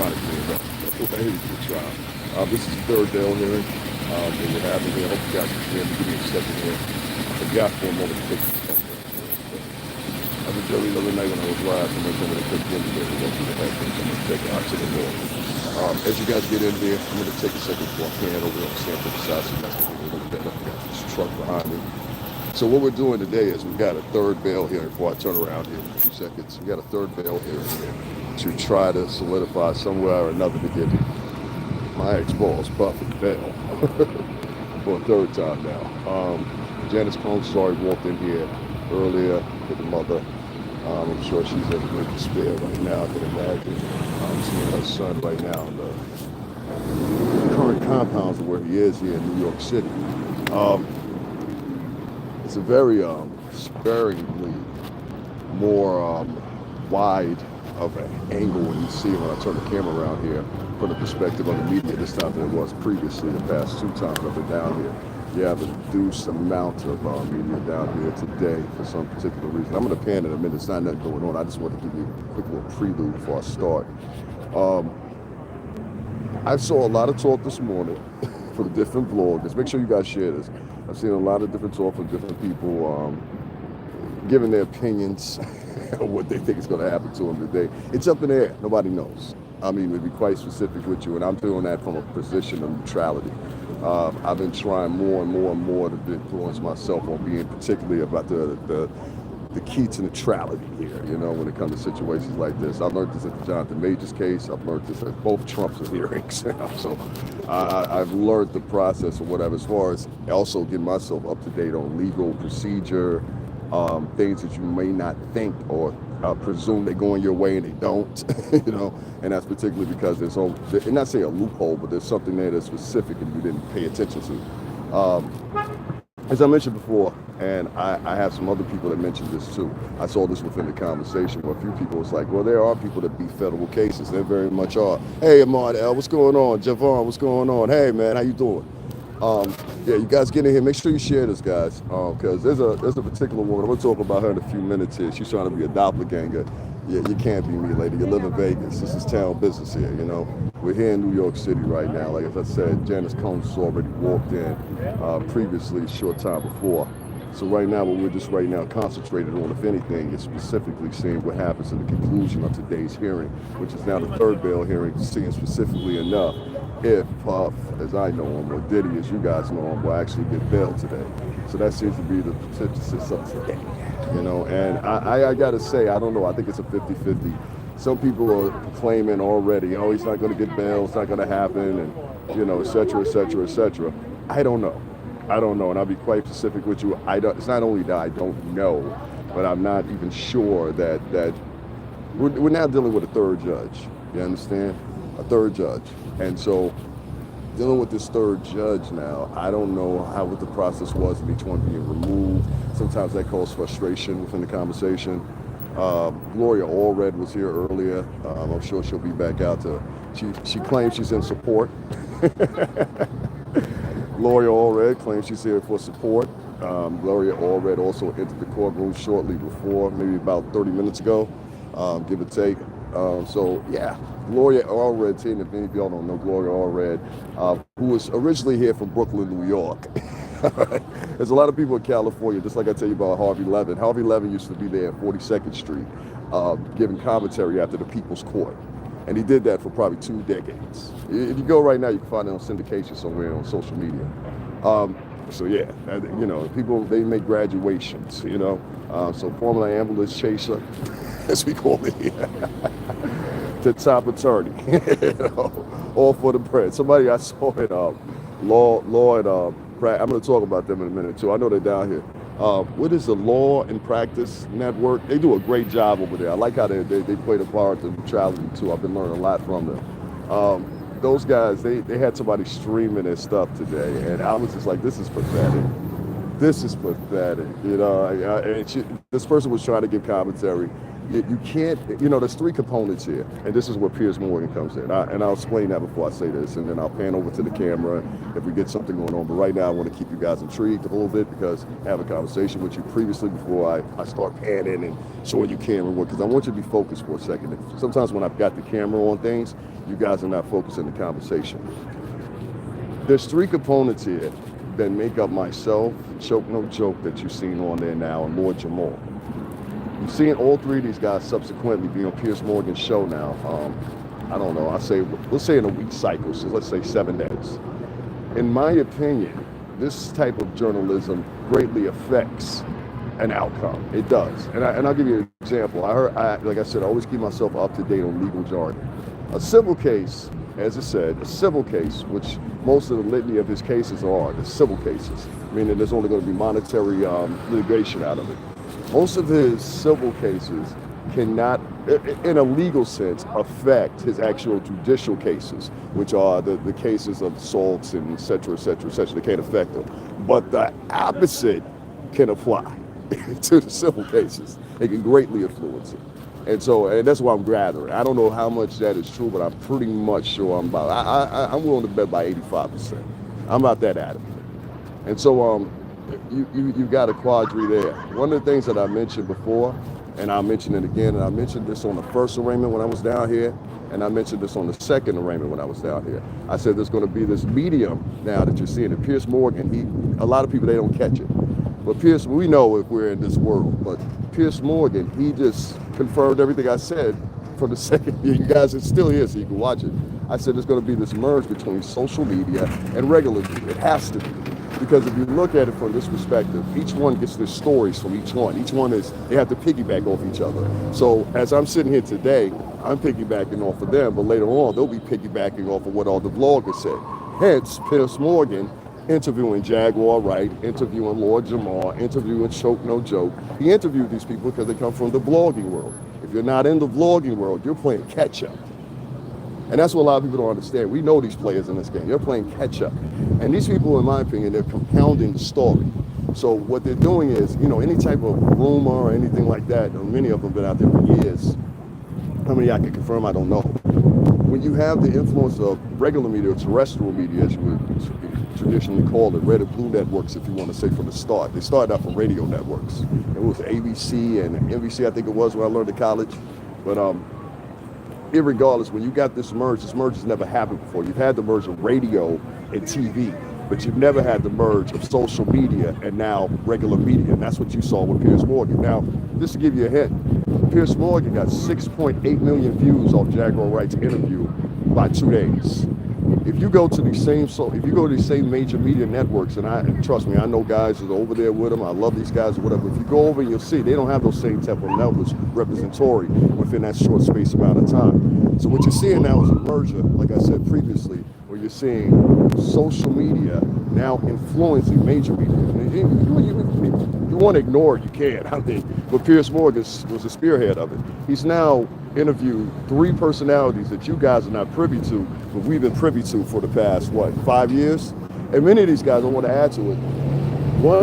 electronic being related to the trial. This is the third bail hearing that we're having here. I hope you guys can hear me. Give me a second here. I forgot for a moment to take this stuff. I was Joey the other night when I was live, and then someone took the end of it and went through the head, and someone take it out to the wall. As you guys get in here, I'm going to take a second before I pan over and stand to the side so you guys can take a little bit. I got this truck behind me. So what we're doing today is we've got a third bail hearing before I turn around here in a few seconds. We've got a third bail hearing here to try to solidify somewhere or another to get my ex-boss, Buffett, bail for a third time now. Janice Combs has already walked in here earlier with the mother. I'm sure she's in great despair right now, I can imagine. Seeing her son right now in the current compounds of where he is here in New York City. It's a very sparingly more wide of an angle when you see when I turn the camera around here from the perspective of the media this time than it was previously the past two times I've been down here. You have a reduced amount of media down here today for some particular reason. I'm going to pan in a minute. It's not nothing going on. I just want to give you a quick little prelude before I start. I saw a lot of talk this morning for the different vloggers. Make sure you guys share this. I've seen a lot of different talk from different people giving their opinions of what they think is going to happen to them today. It's up in the air. Nobody knows. I mean, to be quite specific with you, and I'm doing that from a position of neutrality. I've been trying more and more and more to influence myself on being particularly about the key to neutrality here, you know, when it comes to situations like this. I learned this at the Jonathan Majors case. I've learned this at both Trump's hearings. So I've learned the process or whatever, as far as also getting myself up to date on legal procedure, things that you may not think or presume they're going your way and they don't, you know, and that's particularly because there's and not say a loophole, but there's something there that's specific and you didn't pay attention to. As I mentioned before, and I have some other people that mentioned this too. I saw this within the conversation where a few people was like, well, there are people that beat federal cases. There very much are. Hey, Ahmad, what's going on? Javon, what's going on? Hey, man, how you doing? Yeah, you guys get in here. Make sure you share this, guys, because there's a particular woman. I'm going to talk about her in a few minutes here. She's trying to be a doppelganger. Yeah, you can't be me, lady. You live in Vegas. This is town business here, you know. We're here in New York City right now. Like as I said, Janice Combs has already walked in previously, a short time before. So right now, what we're just right now concentrated on, if anything, is specifically seeing what happens in the conclusion of today's hearing, which is now the third bail hearing, seeing specifically enough if Puff, as I know him, or Diddy, as you guys know him, will actually get bail today. So that seems to be the antithesis of today, you know. And I got to say, I don't know, I think it's a 50-50. Some people are claiming already, oh, he's not going to get bail, it's not going to happen, and, you know, et cetera, et cetera, et cetera. I don't know, and I'll be quite specific with you. It's not only that I don't know, but I'm not even sure that we're now dealing with a third judge. You understand? A third judge. And so dealing with this third judge now, I don't know what the process was of each one being removed. Sometimes that causes frustration within the conversation. Gloria Allred was here earlier. I'm sure she'll be back out she claims she's in support. Gloria Allred claims she's here for support. Gloria Allred also entered the courtroom shortly before, maybe about 30 minutes ago, give or take. So yeah, Gloria Allred, if any of y'all don't know Gloria Allred, who was originally here from Brooklyn, New York. There's a lot of people in California, just like I tell you about Harvey Levin. Harvey Levin used to be there at 42nd Street, giving commentary after the People's Court. And he did that for probably 2 decades. If you go right now, you can find it on syndication somewhere on social media. So yeah, you know, people, they make graduations, you know. So former ambulance chaser, as we call it here, to top attorney, you know, all for the bread. Somebody I saw it, law at, I'm going to talk about them in a minute too. I know they're down here. What is the Law and Practice Network? They do a great job over there. I like how they play the part of neutrality too. I've been learning a lot from them. Those guys, they had somebody streaming their stuff today, and I was just like, this is pathetic. This is pathetic. You know, this person was trying to give commentary, You can't, there's three components here, and this is where Piers Morgan comes in. And I'll explain that before I say this, and then I'll pan over to the camera if we get something going on. But right now, I want to keep you guys intrigued a little bit because I have a conversation with you previously before I start panning and showing you camera work, because I want you to be focused for a second. Sometimes when I've got the camera on things, you guys are not focused in the conversation. There's three components here that make up myself, Choke No Joke, that you've seen on there now, and Lord Jamal. You've seen all three of these guys subsequently be on Piers Morgan's show now. I don't know, let's say in a week cycle, so let's say 7 days. In my opinion, this type of journalism greatly affects an outcome. It does. And I'll give you an example. Like I said, I always keep myself up to date on legal jargon. A civil case, as I said, a civil case, which most of the litany of his cases are, the civil cases, meaning there's only going to be monetary litigation out of it. Most of his civil cases cannot, in a legal sense, affect his actual judicial cases, which are the cases of assaults and et cetera, et cetera, et cetera. They can't affect them. But the opposite can apply to the civil cases. They can greatly influence it. And that's what I'm gathering. I don't know how much that is true, but I'm pretty much sure I'm willing to bet by 85%. I'm about that adamant. And so you've got a quadri there. One of the things that I mentioned before, and I'll mention it again, and I mentioned this on the first arraignment when I was down here, and I mentioned this on the second arraignment when I was down here. I said there's going to be this medium now that you're seeing it. Piers Morgan, a lot of people, they don't catch it. But Piers, we know if we're in this world, but Piers Morgan, he just confirmed everything I said from the second year. You guys are still here, so you can watch it. I said there's going to be this merge between social media and regular media. It has to be. Because if you look at it from this perspective, each one gets their stories from each one. Each one they have to piggyback off each other. So as I'm sitting here today, I'm piggybacking off of them, but later on, they'll be piggybacking off of what all the vloggers said. Hence, Piers Morgan interviewing Jaguar Wright, interviewing Lord Jamal, interviewing Choke No Joke. He interviewed these people because they come from the vlogging world. If you're not in the vlogging world, you're playing catch up. And that's what a lot of people don't understand. We know these players in this game. They're playing catch up. And these people, in my opinion, they're compounding the story. So what they're doing is, any type of rumor or anything like that, many of them have been out there for years. How many I can confirm, I don't know. When you have the influence of regular media, or terrestrial media, as you would traditionally call it, red and blue networks, if you want to say from the start. They started out from radio networks. It was ABC and NBC, I think it was, when I learned at college. But irregardless, when you got this merge has never happened before. You've had the merge of radio and TV, but you've never had the merge of social media and now regular media. And that's what you saw with Piers Morgan. Now, just to give you a hint, Piers Morgan got 6.8 million views off Jaguar Wright's interview by 2 days. If you go to these same major media networks, and trust me, I know guys that are over there with them. I love these guys or whatever. If you go over, you'll see they don't have those same type of numbers representatory within that short space amount of time. So what you're seeing now is a merger, like I said previously, where you're seeing social media now influencing major media. You want to ignore it, you can. But Piers Morgan was the spearhead of it. He's now interviewed 3 personalities that you guys are not privy to, but we've been privy to for the past, 5 years? And many of these guys, I want to add to it, one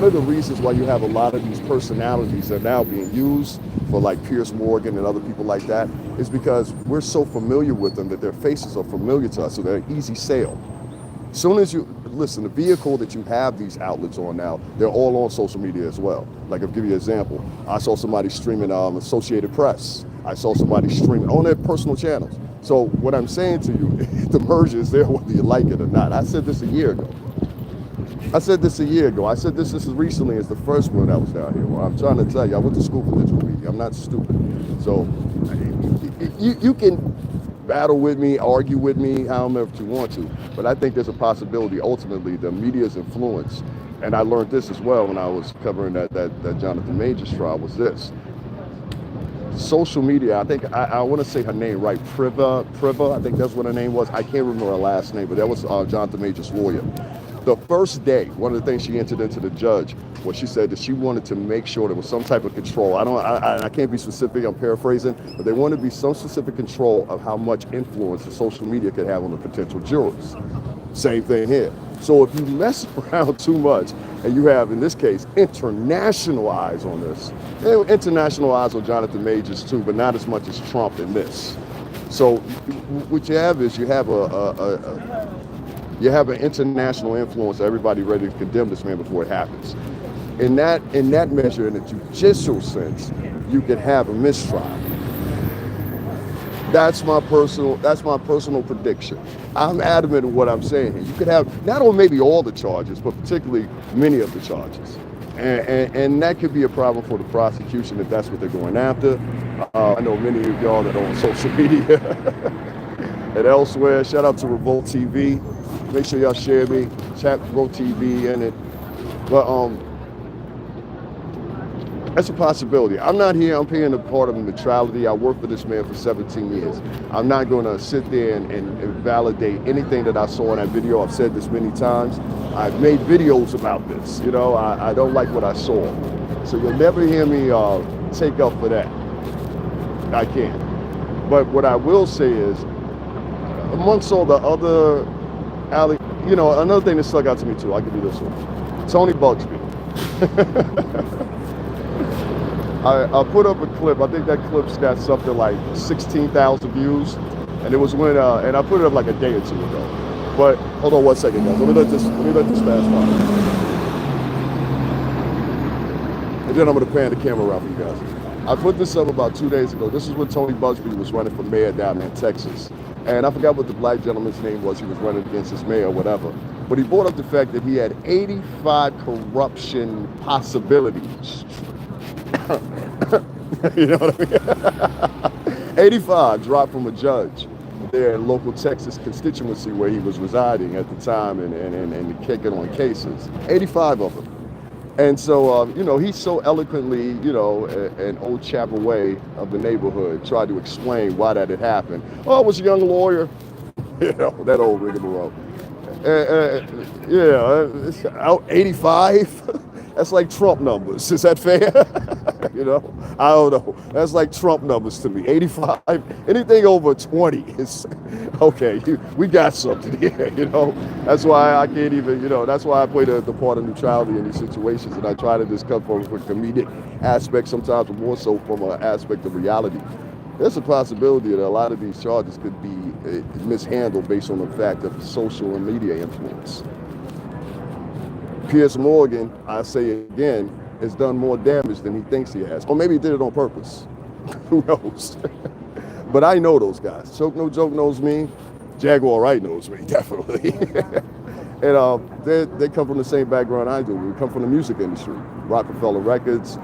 of the reasons why you have a lot of these personalities that are now being used for like Piers Morgan and other people like that is because we're so familiar with them that their faces are familiar to us, so they're an easy sale. As soon as you, listen, the vehicle that you have these outlets on now, they're all on social media as well. Like, I'll give you an example. I saw somebody streaming Associated Press. I saw somebody streaming on their personal channels. So what I'm saying to you, the merger is there whether you like it or not. I said this a year ago. I said this as recently as the first one I was down here. Well, I'm trying to tell you, I went to school for digital media. I'm not stupid. So you can battle with me, argue with me, however you want to. But I think there's a possibility, ultimately, the media's influence, and I learned this as well when I was covering that Jonathan Majors trial, was this. Social media, I think, I want to say her name right, Priva, I think that's what her name was. I can't remember her last name, but that was Jonathan Majors' lawyer. The first day, one of the things she entered into the judge was she said that she wanted to make sure there was some type of control. I can't be specific, I'm paraphrasing, but there wanted to be some specific control of how much influence the social media could have on the potential jurors. Same thing here. So if you mess around too much, and you have, in this case, international eyes on this, and international eyes on Jonathan Majors too, but not as much as Trump in this. So what you have is you have an international influence, everybody ready to condemn this man before it happens. In that measure, in a judicial sense, you can have a mistrial. That's my personal prediction. I'm adamant in what I'm saying. You could have not only maybe all the charges, but particularly many of the charges. And that could be a problem for the prosecution if that's what they're going after. I know many of y'all that are on social media and elsewhere. Shout out to Revolt TV. Make sure y'all share me. Chat Revolt TV in it. But that's a possibility. I'm not here, I'm paying a part of the neutrality. I worked for this man for 17 years. I'm not gonna sit there and validate anything that I saw in that video. I've said this many times. I've made videos about this. You know, I don't like what I saw. So you'll never hear me take up for that. I can't. But what I will say is, amongst all the other, another thing that stuck out to me too, I'll give you this one. Tony Bugsby. I put up a clip. I think that clip's got something like 16,000 views, and it was when and I put it up like a day or two ago. But hold on one second, guys. Let me let this fast by, and then I'm gonna pan the camera around for you guys. I put this up about 2 days ago. This is when Tony Bugsby was running for mayor down in Texas, and I forgot what the black gentleman's name was. He was running against his mayor or whatever. But he brought up the fact that he had 85 corruption possibilities. You know what I mean? 85 dropped from a judge there in local Texas constituency where he was residing at the time and kicking on cases. 85 of them. And so, he so eloquently, an old chapel way of the neighborhood, tried to explain why that had happened. Oh, I was a young lawyer. That old rigmarole. Out 85. That's like Trump numbers. Is that fair? I don't know. That's like Trump numbers to me. 85, anything over 20 is okay. We got something here. That's why I can't even. That's why I play the part of neutrality in these situations, and I try to just come from a comedic aspect sometimes, but more so from an aspect of reality. There's a possibility that a lot of these charges could be mishandled based on the fact of social and media influence. Piers Morgan, I say again, has done more damage than he thinks he has. Or maybe he did it on purpose. Who knows? But I know those guys. Choke No Joke knows me. Jaguar Wright knows me, definitely. And they come from the same background I do. We come from the music industry. Rockefeller Records.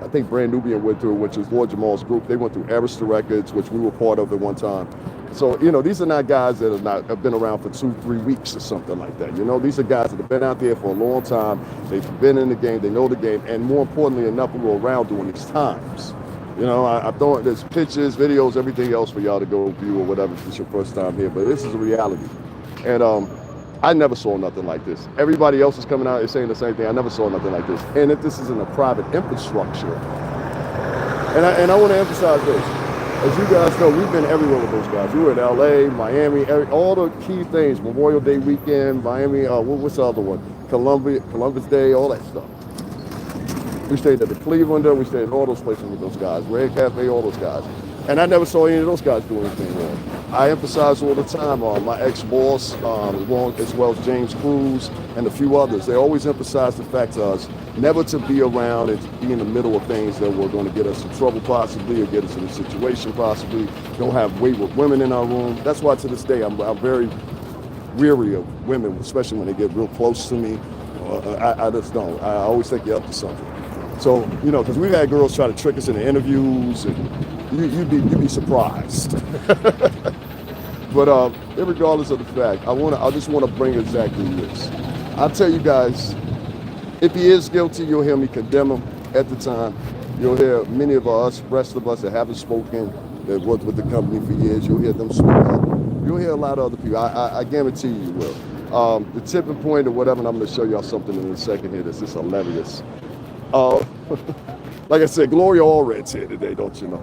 I think Brand Nubian went through, which was Lord Jamal's group. They went through Arista Records, which we were part of at one time. So, these are not guys that have been around for 2-3 weeks or something like that. These are guys that have been out there for a long time. They've been in the game, they know the game, and more importantly, enough to go around during these times. I thought there's pictures, videos, everything else for y'all to go view or whatever if it's your first time here, but this is a reality. And I never saw nothing like this. Everybody else is coming out and saying the same thing. I never saw nothing like this. And if this is in a private infrastructure, and I want to emphasize this. As you guys know, we've been everywhere with those guys. We were in LA, Miami, all the key things, Memorial Day weekend, Miami, what's the other one? Columbus Day, all that stuff. We stayed at the Plea window, we stayed at all those places with those guys, Red Cafe, all those guys. And I never saw any of those guys do anything wrong. I emphasize all the time, my ex-boss, as well as James Cruz and a few others, they always emphasize the fact to us never to be around and to be in the middle of things that were going to get us in trouble possibly or get us in a situation possibly. Don't have wayward women in our room. That's why to this day I'm very weary of women, especially when they get real close to me. I just don't. I always think you're up to something. So, because we've had girls try to trick us into interviews, and you'd be surprised. But regardless of the fact, I just want to bring exactly this. I'll tell you guys, if he is guilty, you'll hear me condemn him at the time. You'll hear many of us, rest of us that haven't spoken, that worked with the company for years, you'll hear them speak up. You'll hear a lot of other people. I guarantee you will. The tipping point or whatever, and I'm going to show y'all something in a second here that's just hilarious. Like I said, Gloria Allred's here today, don't you know?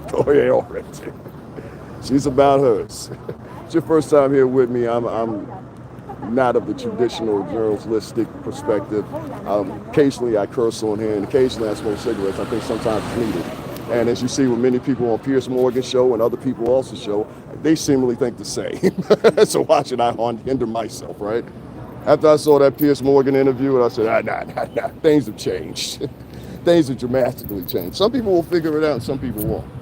Gloria Allred's here. She's about hers. it's your first time here with me, I'm not of the traditional journalistic perspective. Occasionally I curse on here, and occasionally I smoke cigarettes. I think sometimes it's needed. And as you see with many people on Piers Morgan's show and other people else's show, they seemingly think the same. So why should I hinder myself, right? After I saw that Piers Morgan interview, and I said, nah, things have changed. Things have dramatically changed. Some people will figure it out and some people won't.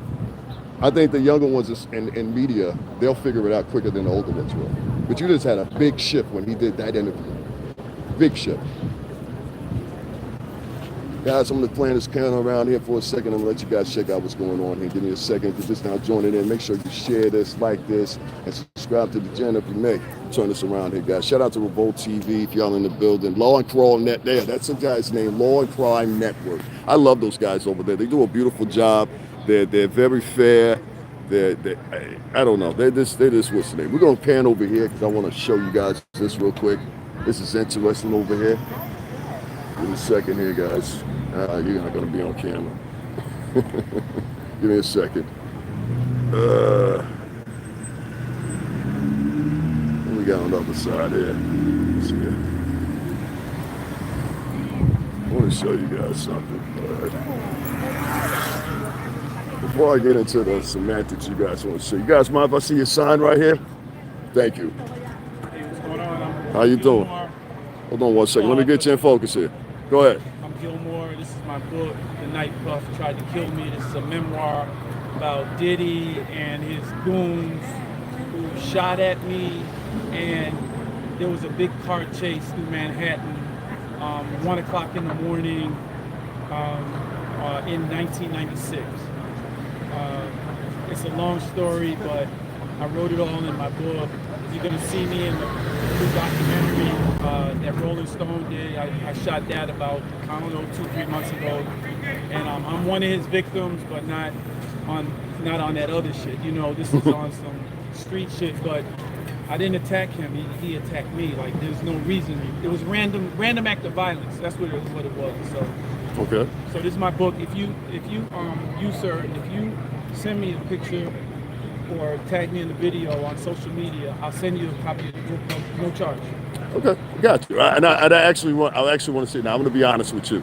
I think the younger ones in media, they'll figure it out quicker than the older ones will. But you just had a big shift when he did that interview. Big shift. Guys, I'm going to plan this camera around here for a second. I'm going to let you guys check out what's going on here. Give me a second. If you're just now joining in, make sure you share this, like this, and subscribe to the channel if you may. Turn this around here, guys. Shout out to Revolt TV if y'all in the building. Law and Crime Net there. That's the guy's name, Law and Crime Network. I love those guys over there. They do a beautiful job. They're very fair. I don't know. They're just what's the name? We're going to pan over here because I want to show you guys this real quick. This is interesting over here. Give me a second here, guys. You're not going to be on camera. Give me a second. What we got on the other side here? Let's see here. I want to show you guys something. Before I get into the semantics you guys want to see, you guys mind if I see your sign right here? Thank you. Hey, what's going on? How you doing? Hold on one second. Let me get you in focus here. Go ahead. I'm Gilmore. This is my book, The Night Puff Tried to Kill Me. This is a memoir about Diddy and his goons who shot at me. And there was a big car chase through Manhattan, 1 o'clock in the morning in 1996. It's a long story, but I wrote it all in my book. You're going to see me in the new documentary that Rolling Stone did. I shot that about, 2-3 months ago. And I'm one of his victims, but not on that other shit. You know, this is on some street shit, but I didn't attack him. He attacked me. Like, there's no reason. It was random act of violence. That's what it was. So. Okay. So this is my book. If you sir, if you send me a picture or tag me in the video on social media, I'll send you a copy of the book, no charge. Okay, got you. I actually want to say now. I'm going to be honest with you.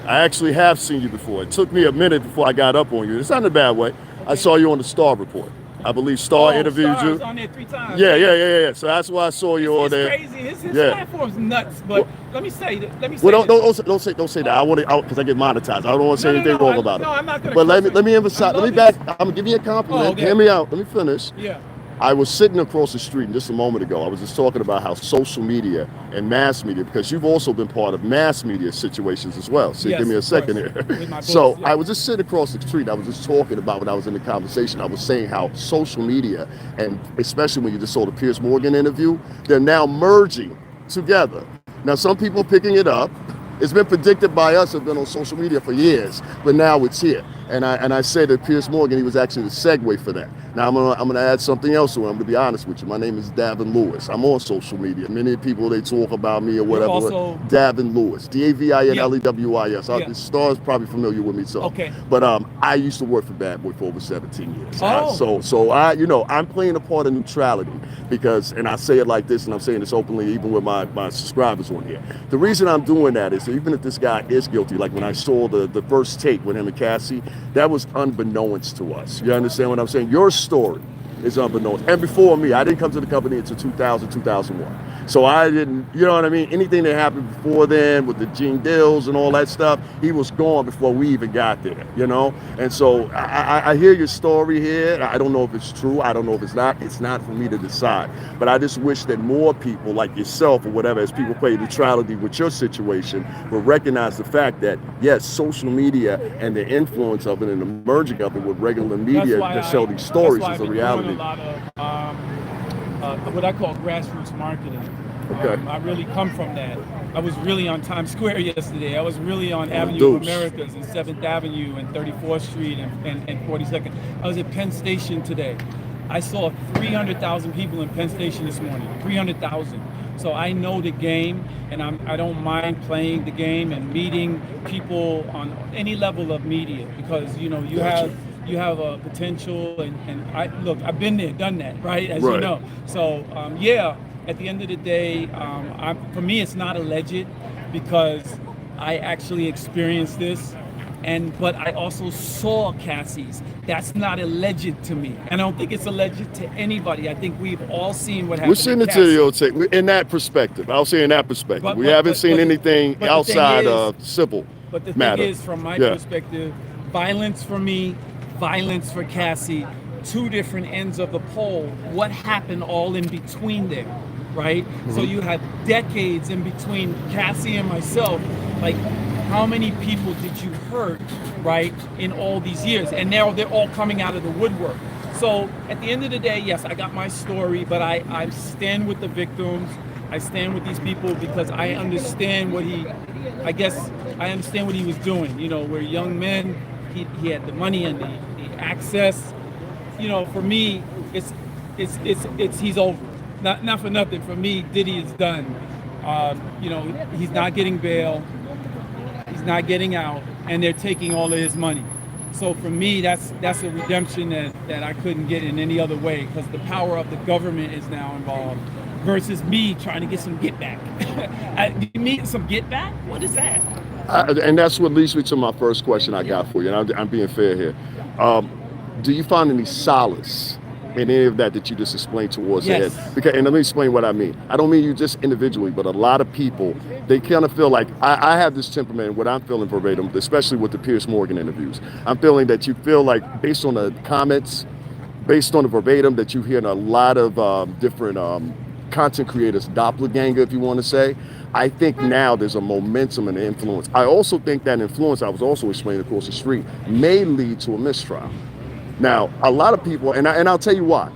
I actually have seen you before. It took me a minute before I got up on you. It's not in a bad way. Okay. I saw you on the Star Report. I believe Star interviewed you. On there 3 times. Yeah. So that's why I saw you on there. It's crazy. His platform's nuts. But let me say. Well, don't say that. I want it out because I get monetized. I don't want to say anything wrong about it. No, I'm not gonna. But let me emphasize. Let me back. I'm gonna give you a compliment. Oh, okay. Hear me out. Let me finish. Yeah. I was sitting across the street just a moment ago. I was just talking about how social media and mass media, because you've also been part of mass media situations as well. So yes, give me a second here. So I was just sitting across the street. I was just talking about when I was in the conversation. I was saying how social media, and especially when you just saw the Piers Morgan interview, they're now merging together. Now, some people picking it up. It's been predicted by us, have been on social media for years, but now it's here. And I said that Piers Morgan, he was actually the segue for that. Now I'm gonna add something else to it. I'm gonna be honest with you. My name is Davin Lewis. I'm on social media. Many people, they talk about me or whatever. Also, Davin Lewis, DAVINLEWIS. Yeah. The Star's probably familiar with me, so. Okay. But I used to work for Bad Boy for over 17 years. Oh. So I'm playing a part of neutrality because, and I say it like this, and I'm saying this openly, even with my subscribers on here. The reason I'm doing that is even if this guy is guilty, like when I saw the first tape with him and Cassie, that was unbeknownst to us. You understand what I'm saying? Your story is unbeknownst. And before me, I didn't come to the company until 2000, 2001. So I didn't, you know what I mean? Anything that happened before then with the Gene Dills and all that stuff, he was gone before we even got there, you know? And so I hear your story here. I don't know if it's true. I don't know if it's not. It's not for me to decide. But I just wish that more people like yourself or whatever, as people play neutrality with your situation, will recognize the fact that, yes, social media and the influence of it and the merging of it with regular media that sell these stories is a reality. A lot of what I call grassroots marketing. Okay. I really come from that. I was really on Times Square yesterday. I was really on Avenue of Americas and 7th Avenue and 34th Street and 42nd. I was at Penn Station today. I saw 300,000 people in Penn Station this morning. 300,000. So I know the game, and I don't mind playing the game and meeting people on any level of media, because you have you have a potential, and I've been there, done that, right? As you Right. know. So yeah, at the end of the day, for me, it's not alleged because I actually experienced this. But I also saw Cassie's. That's not alleged to me. And I don't think it's alleged to anybody. I think we've all seen what happened. We've seen the videotape in that perspective. I'll say in that perspective. We haven't seen anything outside of civil But the matter. thing is, from my perspective, violence for me, violence for Cassie, two different ends of the pole. What happened all in between there, right? So you had decades in between Cassie and myself. Like, how many people did you hurt, right, in all these years? And now they're all coming out of the woodwork. So at the end of the day, yes, I got my story, but I stand with the victims. I stand with these people because I understand what I understand what he was doing. You know, we're young men. He had the money and the access. You know, for me, it's he's over. Not for nothing. For me, Diddy is done. You know, he's not getting bail. He's not getting out, and they're taking all of his money. So for me, that's a redemption that I couldn't get in any other way, because the power of the government is now involved versus me trying to get some get back. You mean some get back? What is that? And that's what leads me to my first question I got for you, and I'm being fair here. Do you find any solace in any of that you just explained towards the head? And let me explain what I mean. I don't mean you just individually, but a lot of people, they kind of feel like, I have this temperament, what I'm feeling verbatim, especially with the Piers Morgan interviews. I'm feeling that you feel like, based on the comments, based on the verbatim, that you hear in a lot of different content creators, doppelganger, if you want to say. I think now there's a momentum and influence. I also think that influence, I was also explaining across the street, may lead to a mistrial. Now, a lot of people, and I'll tell you why.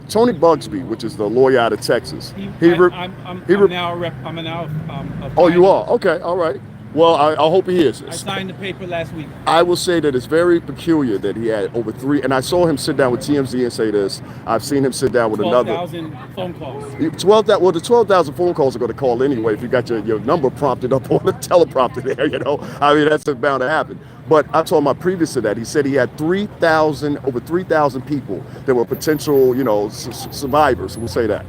Tony Bugsby, which is the lawyer out of Texas. I'm now a rep. Oh, you are? Okay, all right. Well, I hope he hears this. I signed the paper last week. I will say that it's very peculiar that he had over three, and I saw him sit down with TMZ and say this. I've seen him sit down with 12,000 phone calls. The 12,000 phone calls are going to call anyway if you got your number prompted up on the teleprompter there, you know. I mean, that's bound to happen. But I told him previous to that, he said he had over 3,000 people that were potential, you know, survivors. We'll say that.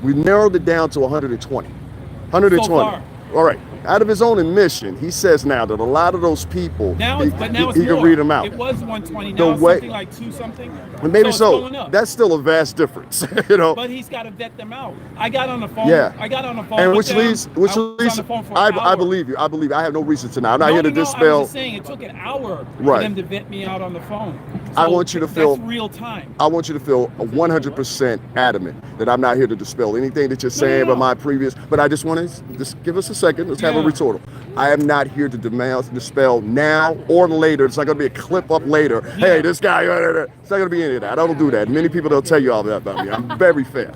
We narrowed it down to 120. 120. So far. All right. Out of his own admission, he says now that a lot of those people, he can read them out. It was 120, now it's something like 2 something. Maybe so. That's still a vast difference, you know. But he's got to vet them out. I got on the phone. Yeah. I got on the phone. And which leads, I believe you. I have no reason to now. I'm not here to dispel. I was just saying it took an hour for them to vet me out on the phone. So I want you to feel that's real time. I want you to feel 100% adamant that I'm not here to dispel anything that you're saying about my previous. But I just want to just give us a second. Let's have a retort. I am not here to dispel now or later. It's not going to be a clip up later. Hey, this guy. It's not going to be any of that. I don't do that. Many people don't tell you all that about me. I'm very fair.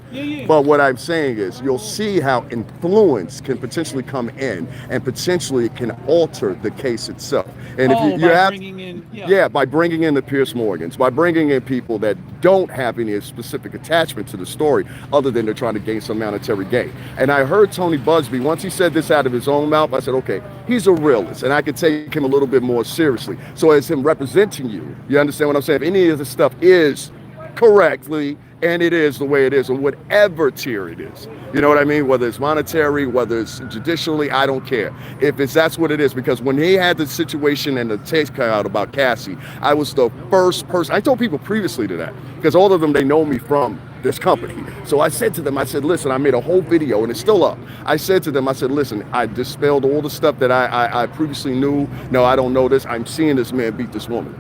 But what I'm saying is, you'll see how influence can potentially come in and potentially it can alter the case itself. And if you have, by bringing in the Piers Morgans, by bringing in people that don't have any specific attachment to the story other than they're trying to gain some monetary gain. And I heard Tony Bugsby, once he said this out of his own mouth, I said, okay, he's a realist and I can take him a little bit more seriously. So as him representing you, you understand what I'm saying? If any of this stuff is correctly, and it is the way it is, or whatever tier it is. You know what I mean? Whether it's monetary, whether it's judicially, I don't care. That's what it is. Because when he had the situation and the tape cut out about Cassie, I was the first person. I told people previously to that, because all of them, they know me from this company. So I said to them, I said, listen, I made a whole video and it's still up. I said to them, I said, listen, I dispelled all the stuff that I previously knew. No, I don't know this. I'm seeing this man beat this woman.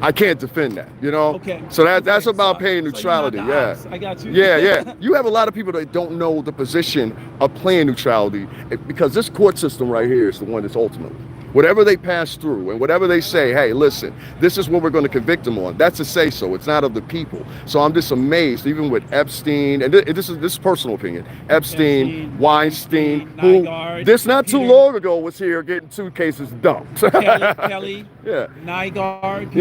I can't defend that, you know? Okay. So that's about paying neutrality, I got you. Yeah. You have a lot of people that don't know the position of playing neutrality, because this court system right here is the one that's ultimate. Whatever they pass through and whatever they say, hey, listen, this is what we're going to convict them on. That's a say-so. It's not of the people. So I'm just amazed, even with Epstein, and this is personal opinion, Epstein, Weinstein, who this not too long ago was here getting 2 cases dumped. Kelly, Nygaard,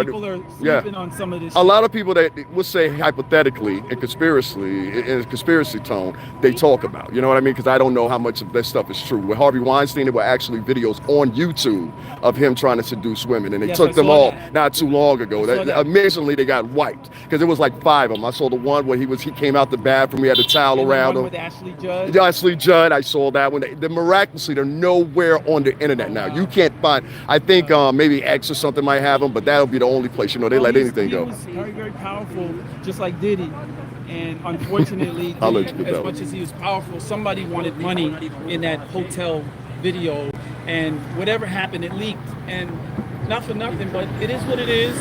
people are sleeping on some of this. A lot of people that will say hypothetically in a conspiracy tone, they talk about, you know what I mean? Because I don't know how much of this stuff is true. With Harvey Weinstein, there were actually videos videos on YouTube of him trying to seduce women, and they Yes, took I them saw all that. not too long ago. I saw that. Amazingly, they got wiped because it was like 5 of them. I saw the one where he came out the bathroom, he had a towel And the around one him. with Ashley Judd. Ashley Judd, I saw that one. Miraculously, they're nowhere on the internet now. You can't find. I think maybe X or something might have them, but that'll be the only place. They let anything go. He was very, very powerful, just like Diddy. And unfortunately, I'll let you Diddy, get as that much one. as he was powerful, somebody wanted money in that hotel video, and whatever happened, it leaked. And not for nothing, but it is what it is.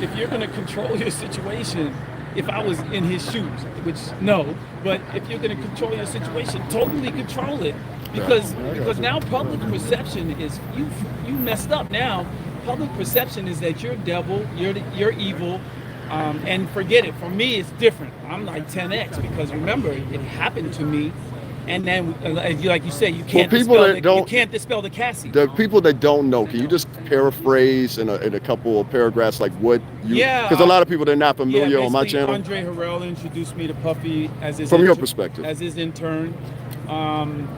If you're going to control your situation, if I was in his shoes, which no, but if you're going to control your situation, totally control it, because now public perception is you messed up. Now public perception is that you're devil, you're evil, and forget it. For me, it's different. I'm like 10x, because remember, it happened to me. And then, like you say, you can't dispel the Cassie. The people that don't know, can you just paraphrase in a couple of paragraphs, like what you? Yeah. Because a lot of people, they're not familiar on my channel. Andre Harrell introduced me to Puffy as his From your perspective, as his intern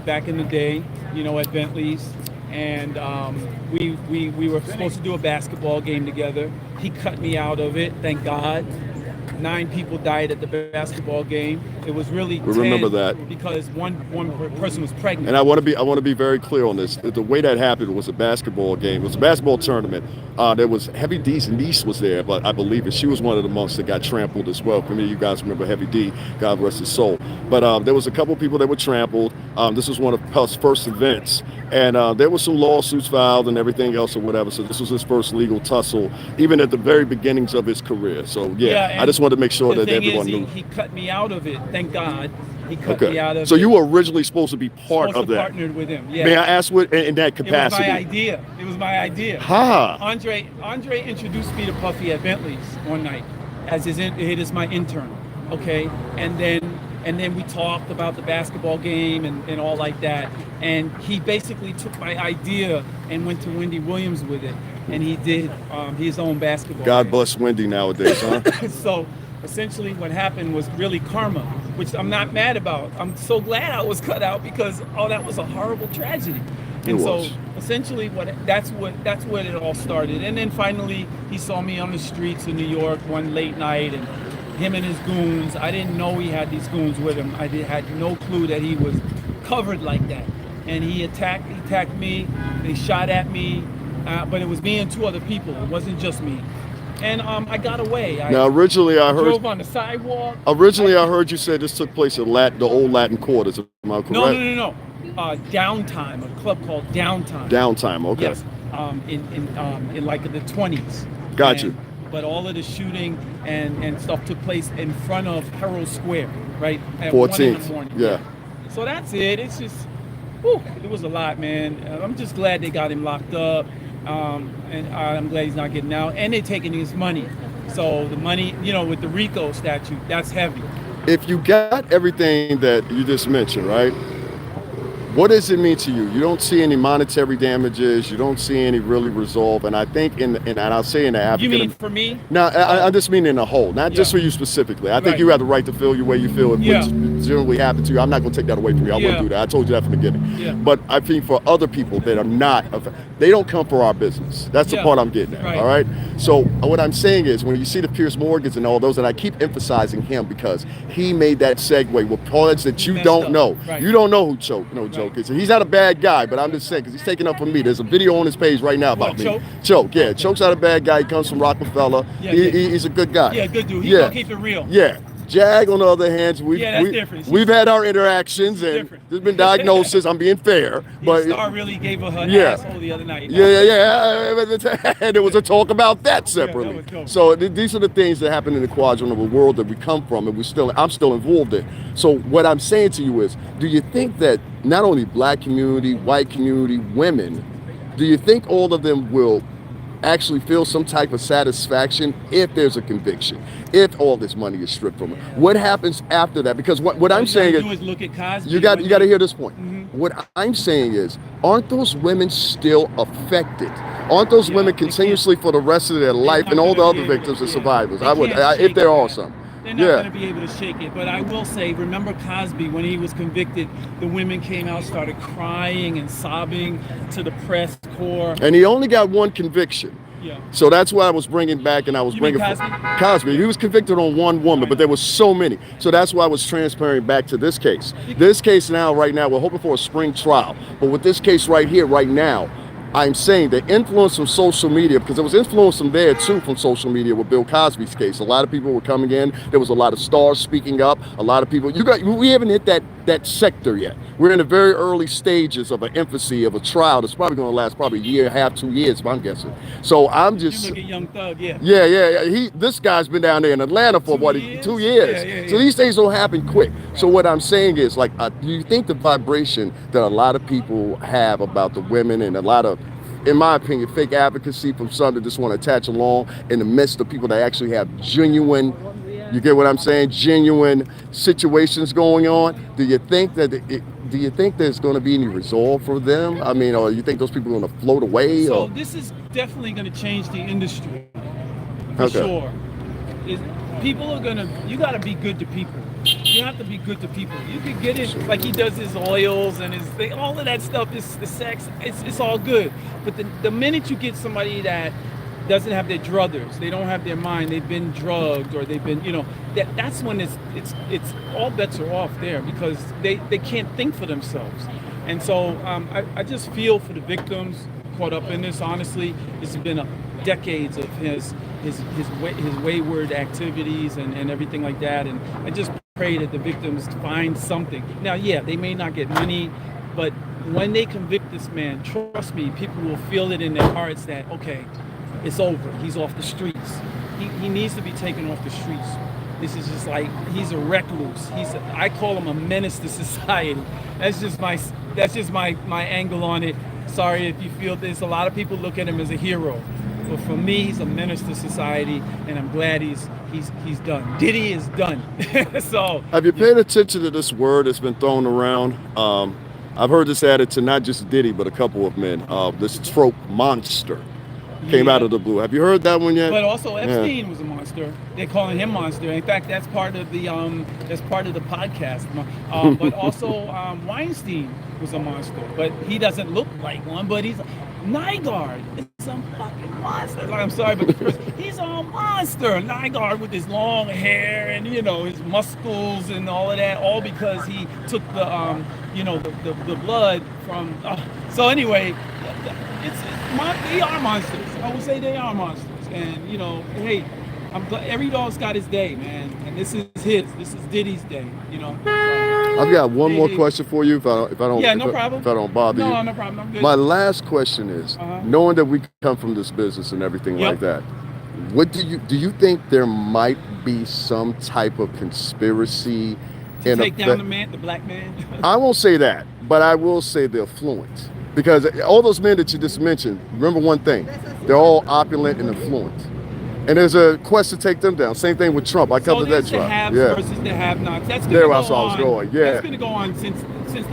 back in the day, at Bentley's, and we were supposed to do a basketball game together. He cut me out of it, thank God. 9 people died at the basketball game. It was really 10, remember that, because one person was pregnant. And I want to be very clear on this. The way that happened was a basketball game. It was a basketball tournament. There was Heavy D's niece was there, but I believe it. She was one of the monks that got trampled as well. For me, you guys remember Heavy D, God rest his soul. But there was a couple people that were trampled. This was one of Puff's first events, and there were some lawsuits filed and everything else or whatever. So this was his first legal tussle, even at the very beginnings of his career. So I just wanted to make sure that everyone knew. He cut me out of it. Thank God. He cut me out of it. So you were originally supposed to be part of that. Partnered with him. Yeah. May I ask what in that capacity? It was my idea. Ha! Andre introduced me to Puffy at Bentley's one night as my intern. Okay, and then we talked about the basketball game and all like that. And he basically took my idea and went to Wendy Williams with it, and he did his own basketball. God game. bless Wendy nowadays, huh? So essentially what happened was really karma, which I'm not mad about. I'm so glad I was cut out, because that was a horrible tragedy. And so essentially that's what it all started. And then finally he saw me on the streets of New York one late night, and him and his goons. I didn't know he had these goons with him. I had no clue that he was covered like that. And he attacked me. They shot at me, but it was me and 2 other people. It wasn't just me. And I got away. Now, originally I heard drove on the sidewalk. I heard you say this took place at the old Latin Quarters. Am I correct? No. Downtime, a club called Downtime. Downtime, okay. Yes. In like the 20s. Got you. But all of the shooting and stuff took place in front of Herald Square, right? At 14th. 1 in the morning. Yeah. So that's it. It's just, it was a lot, man. I'm just glad they got him locked up. And I'm glad he's not getting out. And they're taking his money. So the money, with the RICO statute, that's heavy. If you got everything that you just mentioned, right? What does it mean to you? You don't see any monetary damages. You don't see any really resolve. And I think and I'll say in the African. You mean for me? No, I just mean in the whole, not just for you specifically. I think you have the right to feel your way you feel, which generally happened to you. I'm not going to take that away from you. I wouldn't do that. I told you that from the beginning. Yeah. But I think for other people that are not, they don't come for our business. That's the part I'm getting at. Right. All right. So what I'm saying is, when you see the Pierce Morgans and all those, and I keep emphasizing him because he made that segue with parts that you don't know. Right. You don't know who Choke is. And he's not a bad guy, but I'm just saying, because he's taking up for me. There's a video on his page right now about me. Choke, yeah. Choke's not a bad guy. He comes from Rockefeller. Yeah, he's a good guy. Yeah, good dude. He's gonna keep it real. Yeah. Jag, on the other hand, we've had our interactions, and there's been diagnosis. I'm being fair, but Star really gave her asshole the other night. Yeah. And there was a talk about that separately. That so these are the things that happen in the quadrant of the world that we come from, and I'm still involved in. So what I'm saying to you is, do you think that not only black community, white community, women, do you think all of them will actually feel some type of satisfaction if there's a conviction, if all this money is stripped from them? What happens after that? Because what I'm saying is look at Cosby. You got to hear this point. Mm-hmm. What I'm saying is, aren't those women still affected? Aren't those women continuously for the rest of their life, and all the other victims and survivors? If there are some. They're not going to be able to shake it. But I will say, remember Cosby, when he was convicted, the women came out, started crying and sobbing to the press corps. And he only got one conviction. Yeah. So that's why I was bringing back, and I was bringing Cosby. He was convicted on one woman, but there was so many. So that's why I was transferring back to this case. This case now, right now, we're hoping for a spring trial. But with this case right here, right now, I'm saying the influence from social media, because there was influence from there too, from social media with Bill Cosby's case. A lot of people were coming in. There was a lot of stars speaking up. A lot of people. We haven't hit that sector yet. We're in the very early stages of an infancy of a trial that's probably going to last probably a year, half, 2 years, I'm guessing. So I'm just. You look at Young Thug, yeah. Yeah. This guy's been down there in Atlanta for 2 years. Yeah. So these things don't happen quick. So what I'm saying is, like, do you think the vibration that a lot of people have about the women, and a lot of, in my opinion, fake advocacy from some that just want to attach along in the midst of people that actually have genuine, you get what I'm saying, genuine situations going on? Do you think that do you think there's going to be any resolve for them? I mean, or you think those people are going to float away? So or? This is definitely going to change the industry, for sure. People are going to, you got to be good to people. You have to be good to people. You can get it, like he does his oils and his thing, all of that stuff, is the sex, it's all good. But the minute you get somebody that doesn't have their druthers, they don't have their mind, they've been drugged, or they've been, that's when it's all bets are off there, because they can't think for themselves. And so I just feel for the victims caught up in this. Honestly, it's been decades of his wayward activities and everything like that. And I just pray that the victims find something. Now, yeah, they may not get money, but when they convict this man, trust me, people will feel it in their hearts that, okay, it's over. He's off the streets. He needs to be taken off the streets. This is just like, he's a recluse. I call him a menace to society. That's just my angle on it. Sorry if you feel this. A lot of people look at him as a hero. But for me, he's a menace to society, and I'm glad he's done. Diddy is done. So, have you paid attention to this word that's been thrown around? I've heard this added to not just Diddy, but a couple of men. This trope, monster, came out of the blue. Have you heard that one yet? But also Epstein was a monster. They're calling him monster. In fact, that's part of the podcast. But also Weinstein was a monster, but he doesn't look like one. But he's Nygaard is a fucking monster. Like, I'm sorry, but he's a monster. Nygaard with his long hair and his muscles and all of that, all because he took the blood from. So anyway, they are monsters. I would say they are monsters. And hey, I'm glad every dog's got his day, man. And this is Diddy's day. I've got one more question for you, if I don't. Yeah, no problem. If I don't bother you. No, no problem. I'm good. My last question is, knowing that we come from this business and everything like that, what do you think there might be some type of conspiracy to take down the black man? I won't say that, but I will say the affluent. Because all those men that you just mentioned, remember one thing, they're all opulent and affluent. And there's a quest to take them down. Same thing with Trump. I covered that trial. trial. So there's the haves versus the have-nots. That's going to go on. I was going. Yeah. That's going to go on since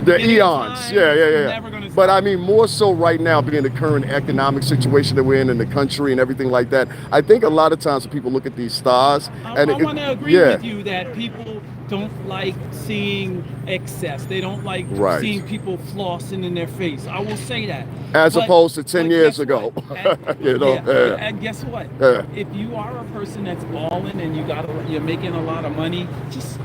the eons. Time. Yeah. Never gonna but I mean, more so right now, being the current economic situation that we're in the country and everything like that. I think a lot of times when people look at these stars, I want to agree with you that people don't like seeing excess. They don't like seeing people flossing in their face. I will say that. As opposed to 10 years ago. And guess what? If you are a person that's balling and you're making a lot of money, just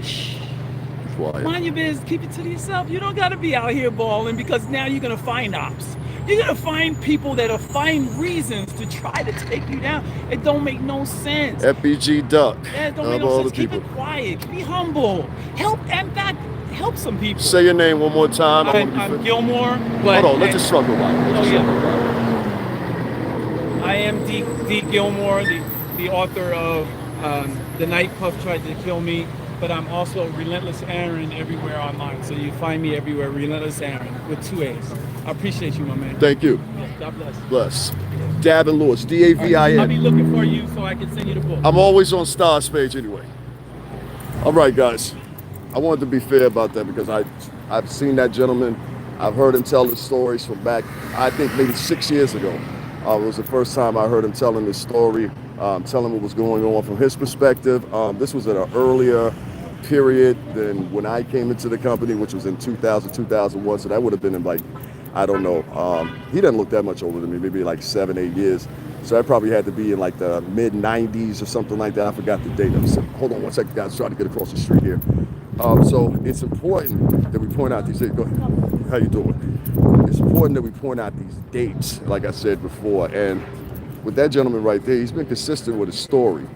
mind your business. Keep it to yourself. You don't got to be out here balling, because now you're going to find ops. You're going to find people that'll find reasons to try to take you down. It don't make no sense. FBG duck. Yeah, it don't make no sense. Keep it quiet. Be humble. Help some people. Say your name one more time. I'm Gilmore. But hold on, let's just struggle right. I am D. Gilmore, the author of The Night Puff Tried to Kill Me. But I'm also Relentless Aaron everywhere online. So you find me everywhere, Relentless Aaron, with 2 A's. I appreciate you, my man. Thank you. God bless. Bless. Davin Lewis, Davin. I'll be looking for you so I can send you the book. I'm always on Star's page anyway. All right, guys. I wanted to be fair about that, because I've seen that gentleman. I've heard him tell his stories from back, I think maybe 6 years ago. It was the first time I heard him telling this story. tell him what was going on from his perspective. This was at an earlier period than when I came into the company, which was in 2000, 2001. So that would have been in like, I don't know. He doesn't look that much older than me, maybe like 7, 8 years. So that probably had to be in like the mid 90s or something like that. I forgot the date. Hold on one second, guys. Trying to get across the street here. So it's important that we point out these dates. Go ahead. How you doing? It's important that we point out these dates, like I said before. And with that gentleman right there, he's been consistent with his story.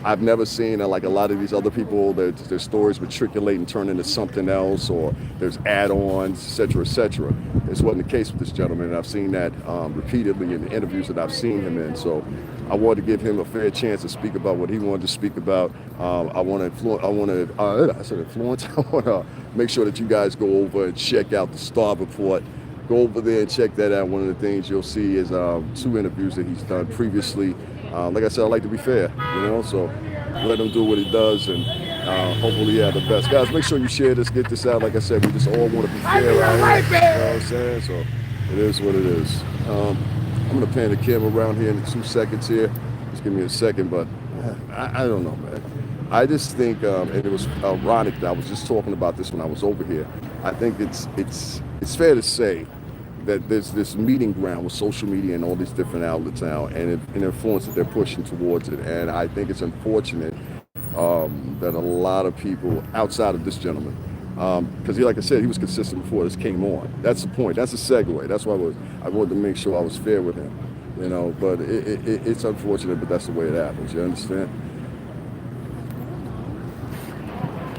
I've never seen like a lot of these other people that their stories matriculate and turn into something else, or there's add-ons, etc., etc. This wasn't the case with this gentleman, and I've seen that repeatedly in the interviews that I've seen him in. So I wanted to give him a fair chance to speak about what he wanted to speak about. I want to influence. I want to make sure that you guys go over and check out the Star Report. Go over there and check that out. One of the things you'll see is 2 interviews that he's done previously. Like I said, I like to be fair, so let him do what he does, and hopefully he had the best. Guys, make sure you share this, get this out. Like I said, we just all want to be fair, right? You know what I'm saying? So it is what it is. I'm going to pan the camera around here in 2 seconds here. Just give me a second, but I don't know, man. I just think, and it was ironic that I was just talking about this when I was over here. I think it's fair to say that there's this meeting ground with social media and all these different outlets now, and an influence that they're pushing towards it. And I think it's unfortunate that a lot of people outside of this gentleman, because like I said, he was consistent before this came on. That's the point. That's a segue. That's why I wanted to make sure I was fair with him, But it's unfortunate, but that's the way it happens. You understand?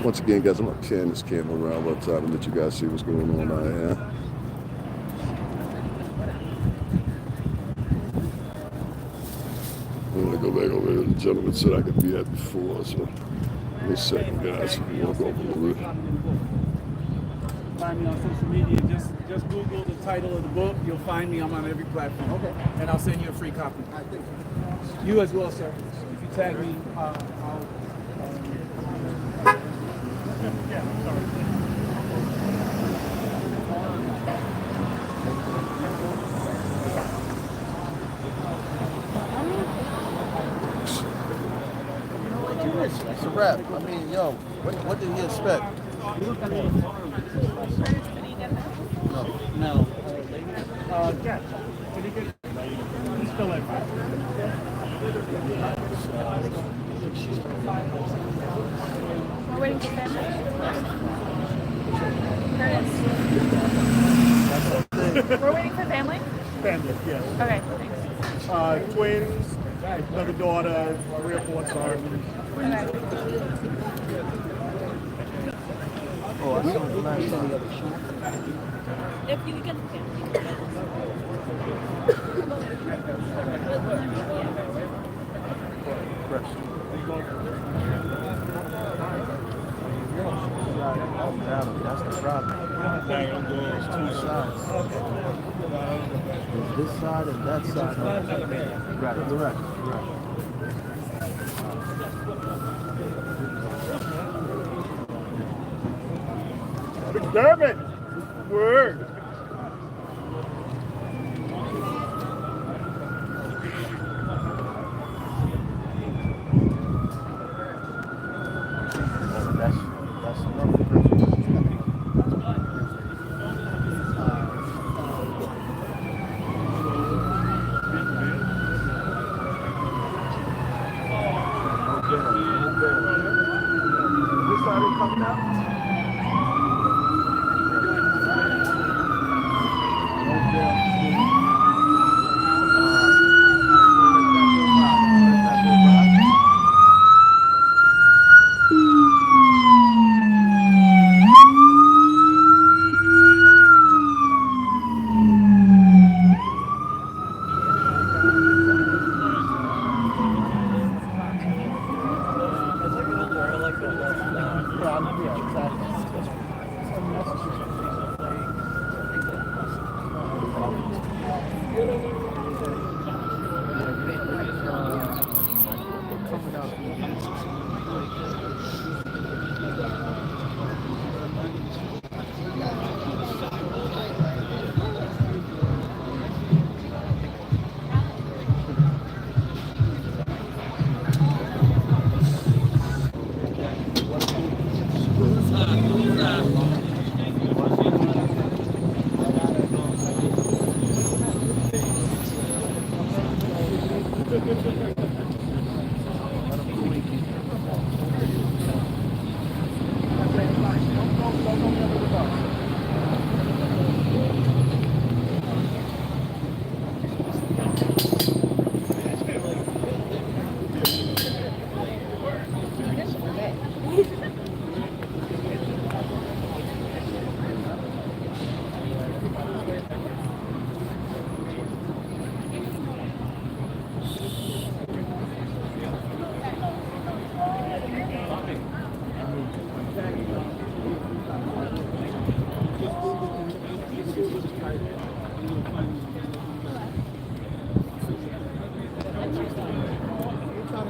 Once again, guys, I'm gonna pan this camera around one time and let you guys see what's going on out here. I'm gonna go back over here. The gentleman said I could be at before, so give me a second, guys. We'll go over a little bit. Find me on social media. Just Google the title of the book. You'll find me. I'm on every platform. Okay. And I'll send you a free copy. I think. You as well, sir. If you tag me, I'll. Yeah. Sorry. That's a wrap. I mean, yo, what did he expect? No. Yeah. He's still in. We're waiting for family. We're waiting for family? Family, yes. Okay, thanks. Twins, another daughter, 3 or 4 sons. Okay. Oh, I saw the last time. If you can. That's the problem. There's 2 sides. There's this side and that side. Right, you're right. McDermott! Word! That's enough. This side is coming out?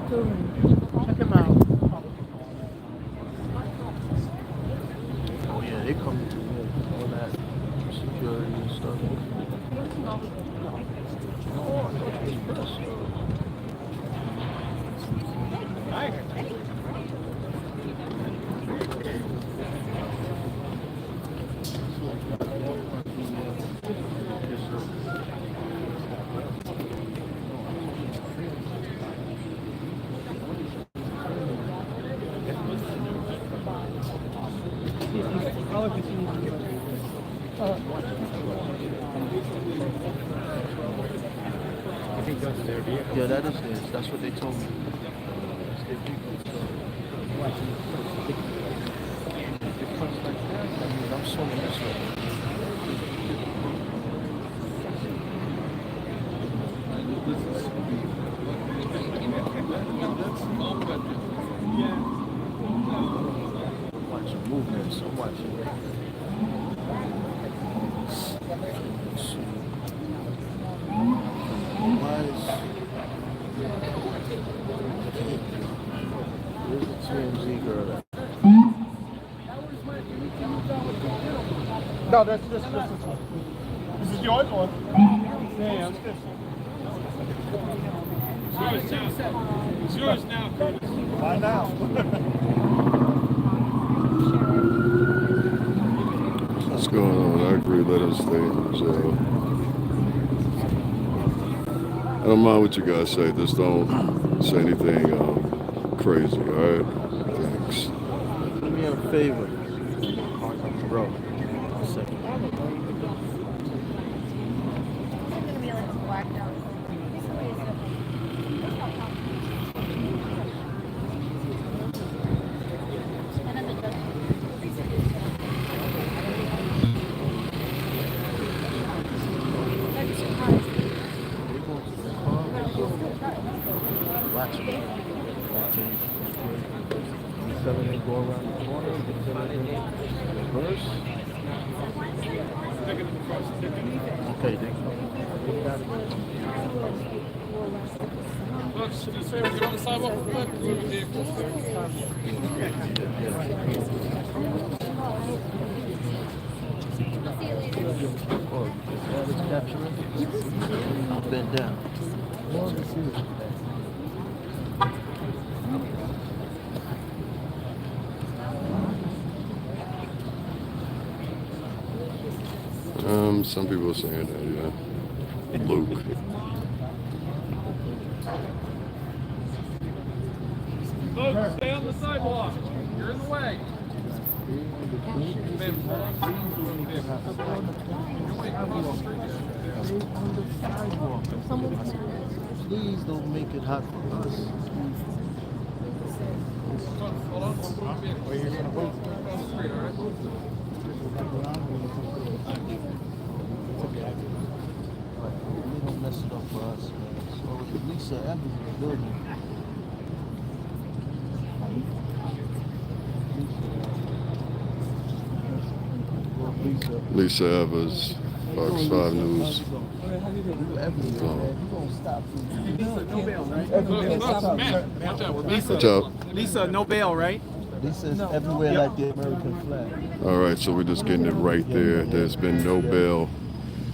Check him out. Oh yeah, they come to all that security and stuff. Yeah, that is theirs. That's what they told me. I'm swimming this way. Watching movements. I'm watching. Where's the TMZ girl at? No, that's this one. This is yours one. Yeah, I'm It's yours now, Curtis. Why now? What's going on? I agree. Let us stay in jail. I don't mind what you guys say. Just don't say anything crazy, all right? Thanks. Do me a favor. Bro. One second. It's gonna be like blacked out. Watch me. They go around the corner, reverse. Okay, they got it. Look, should you say we're on the sidewalk real quick? Oh, that is capturing. I'll bend down. Some people are saying that, yeah. Luke. Look, stay on the sidewalk. You're in the way. Please don't make it hot for us. Hold on. I'll be across the street, all right? We don't mess it up for us, man. So Lisa Evans in the building. Lisa Evans, Fox 5 News. Watch out. Lisa, no bail, right? Lisa's everywhere like the American flag. All right, so we're just getting it right there. There's been no bail.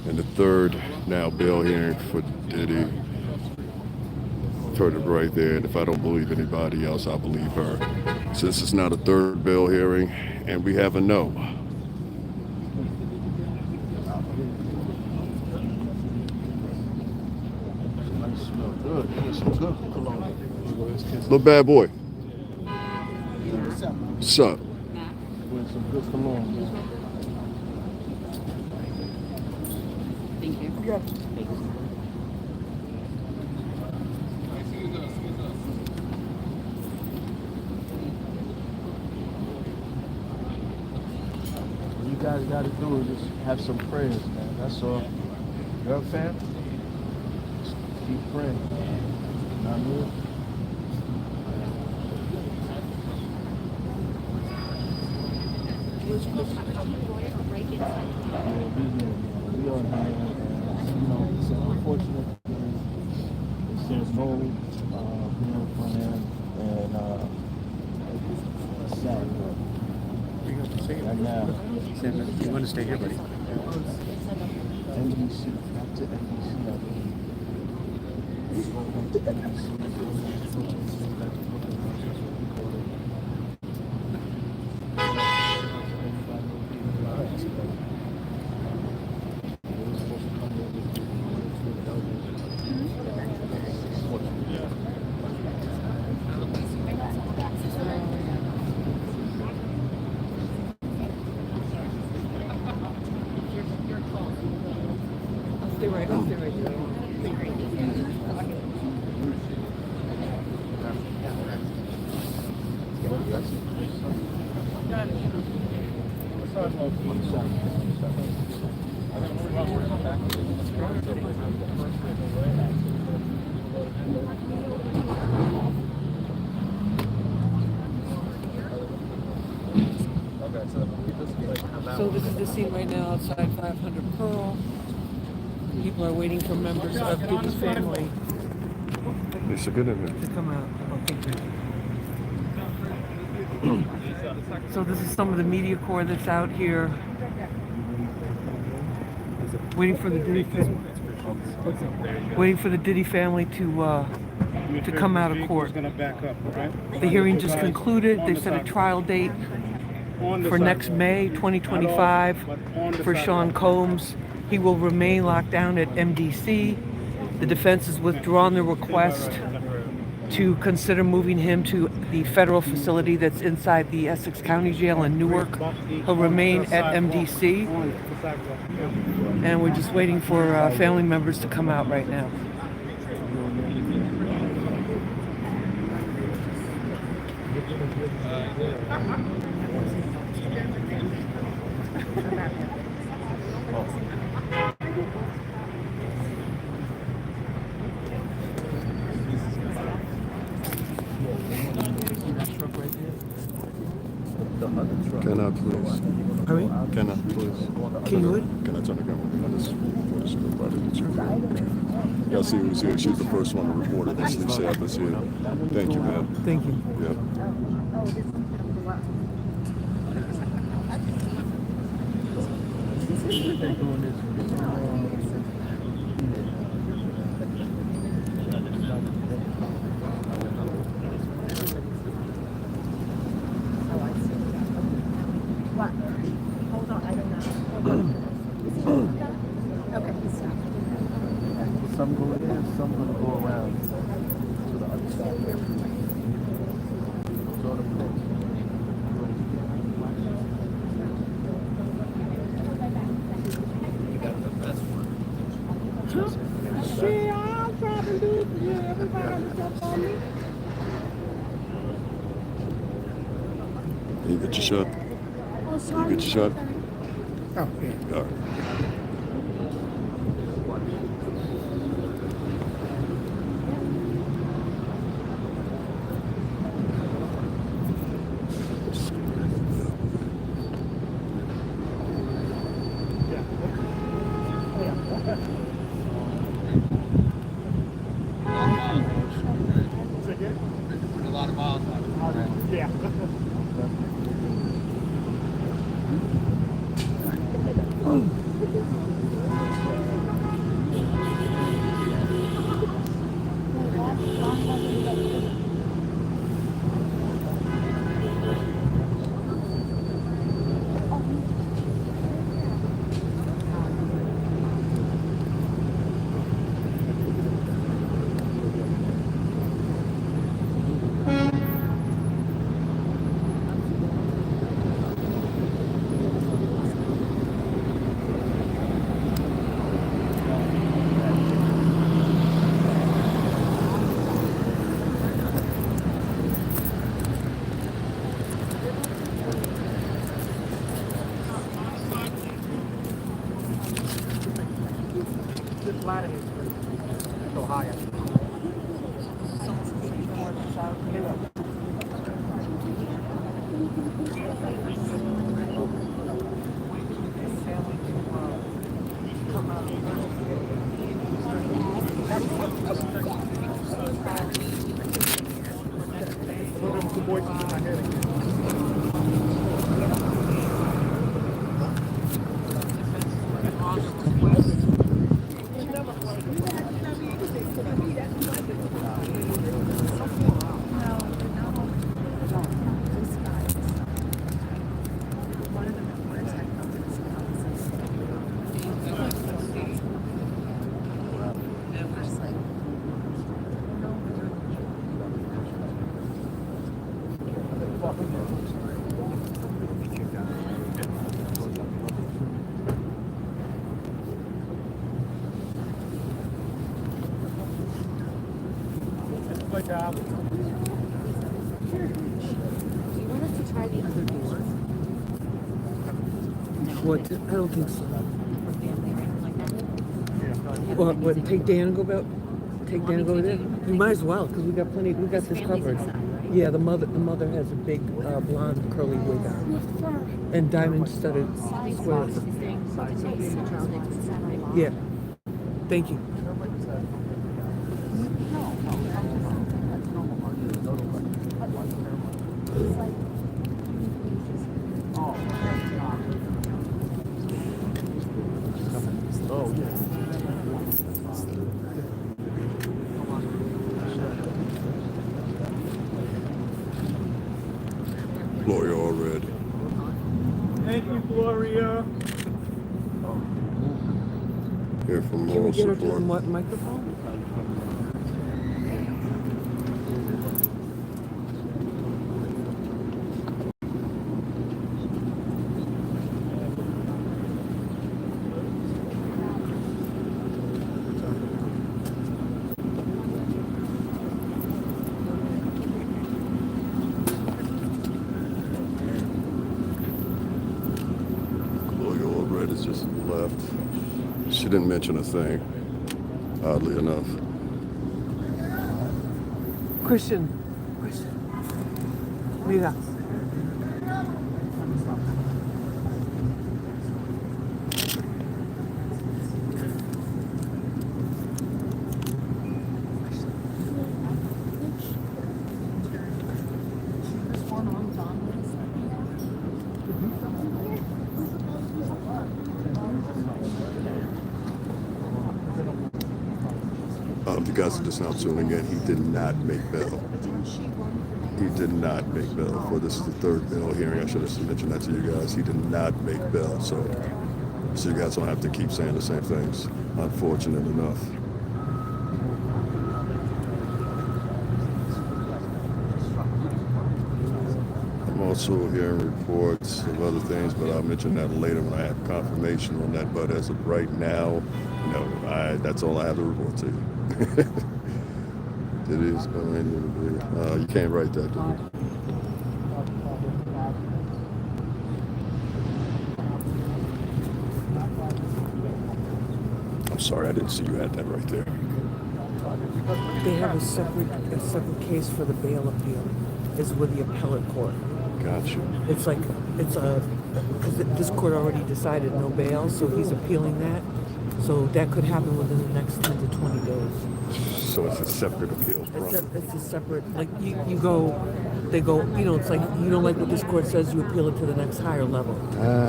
And the third now bail hearing for Diddy. Heard it right there. And if I don't believe anybody else, I'll believe her. Since it's not a third bail hearing, and we have a no. Good. Some good cologne. Little bad boy. What's up? With some good cologne. Thank you. What you guys got to do is just have some prayers, man. That's all. You're a fan? Just keep praying. You know what I mean? We are here. You know, it's an unfortunate thing. There's no front end, and sad. And now, Sam, you want to stay here, buddy? NBC, back to NBC, I believe. I'll stay right there. So this is the scene right now outside 500 Pearl. People are waiting for members of Diddy's family It's a good event. to come out. Oh, thank you. So this is some of the media corps that's out here waiting for the Diddy family to come out of court. The hearing just concluded. They set a trial date for next May 2025 for Sean Combs. He will remain locked down at MDC. The defense has withdrawn the request to consider moving him to the federal facility that's inside the Essex County Jail in Newark. He'll remain at MDC. And we're just waiting for family members to come out right now. Can I please? Hurry. Can I please? Can you what? Can I turn the camera on this? Y'all see who's here? She's the first one to report it. That's Lisa Evans here. Thank you, man. Thank you. Yeah. What? Hold on, I don't know. Okay, stop. Some go there, some gonna go around to the other side. Go to place. Shit, I'm trying to do it. Yeah, everybody jump on me. You get your shot? Oh, sorry. You get your shot? Oh, yeah. All right. Yeah. Good job. You wanted to try the other door? What? I don't think so. What? Take Dan and go about. Take Dan and go over there. You might as well, because we got plenty. We got this covered. Yeah, the mother has a big blonde curly wig on, and diamond studded squares. Yeah. Thank you. Gloria already. Thank you, Gloria. Here for Can we moral get her to the support. microphone? Gloria already just left. She didn't mention a thing, oddly enough. Christian. Mira. If you guys are just now tuning in, he did not make bail. He did not make bail. For this is the third bail hearing. I should have mentioned that to you guys. He did not make bail. So you guys don't have to keep saying the same things. Unfortunate enough. I'm also hearing reports of other things, but I'll mention that later when I have confirmation on that. But as of right now, no, that's all I have to report to you. It is going to be. You can't write that, dude. I'm sorry, I didn't see you had that right there. They have a separate case for the bail appeal. Is with the appellate court. Gotcha. It's like because this court already decided no bail, so he's appealing that. So that could happen within the next 10 to 20 days. So it's a separate appeal. It's a separate, like they go, it's like you don't like what this court says, you appeal it to the next higher level.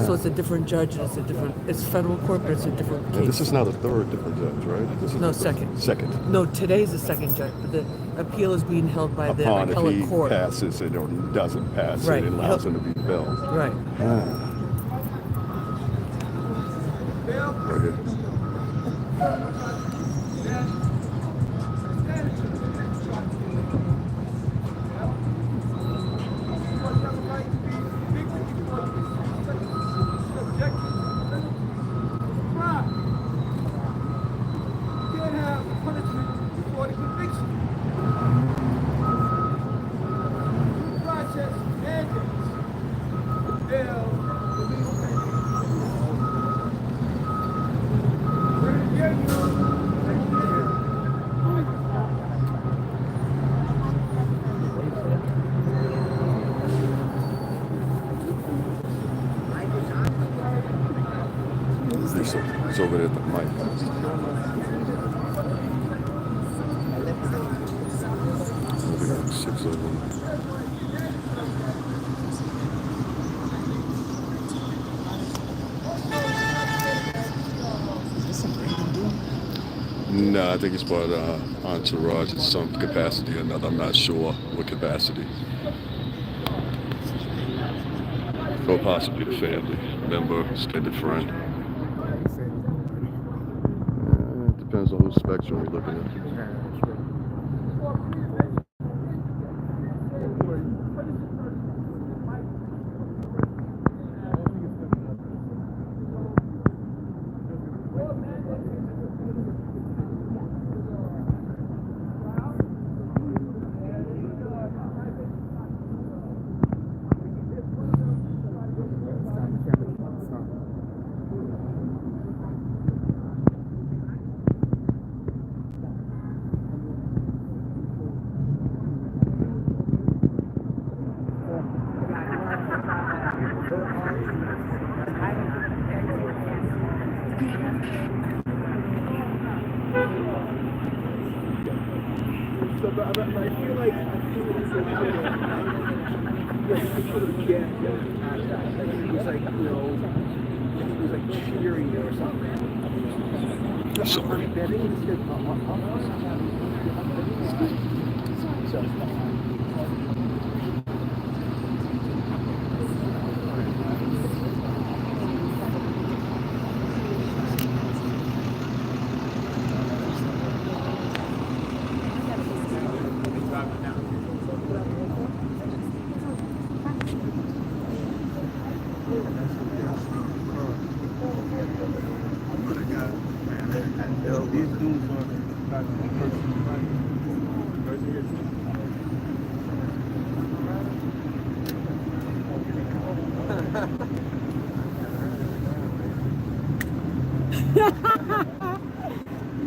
So it's a different judge and it's federal court, but it's a different case. Yeah, this is now the third different judge, right? This is No, the second. Second. No, today's the second judge. The appeal is being held by the Upon if appellate he court. passes it or doesn't pass Right. it allows him to be bailed. Right. Right here. It's over there at the mic. Maybe like 6 of them. No, I think it's part of the entourage in some capacity or another. I'm not sure what capacity. Or possibly the family member, extended friend. It depends on whose spectrum we're looking at.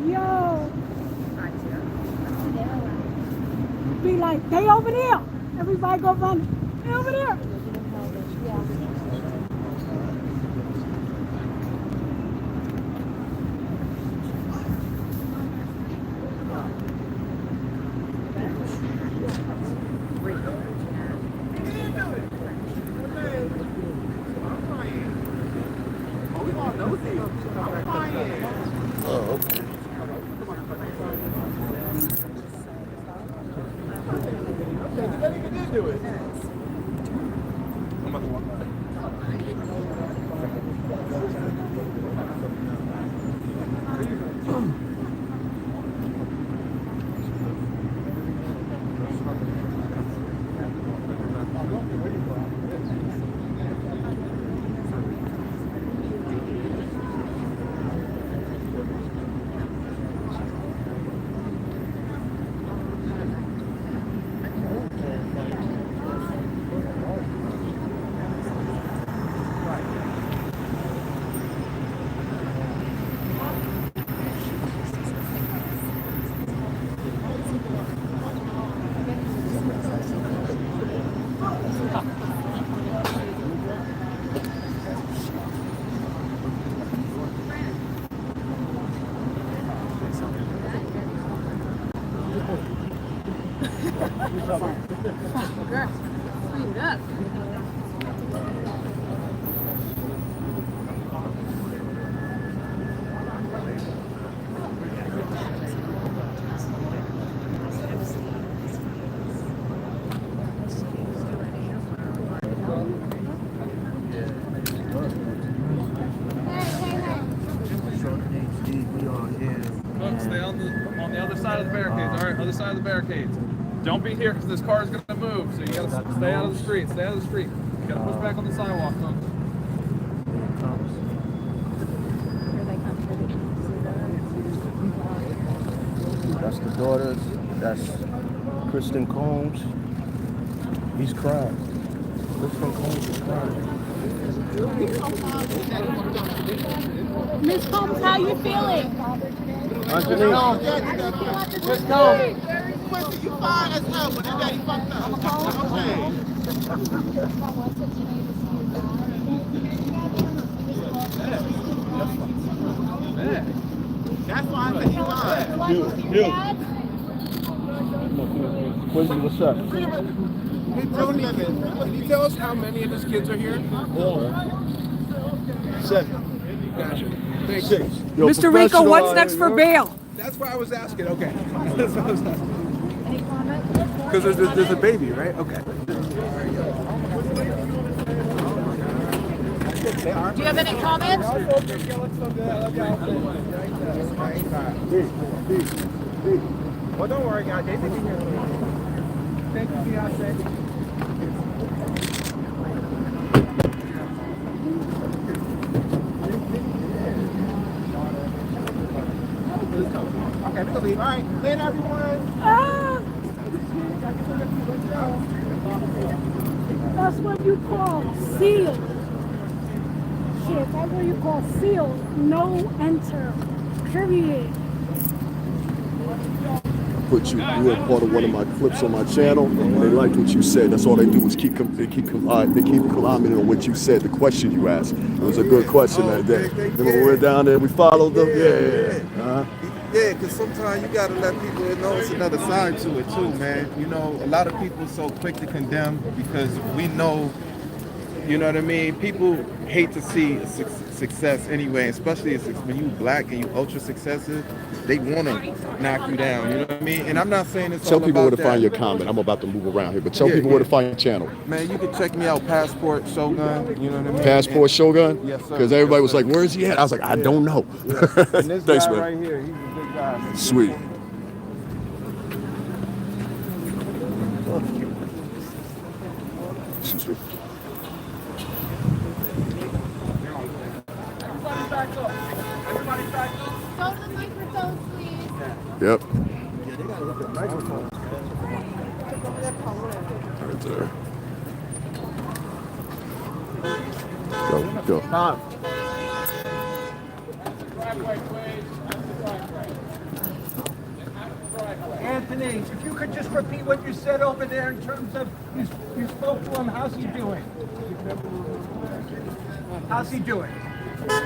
Yo. Be like, they over there. Everybody go run. They over there. Oh, okay. Look, stay on the other side of the barricades. All right, other side of the barricades. Don't be here because this car is going to move. So you got to stay out of the street. Stay out of the street. You got to push back on the sidewalk, folks. That's the daughters. That's Kristen Combs. He's crying. Kristen Combs is crying. Miss Combs, how you feeling? Let's go. You fine as hell, but that daddy fucked up. Okay. That's why I said he lied. Quincy, what's up? Can you tell us how many of his kids are here? 7. Gotcha. Thanks. 6. Mr. Rico, what's next for bail? That's why I was asking. Okay. That's why I was asking. Any comments? Because there's a baby, right? Okay. Do you have any comments? Well, don't worry, guys. They think you're here. Thank you, Beyonce. Okay, we can leave. All right. Later, everyone. Ah! That's what you call sealed. Shit, that's what you call sealed. No enter. Period. You were part of one of my clips on my channel, and they liked what you said. That's all they do is keep commenting on what you said, the question you asked. It was a good question that day. Remember when we were down there, we followed them? Yeah. Yeah, because sometimes you got to let people know it's another side to it too, man. You know, a lot of people are so quick to condemn because we know, you know what I mean? People hate to see success anyway, especially when you black and you ultra successive, they want to knock you down, you know what I mean? And I'm not saying it's Tell all people about where to find your comment. I'm about to move around here, but tell people where to find your channel. Man, you can check me out, Passport Shogun, you know what I mean? Passport Shogun? Yes, sir. Because everybody was like, where is he at? I was like, I don't know. Yeah. And this Thanks, guy man. right here, he's a good guy. Sweet. Excuse me. Go to the microphone, please. Yep. Yeah, they gotta hit the microphone. Right there. Go. Tom. Anthony, if you could just repeat what you said over there in terms of you spoke to him, how's he doing? How's he doing? Yep.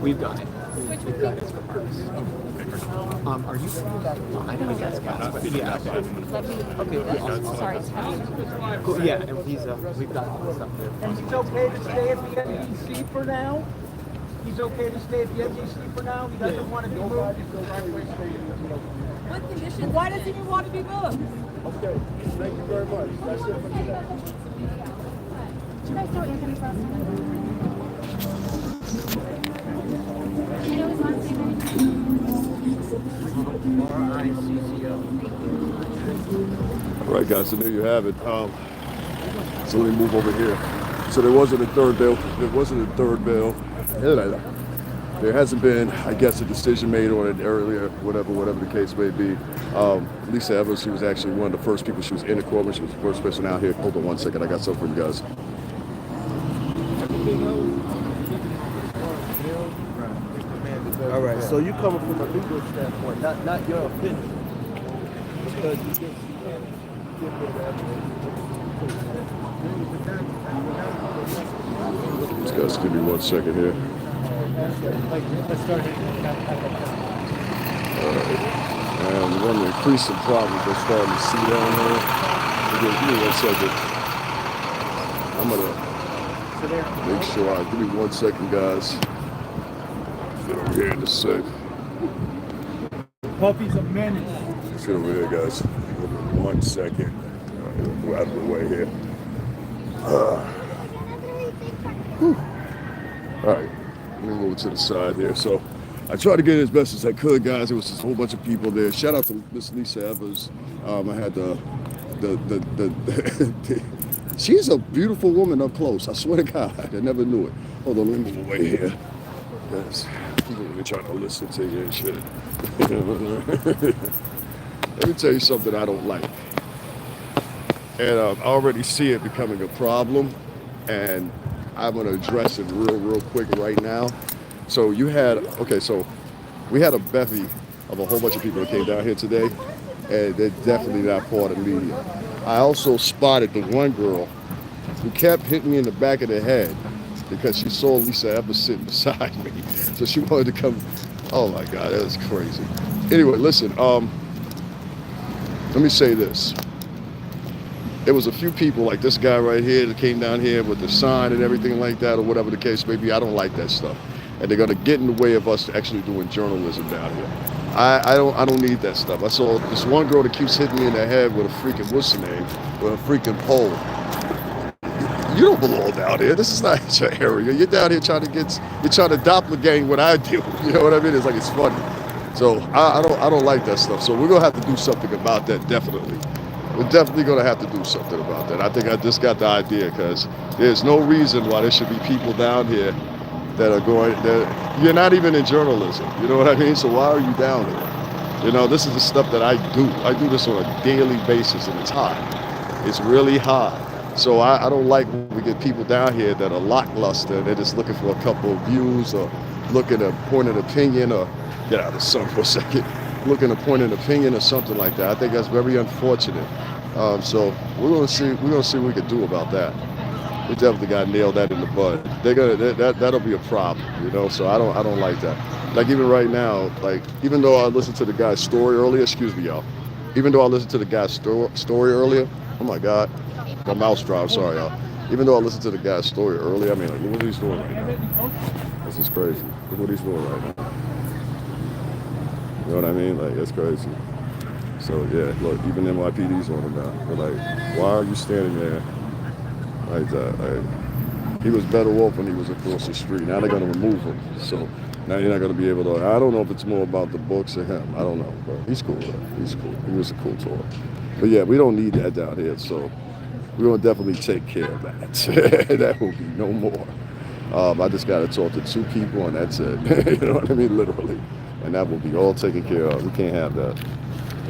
We've got it. Switch with Are you I know that's gas, but yeah. Okay, awesome. Sorry, it's heavy. Cool. Yeah, and he's we've got stuff there. And he's okay to stay at the NBC for now? He's okay to stay at the NBC for now? He doesn't want to be moved? What conditions? Why doesn't he want to be moved? Okay. Thank you very much. That's it for today. Did you guys know Anthony last time? You know his last name? All right, guys, so there you have it. So let me move over here. So there wasn't a third bill. There hasn't been, I guess, a decision made on it earlier, whatever the case may be. Lisa Evans, she was actually one of the first people. She was in the courtroom. She was the first person out here. Hold on one second. I got something for you guys. All right, so you coming from a legal standpoint, not your opinion, because you just can't give me that. Guys, give me 1 second here. And one of the increasing problems we're starting to see down there. Again, give me 1 second. I'm gonna make sure give me 1 second, guys. Get over here in a sec. Puppy's a menace. Get over here, guys. Give me 1 second. Go out of the way here. All right, let me move to the side here. So I tried to get it as best as I could, guys. There was just a whole bunch of people there. Shout out to Miss Lisa Evans. I had she's a beautiful woman up close. I swear to God, I never knew it. Hold on, let me move away here. Guys, people really trying to listen to you and shit. Let me tell you something I don't like. And I already see it becoming a problem. And I'm going to address it real quick right now. So we had a bevy of a whole bunch of people that came down here today, and they're definitely not part of the media. I also spotted the one girl who kept hitting me in the back of the head because she saw Lisa Evans sitting beside me. So she wanted to come. Oh my God, that was crazy. Anyway, listen. Let me say this. There was a few people like this guy right here that came down here with the sign and everything like that, or whatever the case may be. I don't like that stuff, and they're gonna get in the way of us actually doing journalism down here. I don't need that stuff. I saw this one girl that keeps hitting me in the head with a freaking what's her name, with a freaking pole. You don't belong down here. This is not your area. You're down here trying to doppelgang what I do. You know what I mean? It's like it's funny. So I don't like that stuff. So we're gonna have to do something about that, definitely. We're definitely gonna have to do something about that. I think I just got the idea, because there's no reason why there should be people down here that are going. You're not even in journalism. You know what I mean? So why are you down here? You know, this is the stuff that I do. I do this on a daily basis, and it's hot. It's really hot. So I don't like when we get people down here that are lackluster. They're just looking for a couple of views, or looking at a point of opinion, or get out of the sun for a second, looking at a point of opinion or something like that. I think that's very unfortunate. So we're gonna see what we can do about that. We definitely got to nail that in the bud. That'll be a problem, you know. So I don't like that. Like even right now, like even though I listened to the guy's story earlier, excuse me, y'all. Even though I listened to the guy's story earlier, oh my God. My mouse dropped, sorry y'all. Even though I listened to the guy's story earlier, I mean, like, look what he's doing right now. This is crazy. Look what he's doing right now. You know what I mean? Like, it's crazy. So yeah, look, even NYPD's on him now. They're like, why are you standing there like that? Like, he was better off when he was across the street. Now they're gonna remove him. So now you're not gonna be able to. I don't know if it's more about the books or him. I don't know, but he's cool though. He's cool. He was a cool tour. But yeah, we don't need that down here. So we're gonna definitely take care of that. That will be no more. I just gotta talk to 2 people and that's it. You know what I mean? Literally. And that will be all taken care of. We can't have that.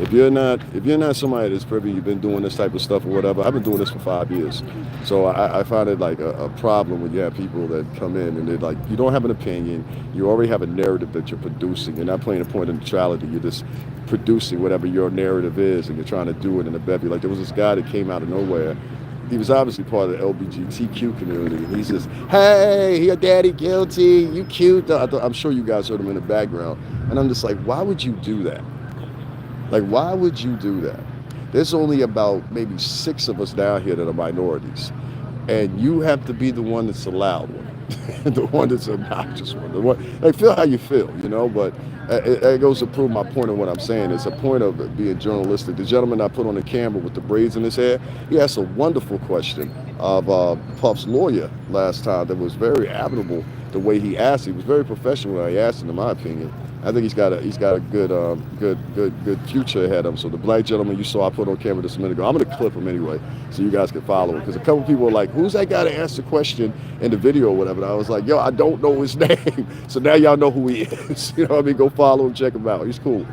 If you're not somebody that's privy, you've been doing this type of stuff or whatever. I've been doing this for 5 years. So I find it like a problem when you have people that come in and they're like, you don't have an opinion. You already have a narrative that you're producing. You're not playing a point of neutrality. You're just producing whatever your narrative is, and you're trying to do it in a bevy. Like there was this guy that came out of nowhere. He was obviously part of the LGBTQ community, and he says, "Hey, your daddy guilty, you cute." I'm sure you guys heard him in the background, and I'm just like, why would you do that? Like, why would you do that? There's only about maybe 6 of us down here that are minorities, and you have to be the one that's the loud one, the one that's obnoxious one. The one, like, feel how you feel, you know. But it goes to prove my point of what I'm saying. It's a point of being journalistic. The gentleman I put on the camera with the braids in his hair, he asked a wonderful question of Puff's lawyer last time that was very admirable. The way he asked, he was very professional when he asked him, in my opinion. I think he's got a good future ahead of him. So the black gentleman you saw I put on camera just a minute ago, I'm gonna clip him anyway, so you guys can follow him. Because a couple people were like, "Who's that guy that asked the question in the video or whatever?" And I was like, "Yo, I don't know his name." So now y'all know who he is. You know what I mean? Go follow him, check him out. He's cool.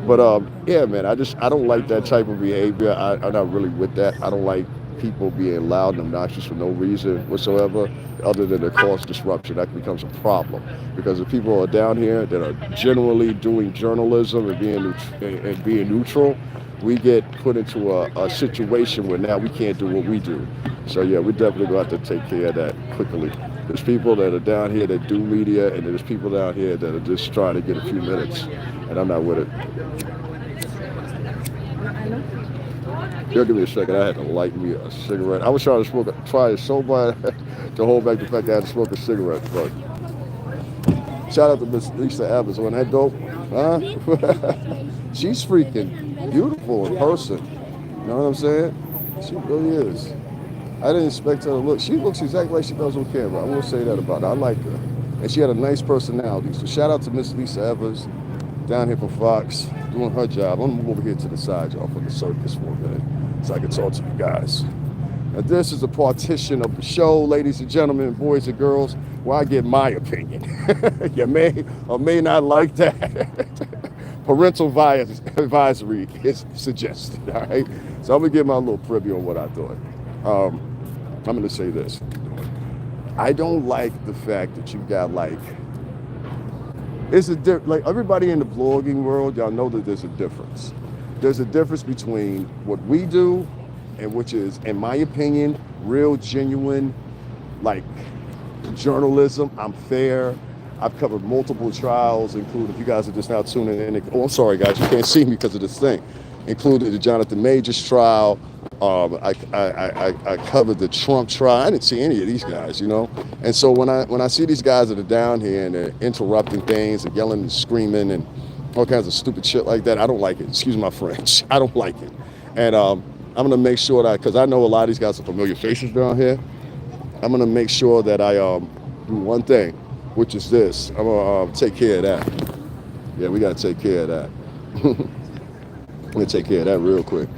But yeah, man, I don't like that type of behavior. I'm not really with that. I don't like people being loud and obnoxious for no reason whatsoever, other than to cause disruption. That becomes a problem, because if people are down here that are generally doing journalism and being neutral, we get put into a situation where now we can't do what we do. So yeah, we definitely going to have to take care of that quickly. There's people that are down here that do media, and there's people down here that are just trying to get a few minutes, and I'm not with it. Yo, give me a second. I had to light me a cigarette. I was trying to try it so bad to hold back the fact that I had to smoke a cigarette. But shout out to Miss Lisa Evans. Wasn't that dope? Huh? She's freaking beautiful in person. You know what I'm saying? She really is. I didn't expect her to look. She looks exactly like she does on camera. I will say that about her. I like her. And she had a nice personality. So shout out to Miss Lisa Evans down here from Fox, doing her job. I'm gonna move over here to the side, y'all, from the circus for a minute, so I can talk to you guys. Now, this is a partition of the show, ladies and gentlemen, boys and girls, where I give my opinion. You may or may not like that. Parental advisory is suggested, all right? So I'm gonna give my little preview on what I thought. I'm gonna say this. I don't like the fact that you got like, it's like everybody in the blogging world, y'all know that there's a difference. There's a difference between what we do and which is, in my opinion, real, genuine, like journalism. I'm fair. I've covered multiple trials, including, if you guys are just now tuning in, oh, I'm sorry guys, you can't see me because of this thing, including the Jonathan Majors trial. I covered the Trump trial. I didn't see any of these guys, you know. And so when I see these guys that are down here and they're interrupting things and yelling and screaming and all kinds of stupid shit like that, I don't like it. Excuse my French. I don't like it. And I'm gonna make sure that, because I know a lot of these guys are familiar faces down here, I'm gonna make sure that I do one thing, which is this. I'm gonna take care of that. Yeah, we gotta take care of that. I'm gonna take care of that real quick.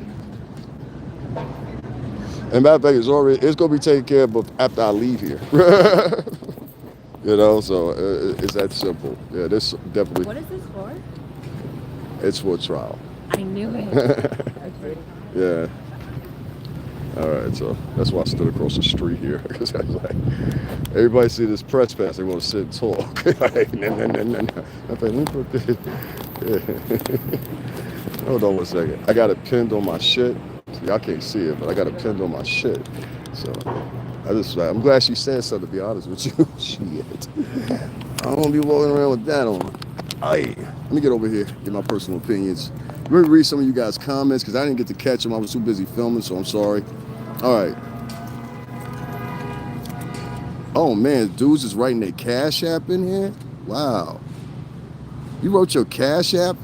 And matter of fact, it's gonna be taken care of after I leave here. You know, so it's that simple. Yeah, this definitely. What is this for? It's for a trial. I knew it. Okay. Yeah. All right, so that's why I stood across the street here, because I was like, everybody see this press pass, they want to sit and talk. Like, no. I'm like, let me put this. Yeah. Hold on one second. I got it pinned on my shit. See, y'all can't see it, but I got it pinned on my shit. So I'm glad she said something, to be honest with you. Shit. I don't want to be walking around with that on. Aye. Let me get over here, get my personal opinions. Let me read some of you guys' comments, because I didn't get to catch them. I was too busy filming, so I'm sorry. All right. Oh, man, dudes is writing their Cash App in here? Wow. You wrote your Cash App?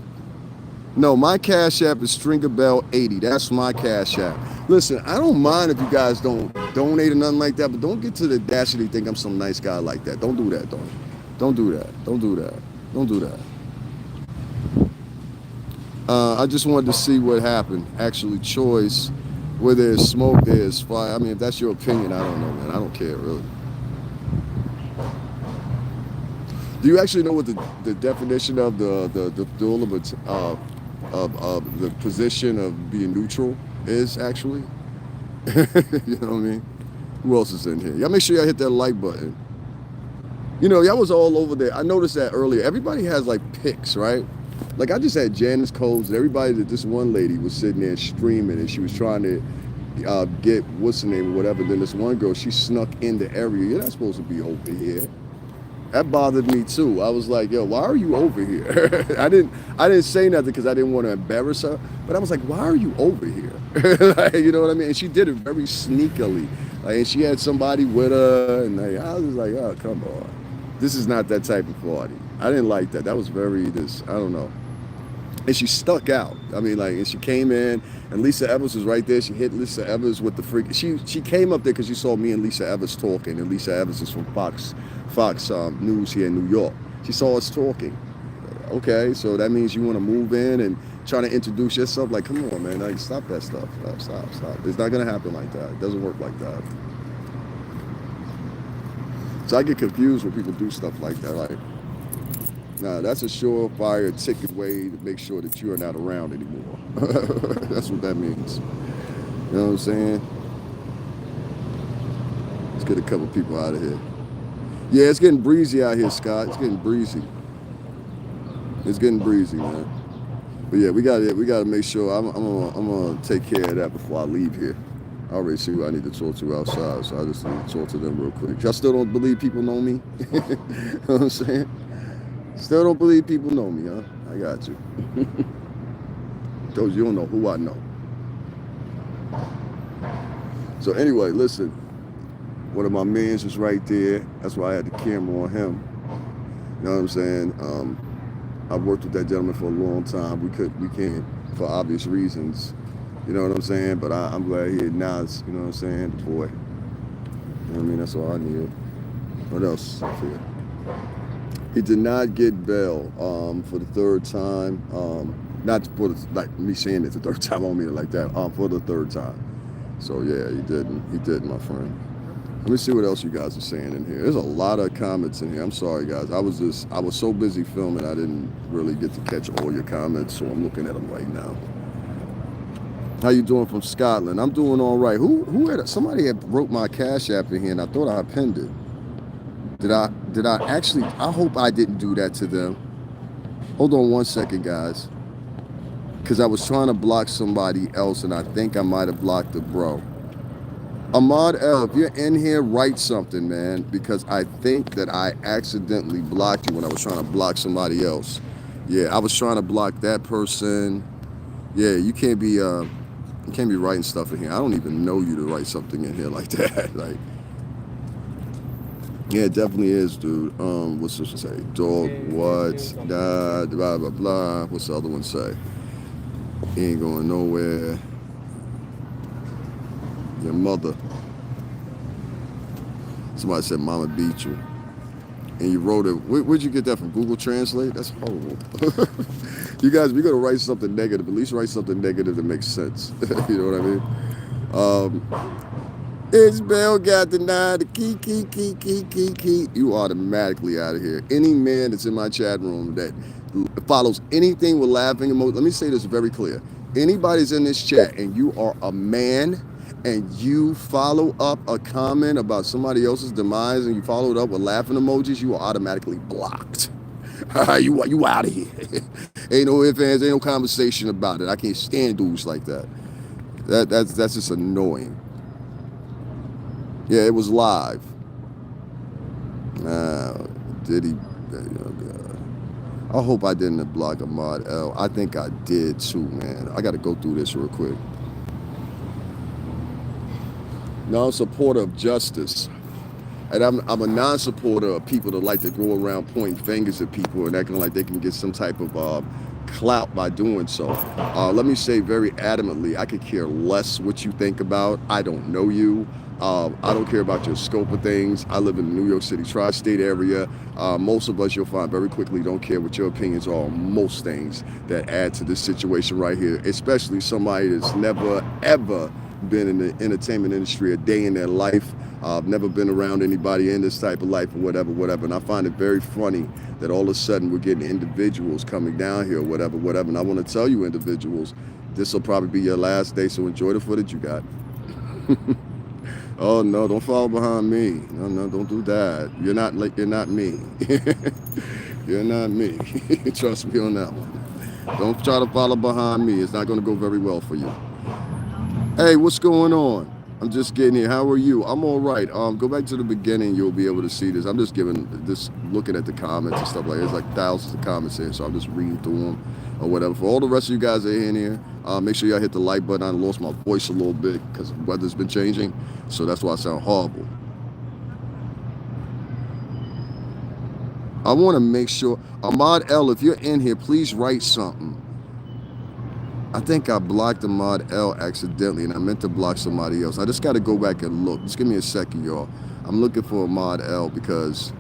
No, my Cash App is StringerBell80. That's my Cash App. Listen, I don't mind if you guys don't donate or nothing like that, but don't get to the audacity to think I'm some nice guy like that. Don't do that, don't. Don't do that. Don't do that. Don't do that. I just wanted to see what happened. Actually, choice, where there's smoke, there's fire. I mean, if that's your opinion, I don't know, man. I don't care, really. Do you actually know what the definition of the position of being neutral is, actually? You know what I mean? Who else is in here? Y'all make sure y'all hit that like button. You know, y'all was all over there. I noticed that earlier. Everybody has, like, picks, right? Like, I just had Janice Coles and everybody, that this one lady was sitting there streaming and she was trying to get what's her name or whatever. Then this one girl, she snuck in the area. You're not supposed to be over here. That bothered me too. I was like, yo, why are you over here? I didn't say nothing because I didn't want to embarrass her, but I was like, why are you over here? Like, you know what I mean? And she did it very sneakily. Like, and she had somebody with her, and like, I was like, oh, come on. This is not that type of party. I didn't like that. That was very, I don't know. And she stuck out. I mean, like, and she came in, and Lisa Evers was right there. She hit Lisa Evers with the freak. She came up there because she saw me and Lisa Evers talking, and Lisa Evers is from Fox News here in New York. She saw us talking. Okay, so that means you want to move in and trying to introduce yourself. Like, come on, man. Like, stop that stuff. Stop. It's not going to happen like that. It doesn't work like that. So I get confused when people do stuff like that. Like, nah, that's a surefire ticket way to make sure that you are not around anymore. That's what that means. You know what I'm saying? Let's get a couple people out of here. Yeah, it's getting breezy out here, Scott. It's getting breezy. It's getting breezy, man. But yeah, we gotta make sure. I'm gonna take care of that before I leave here. I already see who I need to talk to outside, so I just need to talk to them real quick. Y'all still don't believe people know me? You know what I'm saying? Still don't believe people know me, huh? I got you. Those you don't know who I know. So anyway, listen. One of my mans was right there. That's why I had the camera on him. You know what I'm saying? I've worked with that gentleman for a long time. We can't, for obvious reasons. You know what I'm saying? But I'm glad he acknowledged, you know what I'm saying? The boy. You know what I mean? That's all I need. What else? I feel. He did not get bail for the third time. Not for like me saying it the third time, I don't mean it like that. For the third time. So yeah, he didn't. He did, my friend. Let me see what else you guys are saying in here. There's a lot of comments in here. I'm sorry, guys. I was so busy filming, I didn't really get to catch all your comments, so I'm looking at them right now. How you doing from Scotland? I'm doing all right. Somebody had wrote my Cash App in here, and I thought I pinned it. Did I actually? I hope I didn't do that to them. Hold on one second, guys. Because I was trying to block somebody else, and I think I might have blocked the bro. Ahmad L, if you're in here, write something, man, because I think that I accidentally blocked you when I was trying to block somebody else. Yeah, I was trying to block that person. Yeah, you can't be writing stuff in here. I don't even know you to write something in here like that. Like, yeah, it definitely is, dude. What's this one say? Dog, what? Blah, blah, blah, blah. What's the other one say? He ain't going nowhere. Your mother. Somebody said mama beat you. And you wrote it. Where'd you get that from? Google Translate? That's horrible. You guys, if you're going to write something negative, at least write something negative that makes sense. You know what I mean? Isabel got denied the key. You automatically out of here. Any man that's in my chat room that follows anything with laughing emoji, let me say this very clear. Anybody's in this chat and you are a man and you follow up a comment about somebody else's demise and you follow it up with laughing emojis, you are automatically blocked. You out of here. Ain't no ifs, ands, ain't no conversation about it. I can't stand dudes like that. That's just annoying. Yeah, it was live. Diddy. I hope I didn't block Ahmad L. I think I did too, man. I got to go through this real quick. Non-supporter of justice. And I'm a non-supporter of people that like to go around pointing fingers at people and acting like they can get some type of clout by doing so. Let me say very adamantly, I could care less what you think about. I don't know you. I don't care about your scope of things. I live in the New York City tri-state area. Most of us, you'll find very quickly, don't care what your opinions are on most things that add to this situation right here, especially somebody that's never, ever been in the entertainment industry a day in their life. I've never been around anybody in this type of life or whatever. And I find it very funny that all of a sudden we're getting individuals coming down here or whatever. And I want to tell you individuals, this will probably be your last day, so enjoy the footage you got. Oh no, don't follow behind me. No, don't do that. You're not me. You're not me. Trust me on that one. Don't try to follow behind me. It's not going to go very well for you. Hey, what's going on? I'm just getting here. How are you? I'm all right. Go back to the beginning. You'll be able to see this. I'm just looking at the comments and stuff like that. There's like thousands of comments here, so I'm just reading through them or whatever. For all the rest of you guys that are in here, make sure y'all hit the like button. I lost my voice a little bit because the weather's been changing, so that's why I sound horrible. I want to make sure, Ahmad L, if you're in here, please write something. I think I blocked Ahmad L accidentally, and I meant to block somebody else. I just got to go back and look. Just give me a second, y'all. I'm looking for Ahmad L because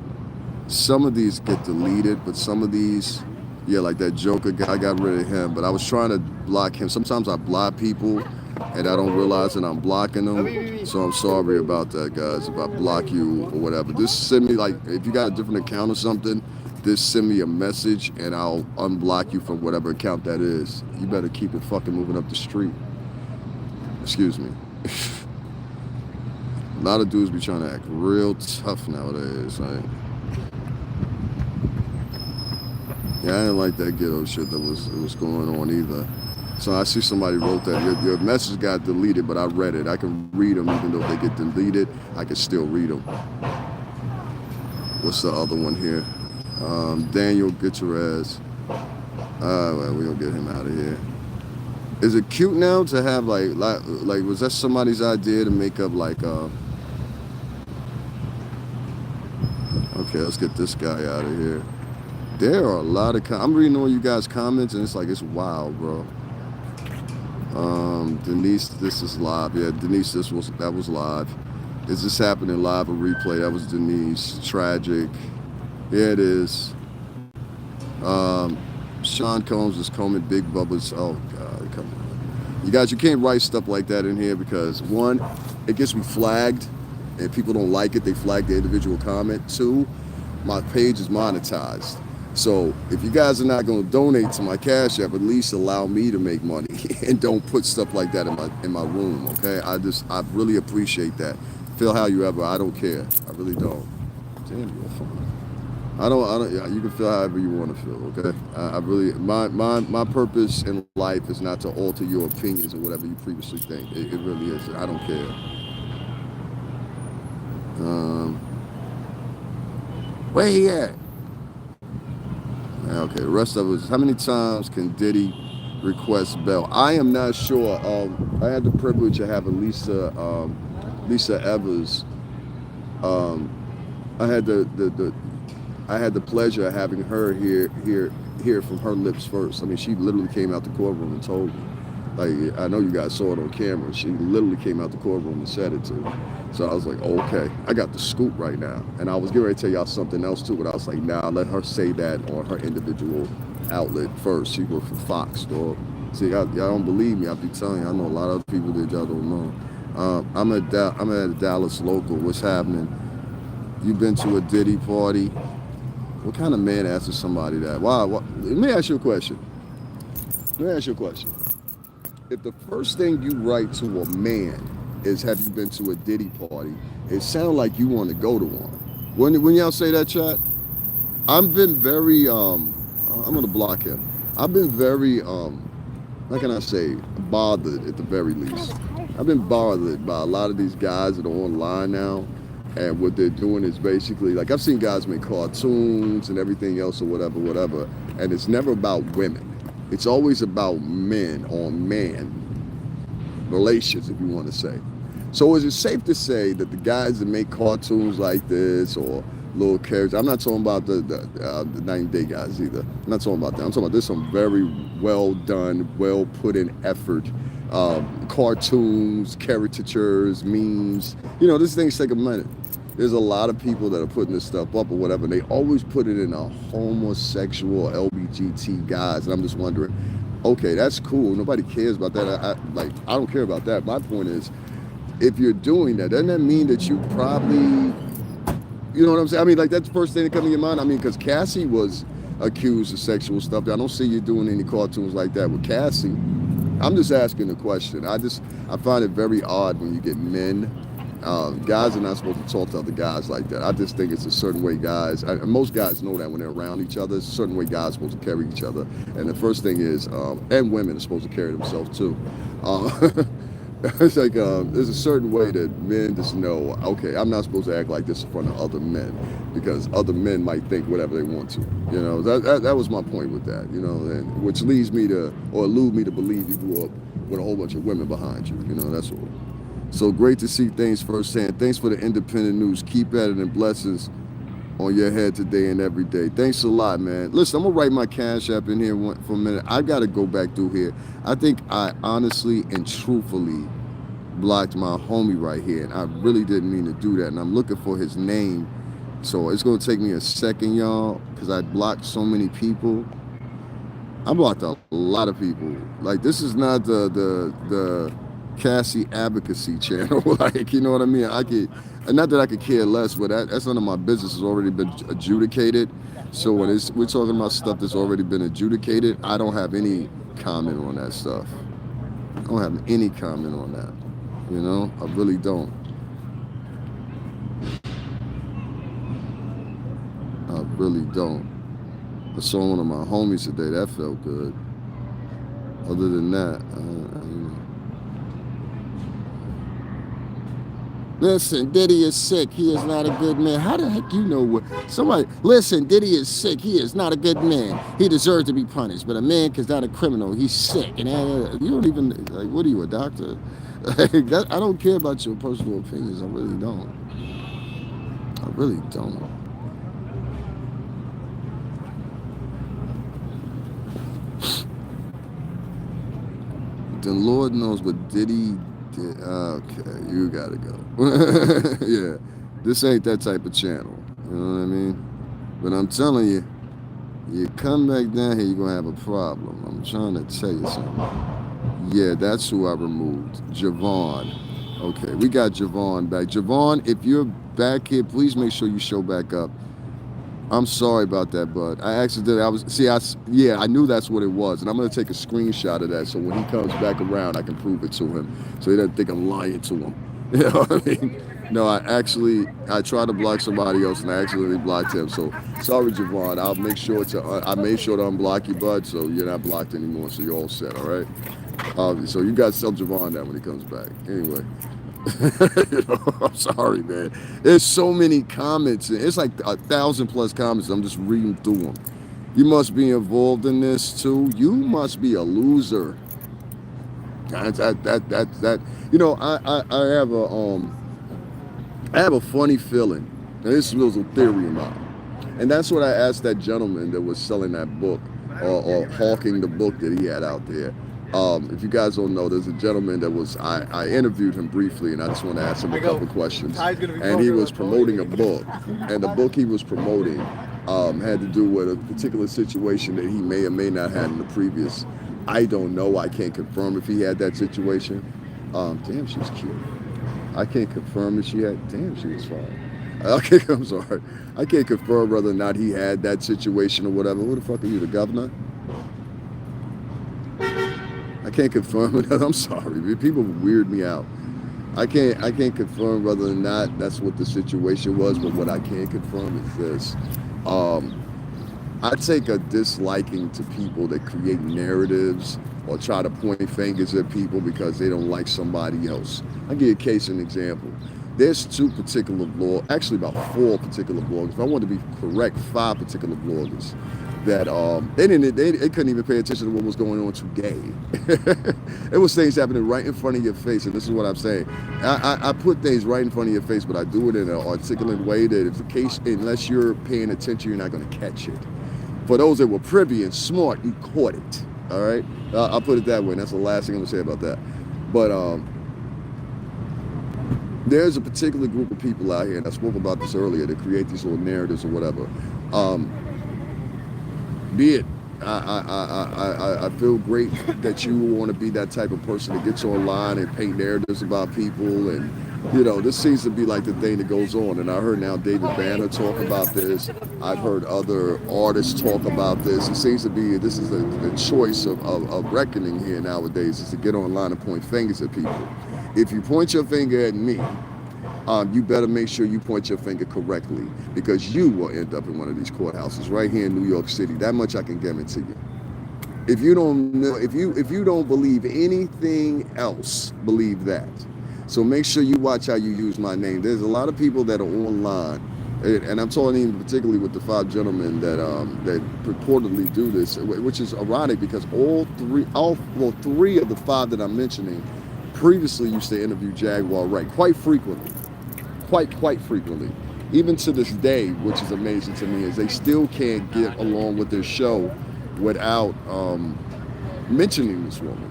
some of these get deleted, but some of these, yeah, like that Joker guy, I got rid of him, but I was trying to block him. Sometimes I block people, and I don't realize that I'm blocking them, so I'm sorry about that, guys, if I block you or whatever. Just send me, like, if you got a different account or something, just send me a message and I'll unblock you from whatever account that is. You better keep it fucking moving up the street. Excuse me. A lot of dudes be trying to act real tough nowadays. Like, yeah, I didn't like that ghetto shit that was going on either. So I see somebody wrote that your message got deleted, but I read it. I can read them even though they get deleted. I can still read them. What's the other one here? Daniel Gutierrez. Well, we gonna get him out of here. Is it cute now to have like was that somebody's idea to make up like okay, let's get this guy out of here. There are a lot of I'm reading all you guys' comments and it's like it's wild, bro. Denise, this is live. Yeah, Denise, that was live. Is this happening live or replay? That was Denise. Tragic. Yeah, it is. Sean Combs is combing Big Bubba's. Oh, God, come on. You guys, you can't write stuff like that in here because, one, it gets me flagged, and people don't like it. They flag the individual comment. Two, my page is monetized. So if you guys are not going to donate to my Cash App, at least allow me to make money and don't put stuff like that in my room, okay? I really appreciate that. Feel how you ever. I don't care. I really don't. Damn, you're fun. I don't. Yeah, you can feel however you want to feel. Okay. I really. My purpose in life is not to alter your opinions or whatever you previously think. It really is. I don't care. Where he at? Okay, the rest of it is, how many times can Diddy request bail? I am not sure. I had the privilege of having Lisa Evers. I had the pleasure of having her hear from her lips first. I mean, she literally came out the courtroom and told me. Like, I know you guys saw it on camera. She literally came out the courtroom and said it to me. So I was like, okay, I got the scoop right now. And I was getting ready to tell y'all something else too, but I was like, nah, let her say that on her individual outlet first. She worked for Fox, dog. See, y'all don't believe me. I be telling you, I know a lot of other people that y'all don't know. I'm at a Dallas local. What's happening? You been to a Diddy party? What kind of man asks somebody that? Why? Let me ask you a question. If the first thing you write to a man is, have you been to a Diddy party, it sounds like you want to go to one. When y'all say that, chat, I've been very, I'm going to block him. I've been very, how can I say, bothered at the very least. I've been bothered by a lot of these guys that are online now. And what they're doing is basically, like, I've seen guys make cartoons and everything else or whatever. And it's never about women. It's always about men on man relations, if you want to say. So is it safe to say that the guys that make cartoons like this or little characters, I'm not talking about the 90-day guys either. I'm not talking about that. I'm talking about there's some very well done, well put in effort cartoons, caricatures, memes. You know, this things take a minute. There's a lot of people that are putting this stuff up or whatever. And they always put it in a homosexual LGBT guys. And I'm just wondering, okay, that's cool. Nobody cares about that. I don't care about that. My point is, if you're doing that, doesn't that mean that you probably, you know what I'm saying? I mean, like, that's the first thing that comes to your mind. I mean, because Cassie was accused of sexual stuff. I don't see you doing any cartoons like that with Cassie. I'm just asking a question. I find it very odd when you get men. Guys are not supposed to talk to other guys like that. I just think it's a certain way most guys know that when they're around each other, it's a certain way guys are supposed to carry each other. And the first thing is, and women are supposed to carry themselves too. It's like, there's a certain way that men just know, okay, I'm not supposed to act like this in front of other men because other men might think whatever they want to. You know, that was my point with that, you know, and which leads me to, or elude me to believe you grew up with a whole bunch of women behind you, you know, that's all. So great to see things firsthand. Thanks for the independent news. Keep at it, and blessings on your head today and every day. Thanks a lot, man. Listen, I'm going to write my Cash App in here for a minute. I got to go back through here. I think I honestly and truthfully blocked my homie right here, and I really didn't mean to do that, and I'm looking for his name. So it's going to take me a second, y'all, because I blocked so many people. I blocked a lot of people. Like, this is not the Cassie advocacy channel. Like, you know what I mean? Not that I could care less, but that's none of my business. Has already been adjudicated. So when we're talking about stuff that's already been adjudicated, I don't have any comment on that stuff. I don't have any comment on that. You know, I really don't. I really don't. I saw one of my homies today. That felt good. Other than that, listen, Diddy is sick. He is not a good man. How the heck you know what? Somebody, listen, Diddy is sick. He is not a good man. He deserves to be punished. But a man is not a criminal. He's sick. And you don't even, like, what are you, a doctor? I don't care about your personal opinions. I really don't. I really don't. Then Lord knows what Diddy did. Okay, you gotta go. Yeah, this ain't that type of channel. You know what I mean? But I'm telling you, you come back down here, you're gonna have a problem. I'm trying to tell you something. Yeah, that's who I removed. Javon. Okay, we got Javon back. Javon, if you're back here, please make sure you show back up. I'm sorry about that, bud. I knew that's what it was, and I'm gonna take a screenshot of that so when he comes back around, I can prove it to him, so he doesn't think I'm lying to him. You know what I mean? No, I tried to block somebody else, and I accidentally blocked him. So sorry, Javon. I made sure to unblock you, bud, so you're not blocked anymore. So you're all set. All right. So you guys tell Javon that when he comes back. Anyway, I'm sorry, man. There's so many comments. It's like 1,000+ comments. I'm just reading through them. You must be involved in this too. You must be a loser. That. I have a funny feeling. And this was a theory of mine. And that's what I asked that gentleman that was selling that book or hawking the book that he had out there. If you guys don't know, there's a gentleman that was, I interviewed him briefly, and I just want to ask him a couple questions. And he was promoting a book. And the book he was promoting had to do with a particular situation that he may or may not have in the previous. I don't know. I can't confirm if he had that situation. Damn, she's cute. I can't confirm if she had. Damn, she was fine. Okay, I'm sorry. I can't confirm whether or not he had that situation or whatever. Who the fuck are you, the governor? I can't confirm it. I'm sorry. People weird me out. I can't confirm whether or not that's what the situation was, but what I can confirm is this. I take a disliking to people that create narratives or try to point fingers at people because they don't like somebody else. I'll give you a case and example. There's two particular bloggers, actually about 4 particular bloggers. If I want to be correct, 5 particular bloggers that they couldn't even pay attention to what was going on today. It was things happening right in front of your face, and this is what I'm saying. I put things right in front of your face, but I do it in an articulate way that if the case, unless you're paying attention, you're not going to catch it. For those that were privy and smart, you caught it. All right, I'll put it that way. And that's the last thing I'm gonna say about that. But there's a particular group of people out here, and I spoke about this earlier, that create these little narratives or whatever. Be it, I feel great that you want to be that type of person that gets online and paint narratives about people, and this seems to be like the thing that goes on. And I heard now David Banner talk about this. I've heard other artists talk about this. It seems to be this is the choice of reckoning here nowadays, is to get online and point fingers at people. If you point your finger at me, you better make sure you point your finger correctly, because you will end up in one of these courthouses right here in New York City. That much I can guarantee you. If you don't know, if you don't believe anything else, believe that. So make sure you watch how you use my name. There's a lot of people that are online, and I'm talking even particularly with the 5 gentlemen that purportedly do this, which is ironic because all three of the 5 that I'm mentioning previously used to interview Jaguar Wright quite frequently. Quite frequently. Even to this day, which is amazing to me, is they still can't get along with their show without mentioning this woman.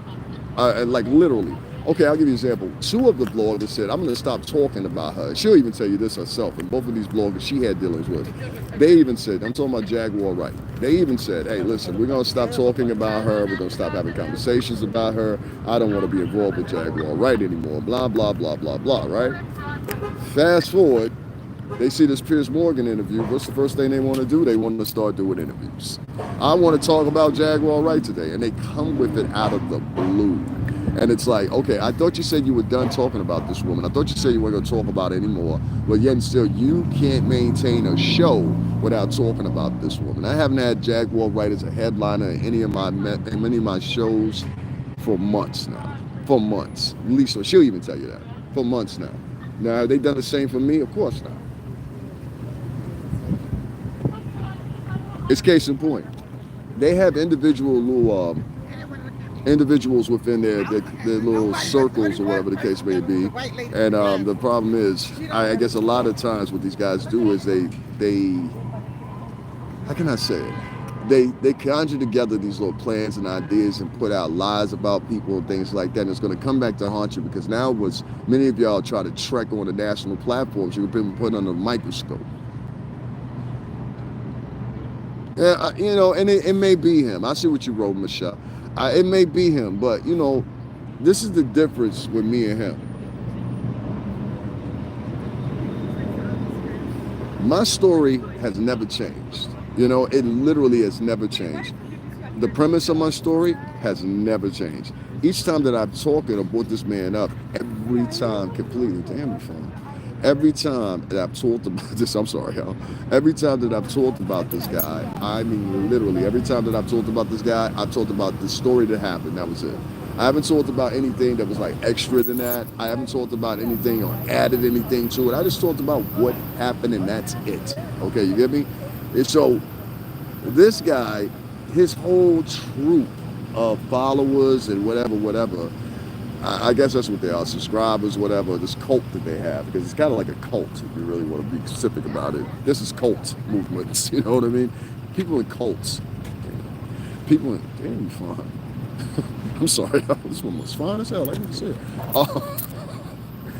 Like literally. Okay, I'll give you an example. 2 of the bloggers said, I'm going to stop talking about her. She'll even tell you this herself. And both of these bloggers she had dealings with, they even said, I'm talking about Jaguar Wright. They even said, hey, listen, we're going to stop talking about her. We're going to stop having conversations about her. I don't want to be involved with Jaguar Wright anymore. Blah, blah, blah, blah, blah, right? Fast forward, they see this Piers Morgan interview. What's the first thing they want to do? They want to start doing interviews. I want to talk about Jaguar Wright today. And they come with it out of the blue. And it's like, okay, I thought you said you were done talking about this woman. I thought you said you weren't going to talk about it anymore. But yet and still, you can't maintain a show without talking about this woman. I haven't had Jaguar Wright as a headliner in any of my shows for months now. For months. At least she'll even tell you that. For months now. Now, have they done the same for me? Of course not. It's case in point. They have individuals within their little circles or whatever the case may be. And the problem is, I guess a lot of times what these guys do is they how can I say it? They conjure together these little plans and ideas and put out lies about people and things like that. And it's going to come back to haunt you, because now many of y'all try to trek on the national platforms, you've been put under a microscope. Yeah, and it may be him. I see what you wrote, Michelle. It may be him, but this is the difference with me and him. My story has never changed. It literally has never changed. The premise of my story has never changed. Each time that I've talked and brought this man up, every time completely, damn fun. Every time that I've talked about this, I'm sorry, y'all. Every time that I've talked about this guy, I mean literally, every time that I've talked about this guy, I've talked about the story that happened. That was it. I haven't talked about anything that was like extra than that. I haven't talked about anything or added anything to it. I just talked about what happened and that's it. Okay, you get me? And so this guy, his whole troop of followers and whatever, I guess that's what they are, subscribers, whatever, this cult that they have, because it's kind of like a cult if you really want to be specific about it. This is cult movements, you know what I mean? People in cults. People in, damn, fine. I'm sorry, this one was fine as hell, like you said.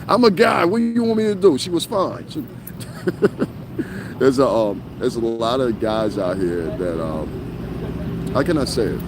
I'm a guy, what do you want me to do? She was fine. There's a lot of guys out here that, how can I say it?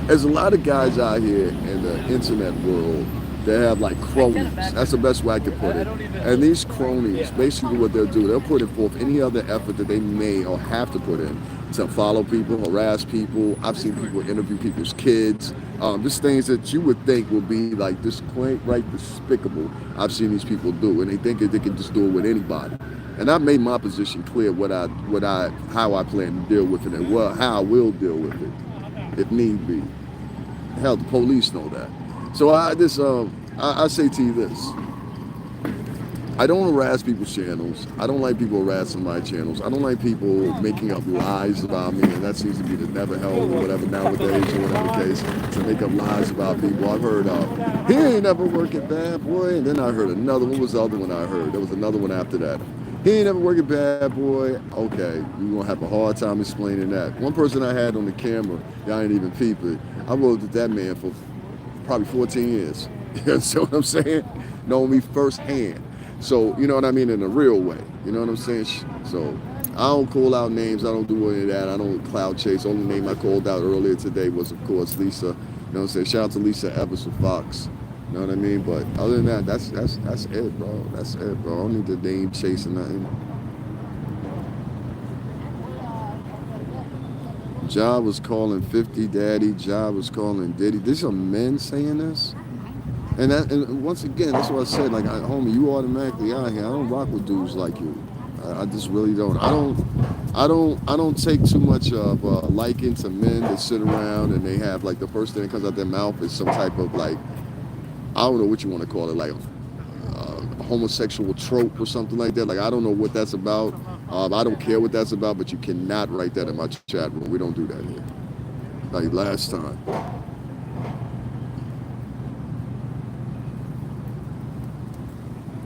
There's a lot of guys out here in the internet world that have like cronies. That's the best way I could put it. And these cronies, basically what they'll do, they'll put forth any other effort that they may or have to put in to follow people, harass people. I've seen people interview people's kids. Just things that you would think would be like this quaint, right, despicable. I've seen these people do, and they think that they can just do it with anybody. And I've made my position clear how I plan to deal with it and how I will deal with it if need be. Hell, the police know that. So I say to you this. I don't harass people's channels. I don't like people harassing my channels. I don't like people making up lies about me, and that seems to be the never hell or whatever nowadays or whatever case, to make up lies about people. I've heard he ain't never work at Bad Boy, and then I heard another one. What was the other one I heard? There was another one after that. He ain't never work at Bad Boy. Okay, you're gonna have a hard time explaining that. One person I had on the camera, y'all ain't even peep it. I worked with that man for probably 14 years. You understand what I'm saying? Know me firsthand. So, you know what I mean, in a real way. You know what I'm saying? So, I don't call out names. I don't do any of that. I don't cloud chase. The only name I called out earlier today was, of course, Lisa. You know what I'm saying? Shout out to Lisa Evans with Fox. You know what I mean? But other than that, that's it, bro. That's it, bro. I don't need the name chasing nothing. Ja was calling 50 Daddy. Ja was calling Diddy. These are men saying this? And once again, that's what I said. Like, homie, you automatically out here. I don't rock with dudes like you. I just really don't. I don't take too much of liking to men that sit around and they have like the first thing that comes out their mouth is some type of like, I don't know what you want to call it, like a homosexual trope or something like that. Like, I don't know what that's about. I don't care what that's about, but you cannot write that in my chat room. We don't do that here. Like last time.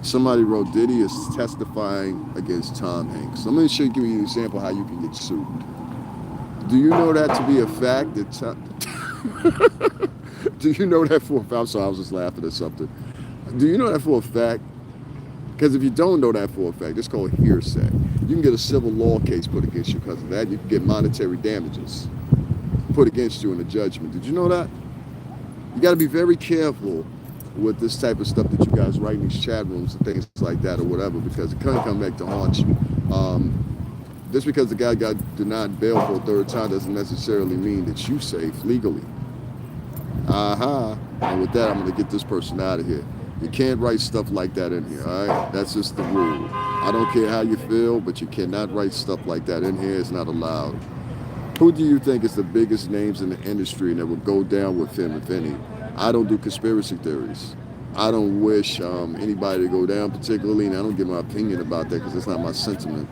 Somebody wrote, Diddy is testifying against Tom Hanks. I'm going to give you an example how you can get sued. Do you know that to be a fact? Do you know that for a fact? I'm sorry, I was just laughing at something. Do you know that for a fact? Because if you don't know that for a fact, it's called hearsay. You can get a civil law case put against you because of that. You can get monetary damages put against you in a judgment. Did you know that? You got to be very careful with this type of stuff that you guys write in these chat rooms and things like that or whatever, because it can come back to haunt you. Just because the guy got denied bail for a third time doesn't necessarily mean that you're safe legally. And with that, I'm going to get this person out of here. You can't write stuff like that in here, all right? That's just the rule. I don't care how you feel, but you cannot write stuff like that in here. It's not allowed. Who do you think is the biggest names in the industry that would go down with him, if any? I don't do conspiracy theories. I don't wish anybody to go down particularly, and I don't give my opinion about that because it's not my sentiment.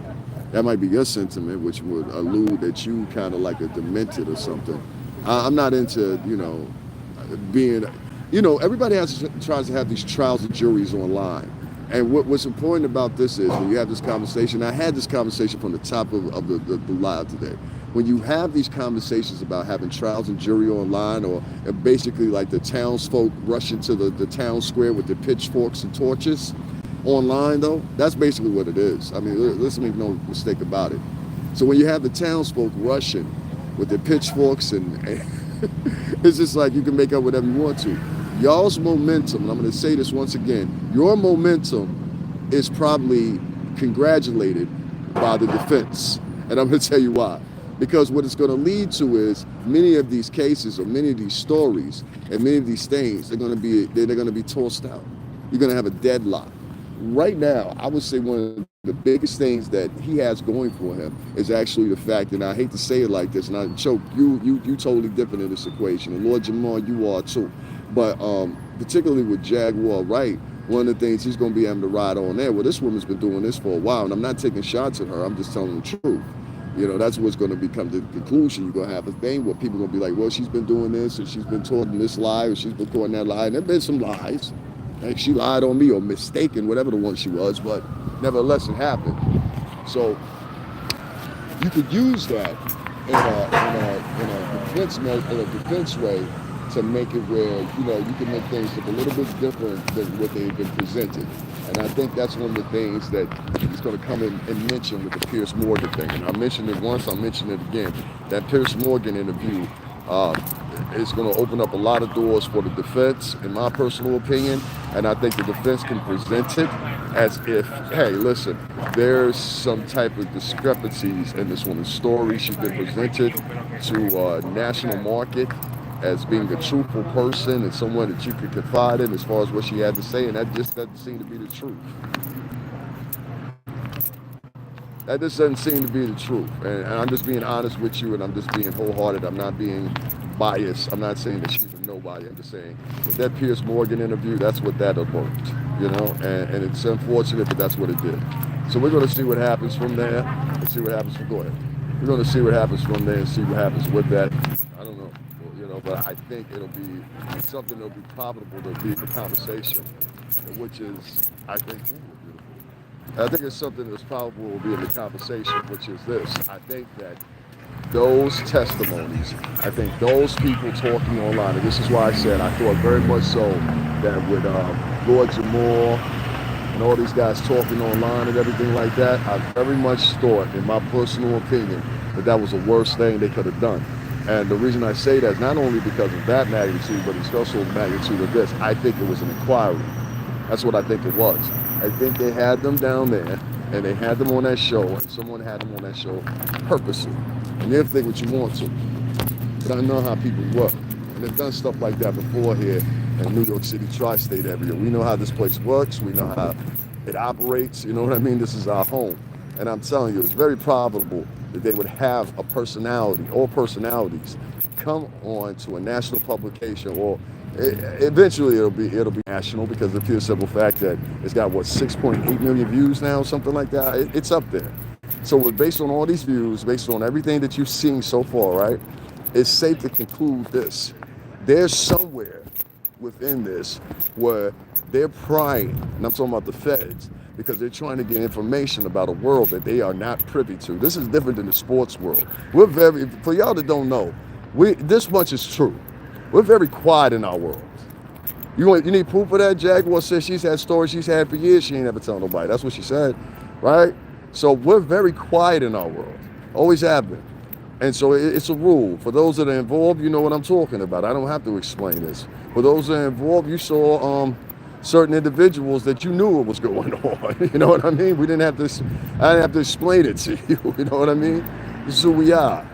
That might be your sentiment, which would allude that you kind of like a demented or something. I'm not into, being, everybody tries to have these trials and juries online. And what's important about this is when you have this conversation, I had this conversation from the top of the live today. When you have these conversations about having trials and jury online, or basically like the townsfolk rushing to the town square with their pitchforks and torches online, though, that's basically what it is. I mean, let's make no mistake about it. So when you have the townsfolk rushing with their pitchforks and it's just like you can make up whatever you want to. Y'all's momentum, and I'm going to say this once again, your momentum is probably congratulated by the defense. And I'm going to tell you why. Because what it's going to lead to is many of these cases or many of these stories and many of these things, they're going to be tossed out. You're going to have a deadlock. Right now, I would say one of the biggest things that he has going for him is actually the fact, and I hate to say it like this, and I choke, you totally different in this equation, and Lord Jamal, you are too. But particularly with Jaguar Wright, one of the things he's going to be able to ride on there. Well, this woman's been doing this for a while, and I'm not taking shots at her. I'm just telling the truth. You know, that's what's going to become the conclusion. You're going to have a thing where people are going to be like, well, she's been doing this, and she's been taught this lie, or she's been taught that lie. And there have been some lies. Like she lied on me or mistaken, whatever the one she was, but nevertheless, it happened. So you could use that in a defense way to make it where, you know, you can make things look a little bit different than what they've been presented. And I think that's one of the things that he's going to come in and mention with the Pierce Morgan thing. And I mentioned it once, I'll mention it again. That Pierce Morgan interview is going to open up a lot of doors for the defense, in my personal opinion. And I think the defense can present it as if, hey, listen, there's some type of discrepancies in this woman's story. She's been presented to a national market as being a truthful person and someone that you could confide in as far as what she had to say, and that just doesn't seem to be the truth. That just doesn't seem to be the truth. And I'm just being honest with you, and I'm just being wholehearted. I'm not being biased. I'm not saying that she's a nobody. I'm just saying with that Pierce Morgan interview, that's what that evoked, you know, and it's unfortunate, but that's what it did. So we're going to see what happens from there and see what happens from, go ahead. We're going to see what happens from there and see what happens with that. I don't know. But I think it'll be something that'll be profitable to be the conversation, which is, I think it's something that's probable will be in the conversation, which is this. I think that those testimonies, I think those people talking online, and this is why I said I thought very much so that with Lord Jamal and all these guys talking online and everything like that, I very much thought, in my personal opinion, that was the worst thing they could have done. And the reason I say that is not only because of that magnitude, but it's also the magnitude of this. I think it was an inquiry. That's what I think it was. I think they had them down there, and they had them on that show, and someone had them on that show purposely. And they'll think what you want to. But I know how people work. And they've done stuff like that before here in New York City, tri-state area. We know how this place works. We know how it operates. You know what I mean? This is our home. And I'm telling you, it's very probable that they would have a personality or personalities come on to a national publication, or eventually it'll be national, because of the pure simple fact that it's got 6.8 million views now, something like that. It's up there. So based on all these views, based on everything that you've seen so far, right, it's safe to conclude this. There's somewhere within this where they're prying, and I'm talking about the feds, because they're trying to get information about a world that they are not privy to. This is different than the sports world. We're very, for y'all that don't know, this much is true. We're very quiet in our world. You need proof of that? Jaguar says she's had stories she's had for years. She ain't ever tell nobody. That's what she said, right? So we're very quiet in our world. Always have been. And so it's a rule. For those that are involved, you know what I'm talking about. I don't have to explain this. For those that are involved, you saw certain individuals that you knew what was going on. You know what I mean? I didn't have to explain it to you. You know what I mean? This is who we are.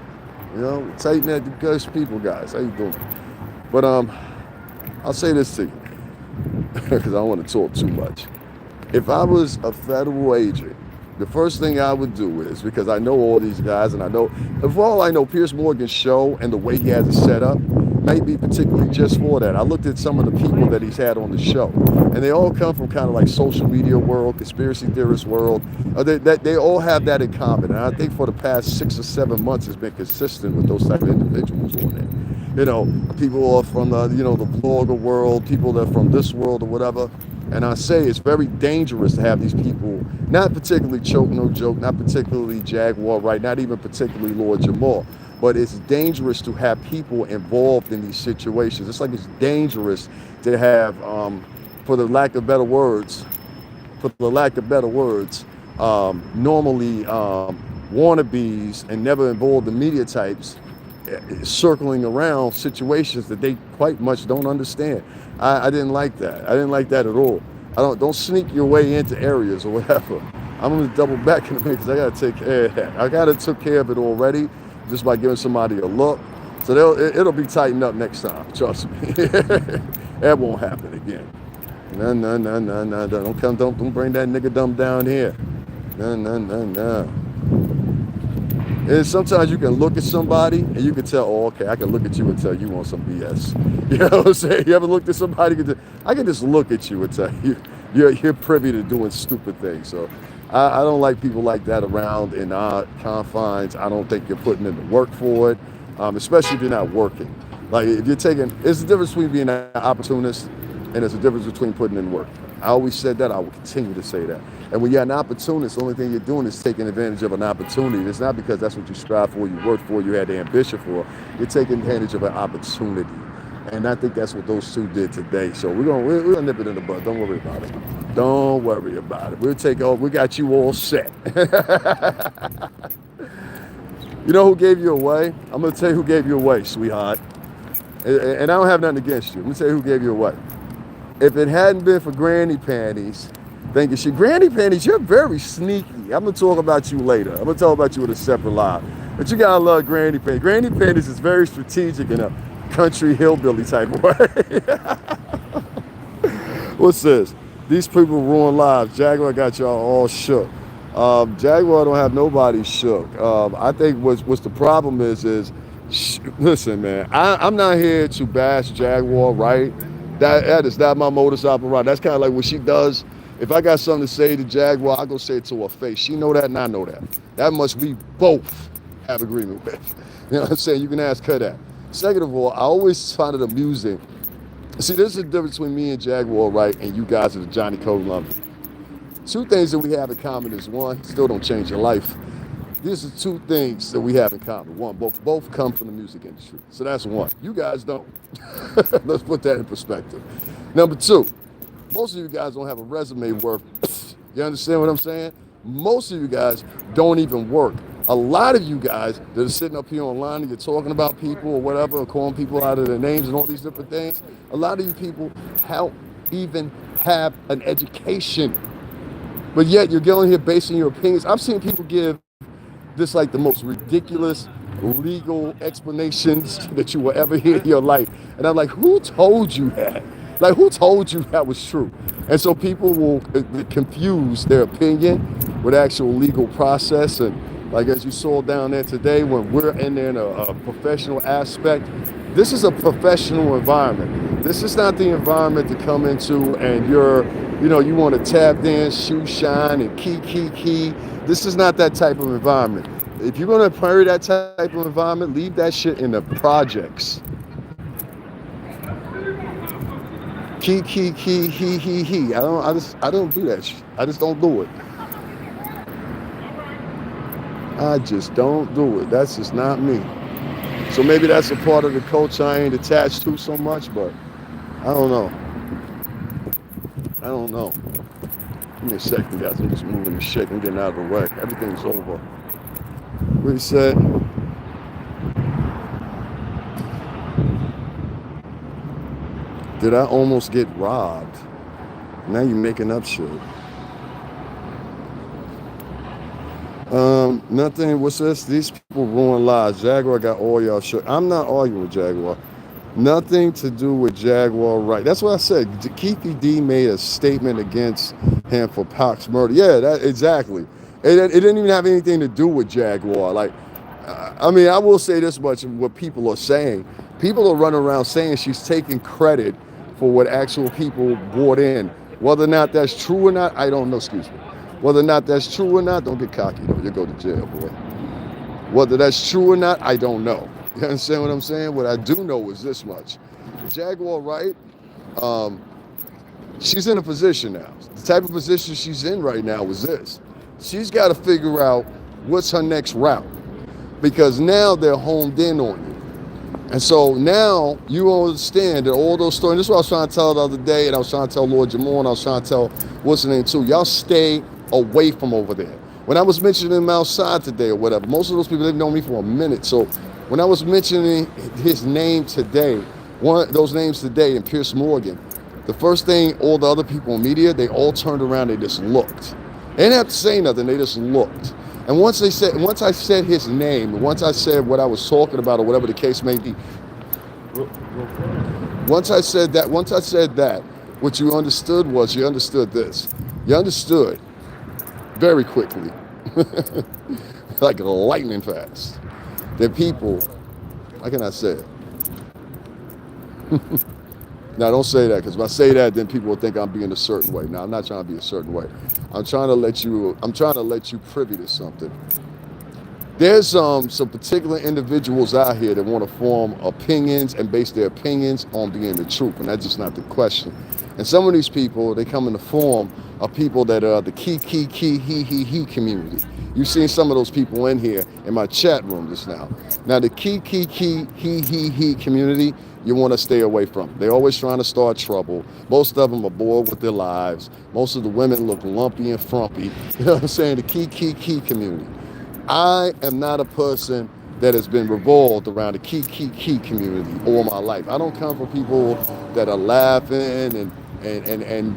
You know, tighten that because people, guys. How you doing? But I'll say this to you, because I don't want to talk too much. If I was a federal agent, the first thing I would do is, because I know all these guys, and I know, for all I know, Pierce Morgan's show and the way he has it set up may be particularly just for that. I looked at some of the people that he's had on the show, and they all come from kind of like social media world, conspiracy theorist world. They all have that in common, and I think for the past 6 or 7 months it's been consistent with those type of individuals on there. You know, people are from the blogger world, people that are from this world or whatever. And I say it's very dangerous to have these people, not particularly Choke No Joke, not particularly Jaguar Wright, not even particularly Lord Jamal, but it's dangerous to have people involved in these situations. It's like it's dangerous to have, for the lack of better words, normally wannabes and never involved the media types circling around situations that they quite much don't understand. I didn't like that. I didn't like that at all. Don't sneak your way into areas or whatever. I'm gonna double back in a minute because I gotta take care of that. I gotta took care of it already just by giving somebody a look. So it'll be tightened up next time. Trust me. That won't happen again. No. Don't bring that nigga dumb down here. Nah. And sometimes you can look at somebody and you can tell, oh, okay, I can look at you and tell you want some BS. You know what I'm saying? You ever looked at somebody? I can just look at you and tell you you're privy to doing stupid things. So I don't like people like that around in our confines. I don't think you're putting in the work for it, especially if you're not working. Like if you're taking, it's the difference between being an opportunist and there's a difference between putting in work. I always said that. I will continue to say that. And when you're an opportunist, the only thing you're doing is taking advantage of an opportunity. It's not because that's what you strive for, you worked for, you had the ambition for. You're taking advantage of an opportunity. And I think that's what those two did today. So we're gonna nip it in the bud. Don't worry about it. Don't worry about it. We'll take over. We got you all set. You know who gave you away? I'm gonna tell you who gave you away, sweetheart. And I don't have nothing against you. Let me tell you who gave you away. If it hadn't been for Granny Panties, thinking she, Granny Panties, you're very sneaky. I'm gonna talk about you later. I'm gonna talk about you with a separate live. But you gotta love Granny Panties. Granny Panties is very strategic in a country hillbilly type of way. What's this? These people ruin lives. Jaguar got y'all all shook. Jaguar don't have nobody shook. I think what's the problem is listen, man, I'm not here to bash Jaguar, right? That is not my modus operandi. That's kind of like what she does. If I got something to say to Jaguar, I go say it to her face. She know that and I know that. That much we both have agreement with. You know what I'm saying? You can ask her that. Second of all, I always find it amusing. See, there's a difference between me and Jaguar, right? And you guys are the Johnny Code Lumber. Two things that we have in common is one, still don't change your life. These are two things that we have in common. One, both come from the music industry. So that's one. You guys don't. Let's put that in perspective. Number two, most of you guys don't have a resume worth. You understand what I'm saying? Most of you guys don't even work. A lot of you guys that are sitting up here online and you're talking about people or whatever, or calling people out of their names and all these different things, a lot of you people don't even have an education. But yet you're going here basing your opinions. I've seen people give this like the most ridiculous legal explanations that you will ever hear in your life. And I'm like, who told you that? Like, who told you that was true? And so people will confuse their opinion with actual legal process. And like as you saw down there today, when we're in there in a professional aspect, this is a professional environment. This is not the environment to come into and you want to tap dance, shoe shine, and key. This is not that type of environment. If you're going to prairie that type of environment, leave that shit in the projects. He. I don't do that shit. I just don't do it. I just don't do it. That's just not me. So maybe that's a part of the culture I ain't attached to so much, but I don't know. Give me a second, guys. I'm just moving the shit. I'm getting out of the way. Everything's over. What he said? Did I almost get robbed? Now you're making up shit. Nothing. What's this? These people ruin lives. Jaguar got all y'all shook. I'm not arguing with Jaguar. Nothing to do with Jaguar, right? That's what I said. Keithy D made a statement against him for Pac's murder. Yeah, that exactly. It didn't even have anything to do with Jaguar. Like, I mean, I will say this much: what people are saying. People are running around saying she's taking credit for what actual people brought in. Whether or not that's true or not, I don't know. Excuse me. Whether or not that's true or not, don't get cocky though. You'll go to jail, boy. Whether that's true or not, I don't know. You understand what I'm saying? What I do know is this much. Jaguar, right? She's in a position now. The type of position she's in right now is this. She's got to figure out what's her next route. Because now they're homed in on you. And so now you understand that all those stories, this is what I was trying to tell the other day, and I was trying to tell Lord Jamon, and I was trying to tell, what's the name too, y'all stay away from over there. When I was mentioning him outside today or whatever, most of those people didn't know me for a minute. So when I was mentioning his name today, those names today, and Pierce Morgan, the first thing all the other people in media, they all turned around, they just looked. They didn't have to say nothing, they just looked. And once I said his name, once I said what I was talking about or whatever the case may be, once I said that, what you understood was, you understood this. You understood very quickly, like lightning fast. That people, how can I say it? Now, don't say that, because if I say that, then people will think I'm being a certain way. Now, I'm not trying to be a certain way. I'm trying to let you privy to something. There's some particular individuals out here that want to form opinions and base their opinions on being the truth, and that's just not the question. And some of these people, they come in the form of people that are the he community. You've seen some of those people in here in my chat room just now. Now, the he community, you want to stay away from. They're always trying to start trouble. Most of them are bored with their lives. Most of the women look lumpy and frumpy. You know what I'm saying? The key community. I am not a person that has been revolved around the key community all my life. I don't come from people that are laughing and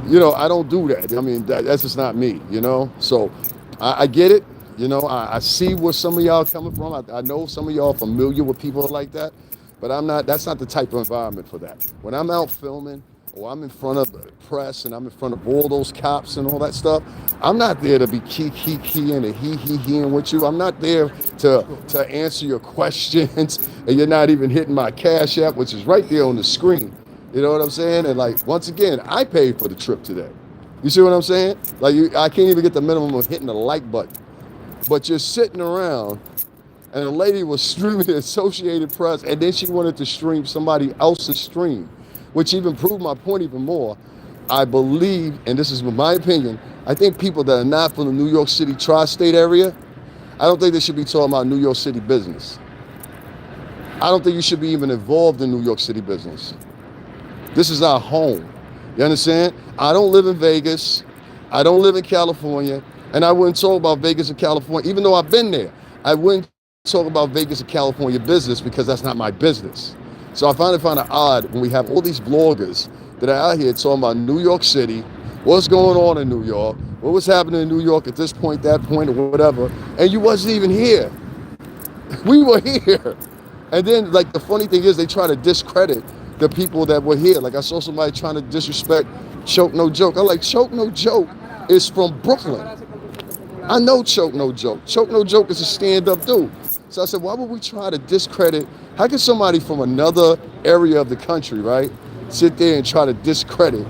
you know, I don't do that. I mean, that's just not me, you know? So I get it. You know, I see where some of y'all coming from. I know some of y'all are familiar with people like that, but that's not the type of environment for that. When I'm out filming, or I'm in front of the press and I'm in front of all those cops and all that stuff, I'm not there to be and a he-and with you. I'm not there to answer your questions, and you're not even hitting my Cash App, which is right there on the screen. You know what I'm saying? And like, once again, I paid for the trip today. You see what I'm saying? Like, I can't even get the minimum of hitting the like button. But you're sitting around, and a lady was streaming the Associated Press, and then she wanted to stream somebody else's stream, which even proved my point even more. I believe, and this is my opinion, I think people that are not from the New York City tri-state area, I don't think they should be talking about New York City business. I don't think you should be even involved in New York City business. This is our home. You understand? I don't live in Vegas. I don't live in California. And I wouldn't talk about Vegas and California, even though I've been there. I wouldn't talk about Vegas and California business because that's not my business. So I find it odd when we have all these bloggers that are out here talking about New York City, what's going on in New York, what was happening in New York at this point, that point, or whatever, and you wasn't even here. We were here. And then, like, the funny thing is they try to discredit the people that were here. Like, I saw somebody trying to disrespect Choke No Joke. I'm like, Choke No Joke is from Brooklyn. I know Choke No Joke. Choke No Joke is a stand-up dude. So I said, why would we try to discredit? How can somebody from another area of the country, right, sit there and try to discredit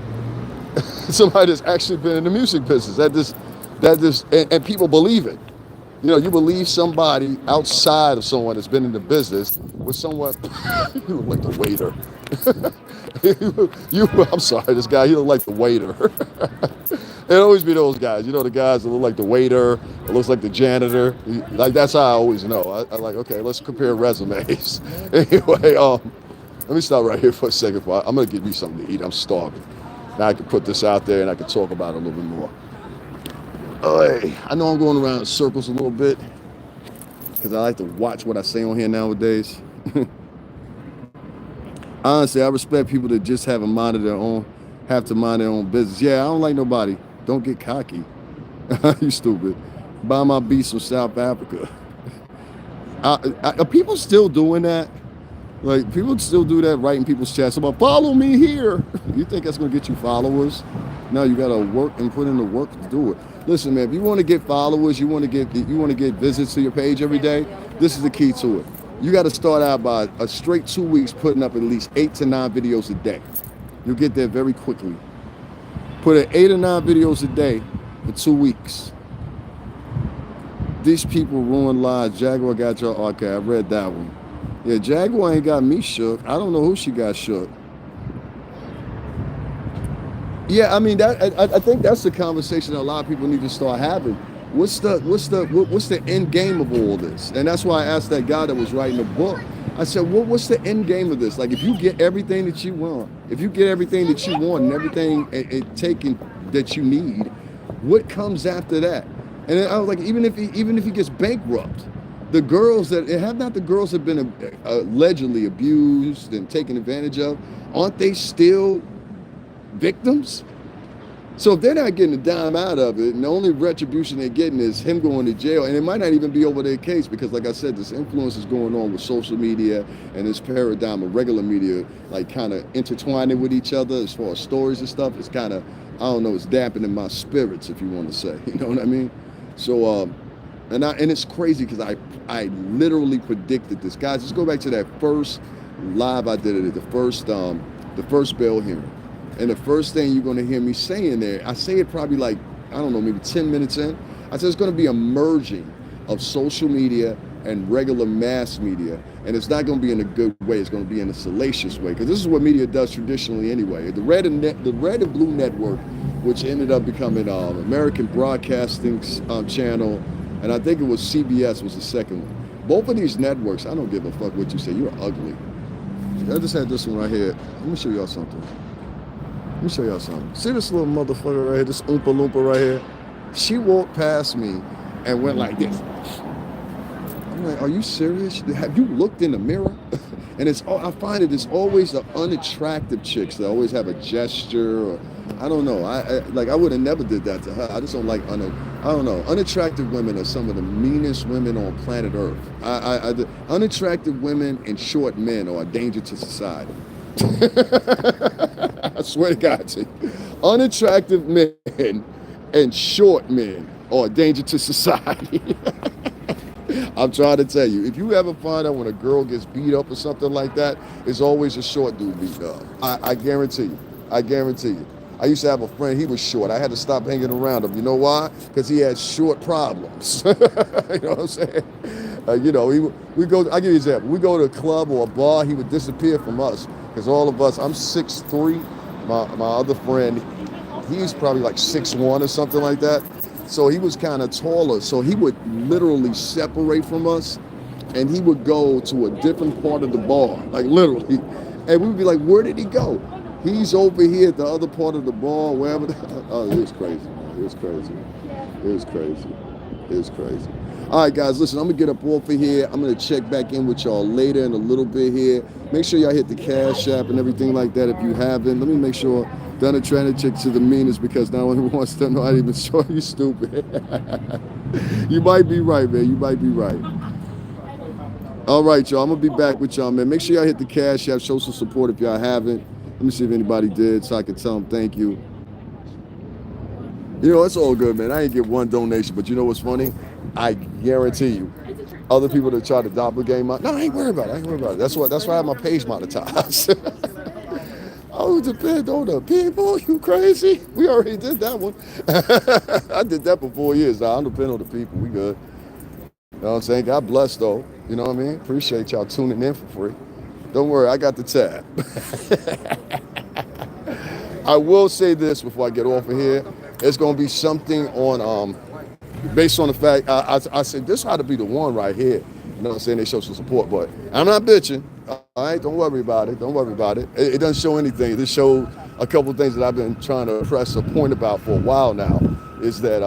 somebody that's actually been in the music business? And people believe it. You know, you believe somebody outside of someone that's been in the business with someone, you look like the waiter. I'm sorry, this guy, he look like the waiter. It always be those guys, you know, the guys that look like the waiter, it looks like the janitor. Like, that's how I always know. I like, okay, let's compare resumes. Anyway, let me stop right here for a second. I'm gonna give you something to eat. I'm starving. Now I can put this out there and I can talk about it a little bit more. I know I'm going around in circles a little bit because I like to watch what I say on here nowadays. Honestly, I respect people that just have to mind their own business. Yeah, I don't like nobody. Don't get cocky. You stupid. Buy my beats from South Africa. Are people still doing that? Like, people still do that, writing people's chats about follow me here. You think that's gonna get you followers? No, you gotta work and put in the work to do it. Listen, man, if you want to get followers, you want to get visits to your page every day, this is the key to it. You got to start out by a straight 2 weeks putting up at least 8 to 9 videos a day. You'll get there very quickly. Put in 8 or 9 videos a day for 2 weeks. These people ruin lives. Jaguar got your okay, I read that one. Yeah, Jaguar ain't got me shook. I don't know who she got shook. Yeah, I mean, I think that's the conversation that a lot of people need to start having. What's the end game of all this? And that's why I asked that guy that was writing the book. I said, what's the end game of this? Like, if you get everything that you want, and everything taken that you need, what comes after that? And then I was like, even if he gets bankrupt, the girls that have been allegedly abused and taken advantage of, aren't they still victims? So if they're not getting a dime out of it, and the only retribution they're getting is him going to jail, and it might not even be over their case, because like I said, this influence is going on with social media and this paradigm of regular media, like kind of intertwining with each other as far as stories and stuff. It's kind of, I don't know, it's dampening my spirits, if you want to say, you know what I mean? So, and it's crazy because I literally predicted this. Guys, let's go back to that first live I did it, the first bail hearing. And the first thing you're gonna hear me saying there, I say it probably like, I don't know, maybe 10 minutes in. I said it's gonna be a merging of social media and regular mass media. And it's not gonna be in a good way, it's gonna be in a salacious way. Because this is what media does traditionally anyway. The Red and Blue Network, which ended up becoming American Broadcasting Channel, and I think it was CBS was the second one. Both of these networks, I don't give a fuck what you say, you're ugly. I just had this one right here. Let me show y'all something. Let me show y'all something. See this little motherfucker right here, this Oompa Loompa right here? She walked past me and went like this. I'm like, are you serious? Have you looked in the mirror? And I find it's always the unattractive chicks that always have a gesture, or I don't know. I would have never did that to her. I just don't like, I don't know. Unattractive women are some of the meanest women on planet Earth. Unattractive women and short men are a danger to society. I swear to God, unattractive men and short men are a danger to society. I'm trying to tell you, if you ever find out when a girl gets beat up or something like that, it's always a short dude beat up. I guarantee you. I guarantee you. I used to have a friend, he was short. I had to stop hanging around him. You know why? Because he had short problems. You know what I'm saying? I'll give you an example. We go to a club or a bar, he would disappear from us. Because all of us, I'm 6'3". My other friend, he's probably like 6'1" or something like that. So he was kind of taller. So he would literally separate from us and he would go to a different part of the bar, like literally. And we would be like, where did he go? He's over here at the other part of the bar, wherever. Oh, it was crazy, man. It was crazy. It was crazy. It was crazy. All right, guys, listen, I'm going to get up off of here. I'm going to check back in with y'all later in a little bit here. Make sure y'all hit the Cash App and everything like that if you haven't. Let me make sure Donna trying to check to the meanest because now one wants to know I didn't even show you stupid. You might be right, man. You might be right. All right, y'all. I'm going to be back with y'all, man. Make sure y'all hit the Cash App. Show some support if y'all haven't. Let me see if anybody did so I can tell them thank you. You know, it's all good, man. I ain't get one donation, but you know what's funny? I guarantee you, other people that try to doppelganger my, no, I ain't worried about it. I ain't worried about it. That's why I have my page monetized. Oh, depend on the people. You crazy? We already did that one. I did that for 4 years. Now, I don't depend on the people. We good. You know what I'm saying? God bless, though. You know what I mean? Appreciate y'all tuning in for free. Don't worry, I got the tab. I will say this before I get off of here. It's going to be something on, based on the fact, I said this ought to be the one right here. You know what I'm saying? They show some support, but I'm not bitching. All right, don't worry about it. Don't worry about it. It doesn't show anything. It just showed a couple of things that I've been trying to press a point about for a while now, is that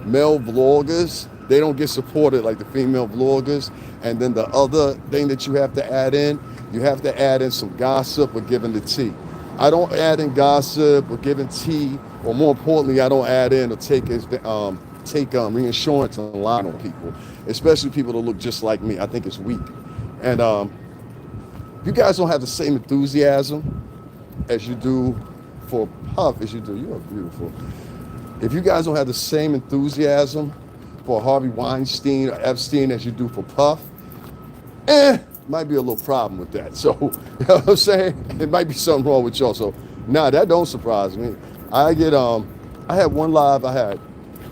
male vloggers, they don't get supported like the female vloggers. And then the other thing that you have to add in, you have to add in some gossip or giving the tea. I don't add in gossip or giving tea, or more importantly, I don't add in or take reinsurance and lie on people, especially people that look just like me. I think it's weak. And you guys don't have the same enthusiasm as you do for Puff as you do. You are beautiful. If you guys don't have the same enthusiasm for Harvey Weinstein or Epstein as you do for Puff, might be a little problem with that. So, you know what I'm saying? It might be something wrong with y'all. So, nah, that don't surprise me. I had one live, I had,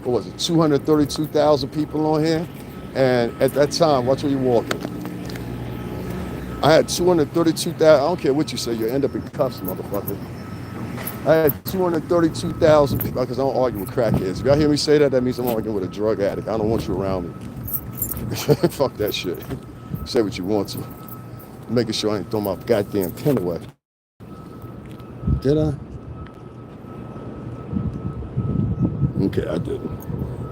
232,000 people on here. And at that time, watch where you're walking. I had 232,000, I don't care what you say, you end up in cuffs, motherfucker. I had 232,000 people, because I don't argue with crackheads. If y'all hear me say that, that means I'm arguing with a drug addict. I don't want you around me. Fuck that shit. Say what you want to. Making sure I ain't throw my goddamn pen away. Did I? Okay, I didn't.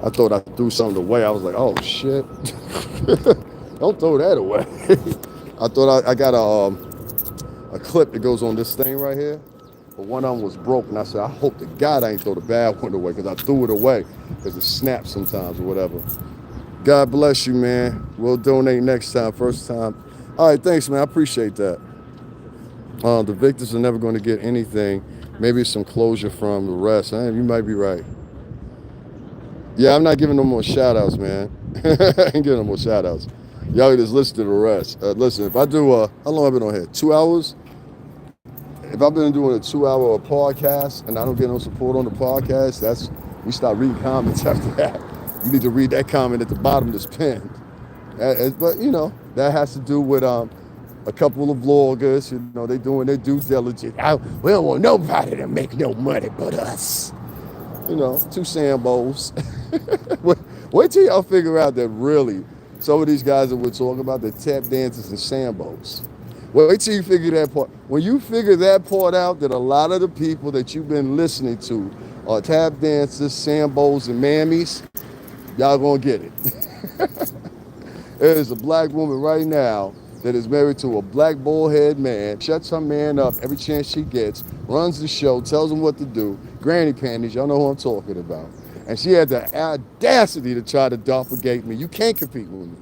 I thought I threw something away. I was like, oh shit. Don't throw that away. I thought I got a clip that goes on this thing right here. But one of them was broken. I said, I hope to God I ain't throw the bad one away, because I threw it away because it snaps sometimes or whatever. God bless you, man. We'll donate next time, first time. All right, thanks, man. I appreciate that. The victims are never going to get anything. Maybe some closure from the rest. You might be right. Yeah, I'm not giving no more shout outs, man. I ain't giving no more shout outs. Y'all just listen to the rest. Listen, if I do, how long have I been on here? 2 hours? If I've been doing a 2 hour podcast and I don't get no support on the podcast, we start reading comments after that. You need to read that comment at the bottom that's pinned. But, you know, that has to do with a couple of vloggers. You know, they doing their due diligence. We don't want nobody to make no money but us. You know, 2 Sambos. Wait till y'all figure out that really some of these guys that we're talking about, they're tap dancers and Sambos. Wait till you figure that part. When you figure that part out, that a lot of the people that you've been listening to are tap dancers, Sambos, and mammies, y'all gonna get it. There's a black woman right now that is married to a black bullhead man, shuts her man up every chance she gets, runs the show, tells him what to do, granny panties, y'all know who I'm talking about. And she had the audacity to try to doppelgate me. You can't compete with me.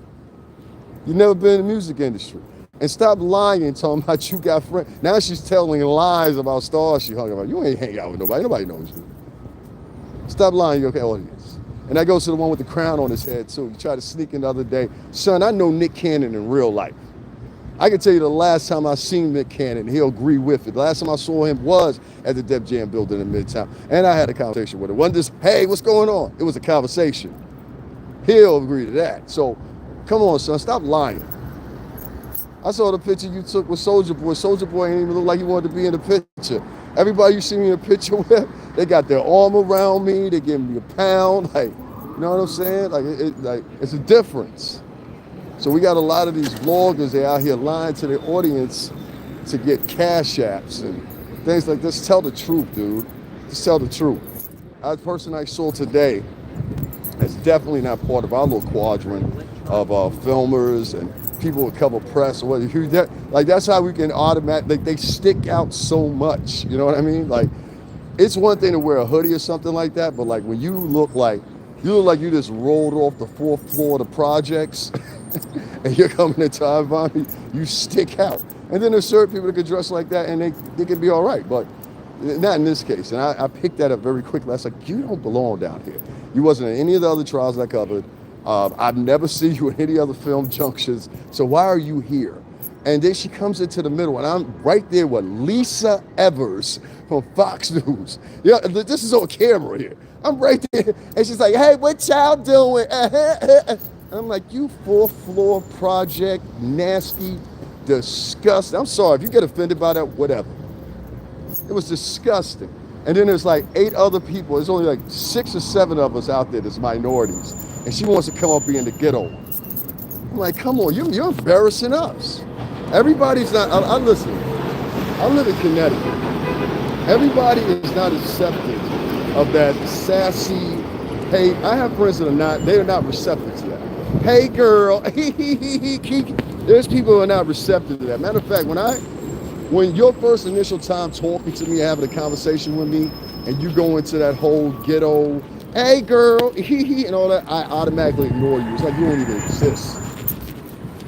You've never been in the music industry. And stop lying, talking about you got friends. Now she's telling lies about stars she hung about. You ain't hang out with nobody. Nobody knows you. Stop lying, your audience. And that goes to the one with the crown on his head, too. You tried to sneak in the other day. Son, I know Nick Cannon in real life. I can tell you the last time I seen Nick Cannon, he'll agree with it. The last time I saw him was at the Def Jam building in Midtown. And I had a conversation with him. It wasn't just, hey, what's going on? It was a conversation. He'll agree to that. So, come on, son, stop lying. I saw the picture you took with Soulja Boy. Soulja Boy ain't even look like he wanted to be in the picture. Everybody you see me in a picture with, they got their arm around me. They giving me a pound. Like, you know what I'm saying? Like it's a difference. So we got a lot of these vloggers, they out here lying to their audience to get cash apps and things like this. Tell the truth, dude. Just tell the truth. The person I saw today is definitely not part of our little quadrant of filmers and people with cover press or whatever. Like that's how we can like they stick out so much. You know what I mean? Like it's one thing to wear a hoodie or something like that, but like when you look like you just rolled off the 4th floor of the projects and you're coming into Ivani, you stick out. And then there's certain people that can dress like that and they can be all right, but not in this case. And I picked that up very quickly. I was like, you don't belong down here. You wasn't in any of the other trials I covered. I've never seen you in any other film junctions. So why are you here? And then she comes into the middle and I'm right there with Lisa Evers from Fox News. Yeah, this is on camera here. I'm right there. And she's like, hey, what y'all doing? And I'm like, you 4th floor project, nasty, disgusting. I'm sorry, if you get offended by that, whatever. It was disgusting. And then there's like 8 other people. There's only like 6 or 7 of us out there that's minorities. And she wants to come up being the ghetto one. I'm like, come on, you're embarrassing us. Everybody's not, I listen, I live in Connecticut. Everybody is not accepting of that sassy, hey, I have friends that they're not receptive to that. Hey girl, there's people who are not receptive to that. Matter of fact, when your first initial time talking to me, having a conversation with me, and you go into that whole ghetto, hey girl, and all that, I automatically ignore you. It's like you don't even exist.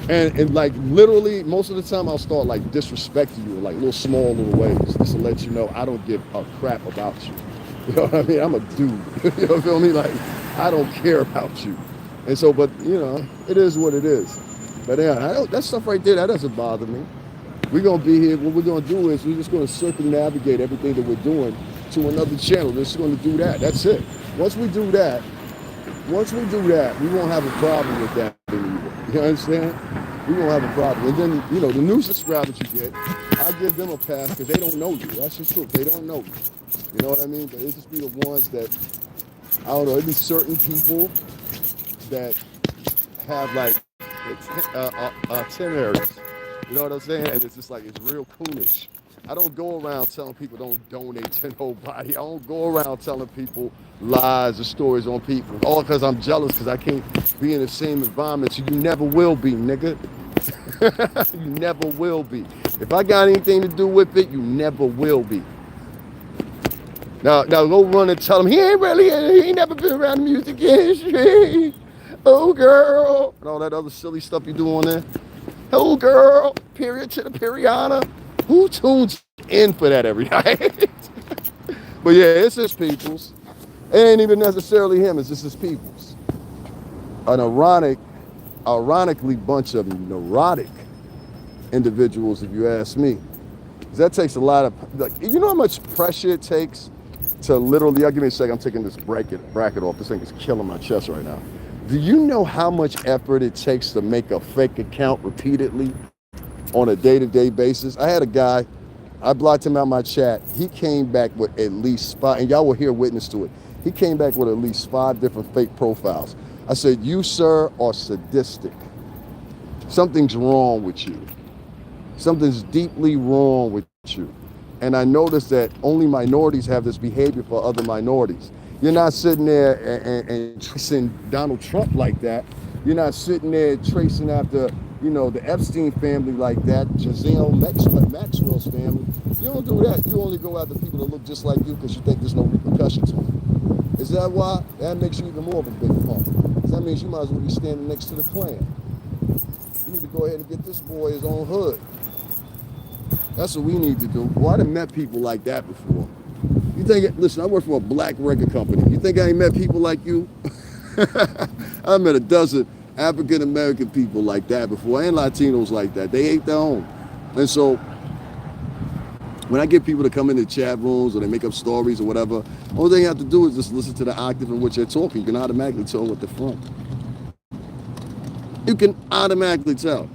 And like literally, most of the time I'll start like disrespecting you in like little small little ways, just to let you know I don't give a crap about you. You know what I mean? I'm a dude. You know what I feel me? Like, I don't care about you. And so, but you know, it is what it is. But yeah, that stuff right there, that doesn't bother me. We're gonna be here. What we're gonna do is we're just gonna circumnavigate everything that we're doing to another channel. We're just gonna do that. That's it. Once we do that, we won't have a problem with that anymore. You understand? We won't have a problem. And then, you know, the new subscribers you get, I give them a pass because they don't know you. That's just true. They don't know you. You know what I mean? But it just be the ones that, I don't know, it'd be certain people that have like itineraries. You know what I'm saying? And it's just like, it's real coonish. I don't go around telling people don't donate to nobody. I don't go around telling people lies or stories on people. All because I'm jealous because I can't be in the same environment. So you never will be, nigga. You never will be. If I got anything to do with it, you never will be. Now go run and tell him he ain't never been around the music industry. Oh girl, and all that other silly stuff you do on there. Oh girl, period to the periana. Who tunes in for that every night? But yeah, it's just people's. It ain't even necessarily him, it's just his peoples. An ironically bunch of neurotic individuals, if you ask me. That takes a lot of, like, you know how much pressure it takes to literally, give me a second, I'm taking this bracket off. This thing is killing my chest right now. Do you know how much effort it takes to make a fake account repeatedly on a day-to-day basis? I had a guy, I blocked him out my chat. He came back with at least 5, and y'all will hear witness to it. He came back with at least 5 different fake profiles. I said, you, sir, are sadistic. Something's wrong with you. Something's deeply wrong with you. And I noticed that only minorities have this behavior for other minorities. You're not sitting there and tracing Donald Trump like that. You're not sitting there tracing after, the Epstein family like that, Giselle Maxwell's family. You don't do that. You only go after people that look just like you because you think there's no repercussions on it. Is that why? That makes you even more of a big punk. That means you might as well be standing next to the Klan. You need to go ahead and get this boy his own hood. That's what we need to do. Well, I done met people like that before. You think, listen, I work for a black record company. You think I ain't met people like you? I met a dozen African-American people like that before, and Latinos like that. They hate their own. And so, when I get people to come into chat rooms or they make up stories or whatever, all they have to do is just listen to the octave in which they're talking. You can automatically tell what they're from. You can automatically tell.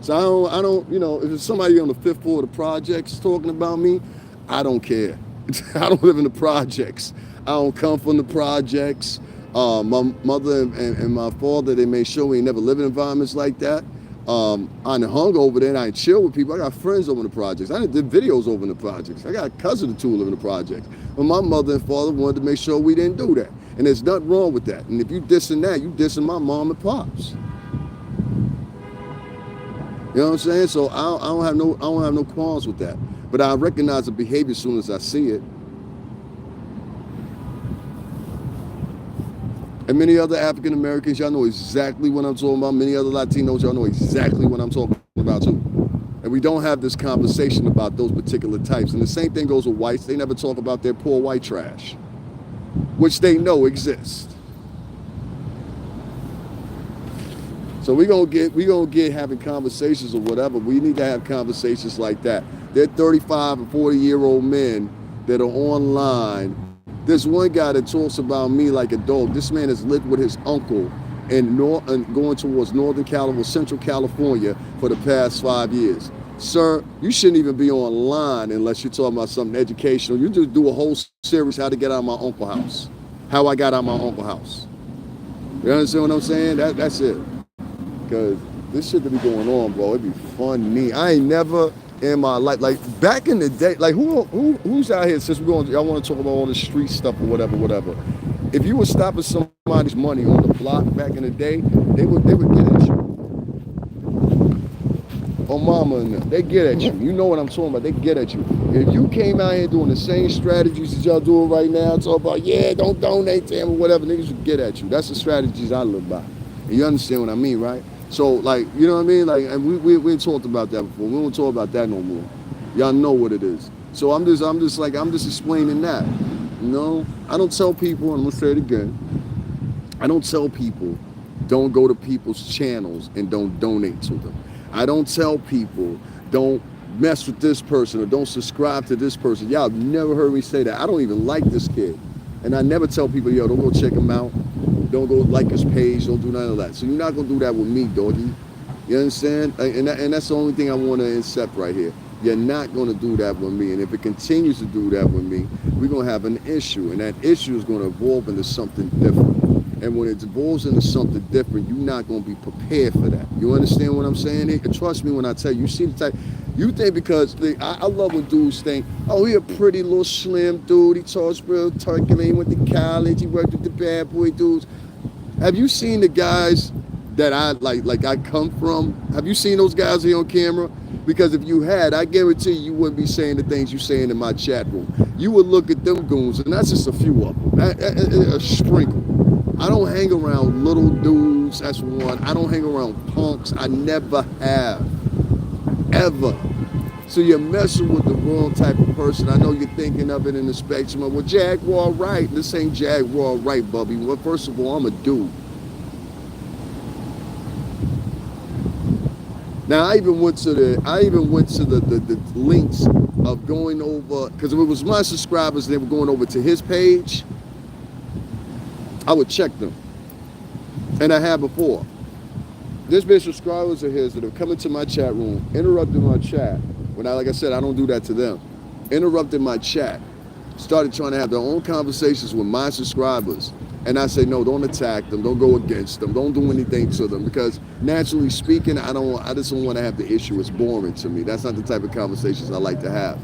So I don't, if it's somebody on the 5th floor of the projects talking about me, I don't care. I don't live in the projects. I don't come from the projects. My mother and my father, they made sure we ain't never live in environments like that. I done hung over there and I chill with people. I got friends over in the projects. I did videos over in the projects. I got a cousin or 2 who live in the projects. But my mother and father wanted to make sure we didn't do that. And there's nothing wrong with that. And if you dissing that, you dissing my mom and pops. You know what I'm saying? So I don't have no qualms with that. But I recognize the behavior as soon as I see it. And many other African Americans, y'all know exactly what I'm talking about. Many other Latinos, y'all know exactly what I'm talking about too. And we don't have this conversation about those particular types. And the same thing goes with whites. They never talk about their poor white trash, which they know exists. So we gonna get having conversations or whatever. We need to have conversations like that. They're 35 and 40-year-old men that are online. There's one guy that talks about me like a dog. This man has lived with his uncle and going towards Northern California, Central California for the past 5 years. Sir, you shouldn't even be online unless you're talking about something educational. You just do a whole series how to get out of my uncle's house. How I got out of my uncle's house. You understand what I'm saying? That's it. Because this shit that be going on, bro, it'd be funny. I ain't never in my life, like back in the day, like who's out here, since y'all want to talk about all this street stuff or whatever. If you were stopping somebody's money on the block back in the day, they would get at you. Oh, mama and them, they get at you. You know what I'm talking about, they get at you. If you came out here doing the same strategies that y'all doing right now, talk about, yeah, don't donate to him or whatever, niggas would get at you. That's the strategies I live by. And you understand what I mean, right? So, like, you know what I mean? Like, and we talked about that before. We won't talk about that no more. Y'all know what it is. So I'm just explaining that. You know? I don't tell people, and I'm gonna say it again, I don't tell people don't go to people's channels and don't donate to them. I don't tell people don't mess with this person or don't subscribe to this person. Y'all have never heard me say that. I don't even like this kid. And I never tell people, yo, don't go check him out. Don't go like his page. Don't do none of that. So you're not going to do that with me, doggy. You understand? And that's the only thing I want to incept right here. You're not going to do that with me. And if it continues to do that with me, we're going to have an issue. And that issue is going to evolve into something different. And when it evolves into something different, you're not going to be prepared for that. You understand what I'm saying? And trust me when I tell you, you see the type, you think because, I love when dudes think, oh, he a pretty little slim dude, he talks real turkey, he went to college, he worked with the bad boy dudes. Have you seen the guys that I I come from? Have you seen those guys here on camera? Because if you had, I guarantee you wouldn't be saying the things you're saying in my chat room. You would look at them goons, and that's just a few of them, a sprinkle. I don't hang around little dudes, that's one. I don't hang around punks. I never have, ever. So you're messing with the wrong type of person. I know you're thinking of it in the spectrum of, well, Jaguar right. This ain't Jaguar right, Bubby. Well, first of all, I'm a dude. Now I even went to the links of going over, because if it was my subscribers and they were going over to his page, I would check them. And I have before. There's been subscribers of his that have come into my chat room, interrupted my chat. When like I said, I don't do that to them. Interrupted my chat, started trying to have their own conversations with my subscribers. And I say, no, don't attack them, don't go against them, don't do anything to them, because naturally speaking, I just don't want to have the issue. It's boring to me. That's not the type of conversations I like to have.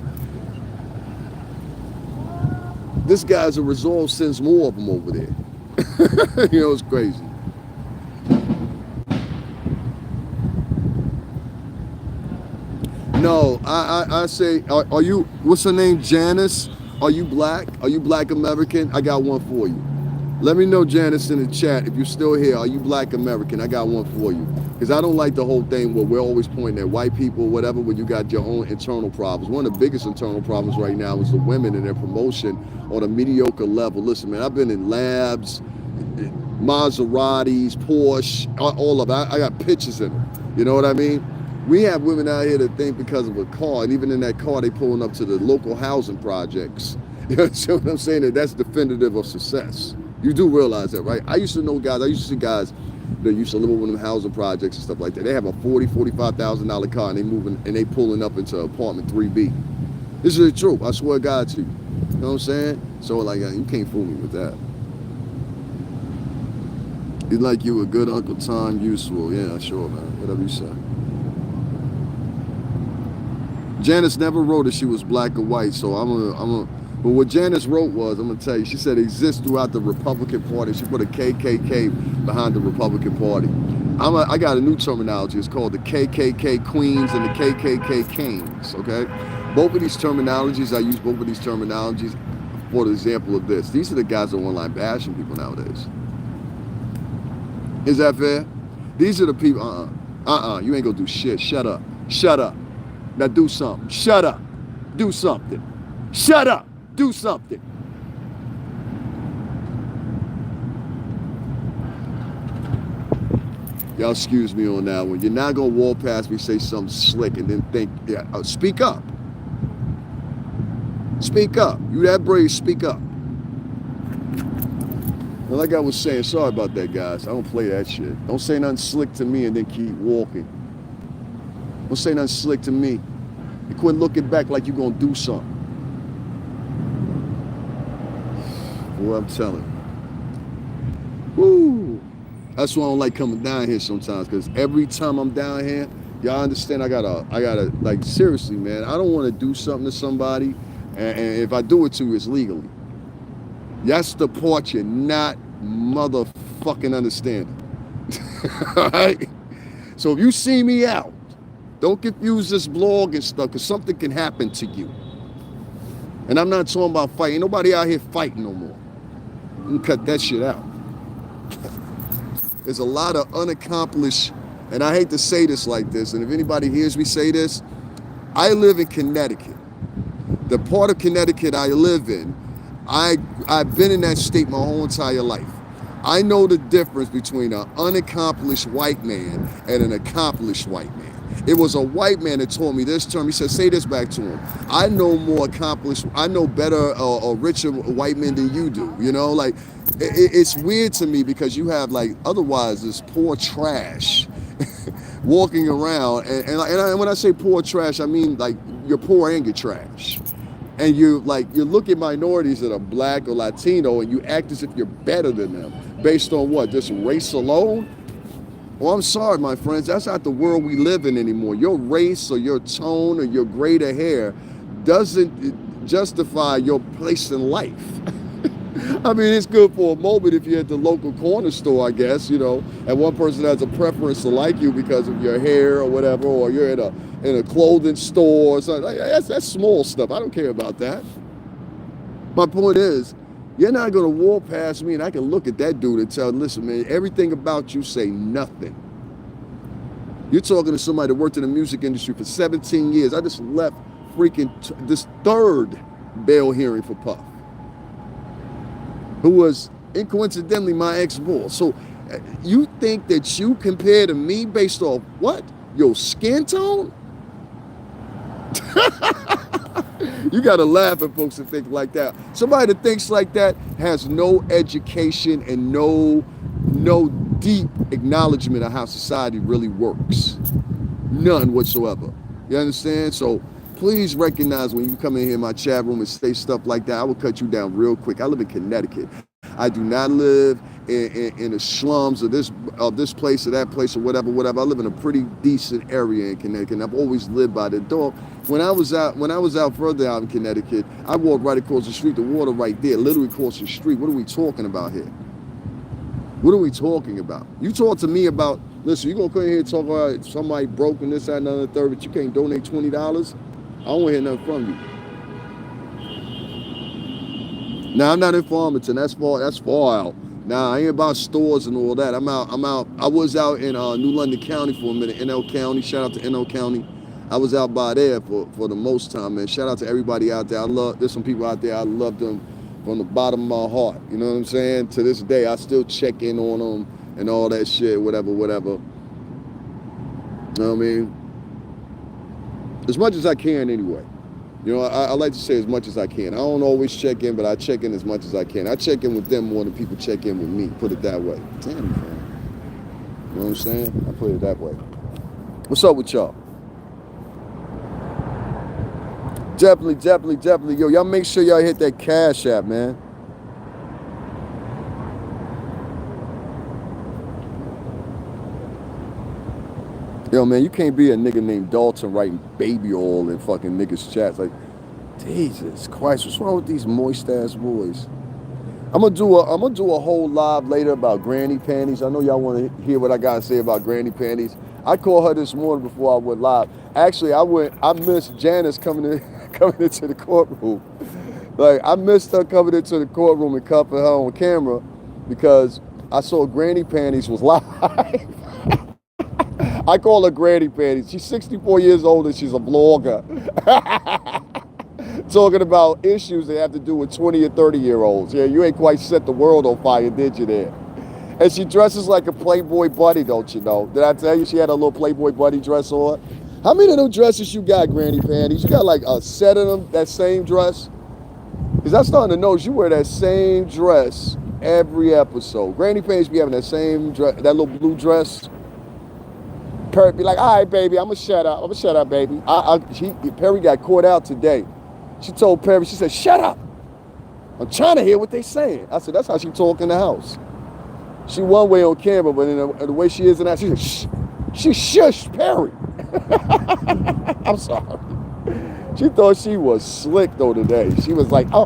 This guy's a resolve, sends more of them over there. You know, it's crazy. No, I say, are you, what's her name, Janice? Are you black? Are you black American? I got one for you. Let me know, Janice, in the chat, if you're still here. Are you black American? I got one for you. Because I don't like the whole thing where we're always pointing at white people, whatever, when you got your own internal problems. One of the biggest internal problems right now is the women and their promotion on a mediocre level. Listen, man, I've been in labs, Maseratis, Porsche, all of it. I got pictures in them. You know what I mean? We have women out here that think because of a car, and even in that car, they pulling up to the local housing projects. You know what I'm saying? That's definitive of success. You do realize that, right? I used to know guys, I used to see guys that used to live in one of them housing projects and stuff like that. They have a $45,000 car and they moving and they pulling up into apartment 3B. This is the truth. I swear to God to you. You know what I'm saying? So like, you can't fool me with that. He's like you a good Uncle Tom, useful. Yeah, sure, man. Whatever you say. Janice never wrote that she was black or white, so but what Janice wrote was, I'm gonna tell you, she said it exists throughout the Republican Party. She put a KKK behind the Republican Party. I got a new terminology. It's called the KKK Queens and the KKK Kings, okay? Both of these terminologies, I use both of these terminologies for the example of this. These are the guys that are online bashing people nowadays. Is that fair? These are the people, you ain't gonna do shit. Shut up. Shut up. Now do something. Shut up. Do something. Shut up. Do something. Y'all excuse me on that one. You're not gonna walk past me, say something slick, and then think, yeah, speak up. Speak up. You that brave, speak up. And like I was saying, sorry about that, guys. I don't play that shit. Don't say nothing slick to me and then keep walking. Don't say nothing slick to me. You quit looking back like you're gonna do something. Boy, I'm telling you. Woo! That's why I don't like coming down here sometimes, because every time I'm down here, y'all understand I gotta, like, seriously, man, I don't want to do something to somebody, and if I do it to you, it's legally. That's the part you're not motherfucking understanding. All right? So if you see me out, don't confuse this blog and stuff, because something can happen to you. And I'm not talking about fighting. Ain't nobody out here fighting no more. You can cut that shit out. There's a lot of unaccomplished, and I hate to say this like this, and if anybody hears me say this, I live in Connecticut. The part of Connecticut I live in, I've been in that state my whole entire life. I know the difference between an unaccomplished white man and an accomplished white man. It was a white man that told me this term. He said, say this back to him. I know more accomplished, I know better or richer white men than you do. You know, like, it's weird to me because you have, like, otherwise this poor trash walking around. And when I say poor trash, I mean, like, you're poor and you're trash. And you look at minorities that are black or Latino and you act as if you're better than them based on what? Just race alone? Well, I'm sorry, my friends, that's not the world we live in anymore. Your race or your tone or your greater hair doesn't justify your place in life. I mean, it's good for a moment if you're at the local corner store, I guess, you know, and one person has a preference to like you because of your hair or whatever, or you're in a clothing store or something. That's small stuff. I don't care about that. My point is, you're not going to walk past me and I can look at that dude and tell, listen, man, everything about you say nothing. You're talking to somebody that worked in the music industry for 17 years. I just left freaking this third bail hearing for Puff, who was coincidentally my ex-boss. So you think that you compare to me based off what? Your skin tone? You gotta laugh at folks that think like that. Somebody that thinks like that has no education and no deep acknowledgement of how society really works. None whatsoever. You understand? So please recognize when you come in here in my chat room and say stuff like that, I will cut you down real quick. I live in Connecticut. I do not live in the slums of this place or that place or whatever. I live in a pretty decent area in Connecticut. And I've always lived by the door. When I was out further out in Connecticut, I walked right across the street, the water right there, literally across the street. What are we talking about here? What are we talking about? You talk to me about, listen, you're gonna come in here and talk about somebody broke and this, that, and the third, but you can't donate $20. I don't want to hear nothing from you. Now I'm not in Farmington. That's far out. Now I ain't about stores and all that. I'm out. I was out in New London County for a minute. NL County. Shout out to NL County. I was out by there for the most time, man. Shout out to everybody out there. There's some people out there. I love them from the bottom of my heart. You know what I'm saying? To this day, I still check in on them and all that shit. Whatever. You know what I mean? As much as I can, anyway. You know, I like to say as much as I can. I don't always check in, but I check in as much as I can. I check in with them more than people check in with me. Put it that way. Damn, man. You know what I'm saying? I put it that way. What's up with y'all? Definitely. Yo, y'all make sure y'all hit that Cash App, man. Yo, man, you can't be a nigga named Dalton writing baby oil in fucking niggas' chats. Like, Jesus Christ, what's wrong with these moist ass boys? I'm gonna do a whole live later about granny panties. I know y'all want to hear what I gotta say about granny panties. I called her this morning before I went live. Actually, I missed Janice coming into the courtroom. Like, I missed her coming into the courtroom and cuffing her on camera because I saw granny panties was live. I call her Granny Panties. She's 64 years old and she's a vlogger. Talking about issues that have to do with 20 and 30-year-olds. Yeah, you ain't quite set the world on fire, did you there? And she dresses like a Playboy bunny, don't you know? Did I tell you she had a little Playboy bunny dress on? How many of them dresses you got, Granny Panties? You got like a set of them, that same dress? Because I'm starting to notice you wear that same dress every episode. Granny Panties be having that same dress, that little blue dress. Perry be like, all right, baby, I'm gonna shut up, baby. Perry got caught out today. She told Perry, she said, shut up. I'm trying to hear what they saying. I said, that's how she talk in the house. She one way on camera, but in the way she is in that, she said, shh. She shushed Perry. I'm sorry. She thought she was slick though today. She was like, oh,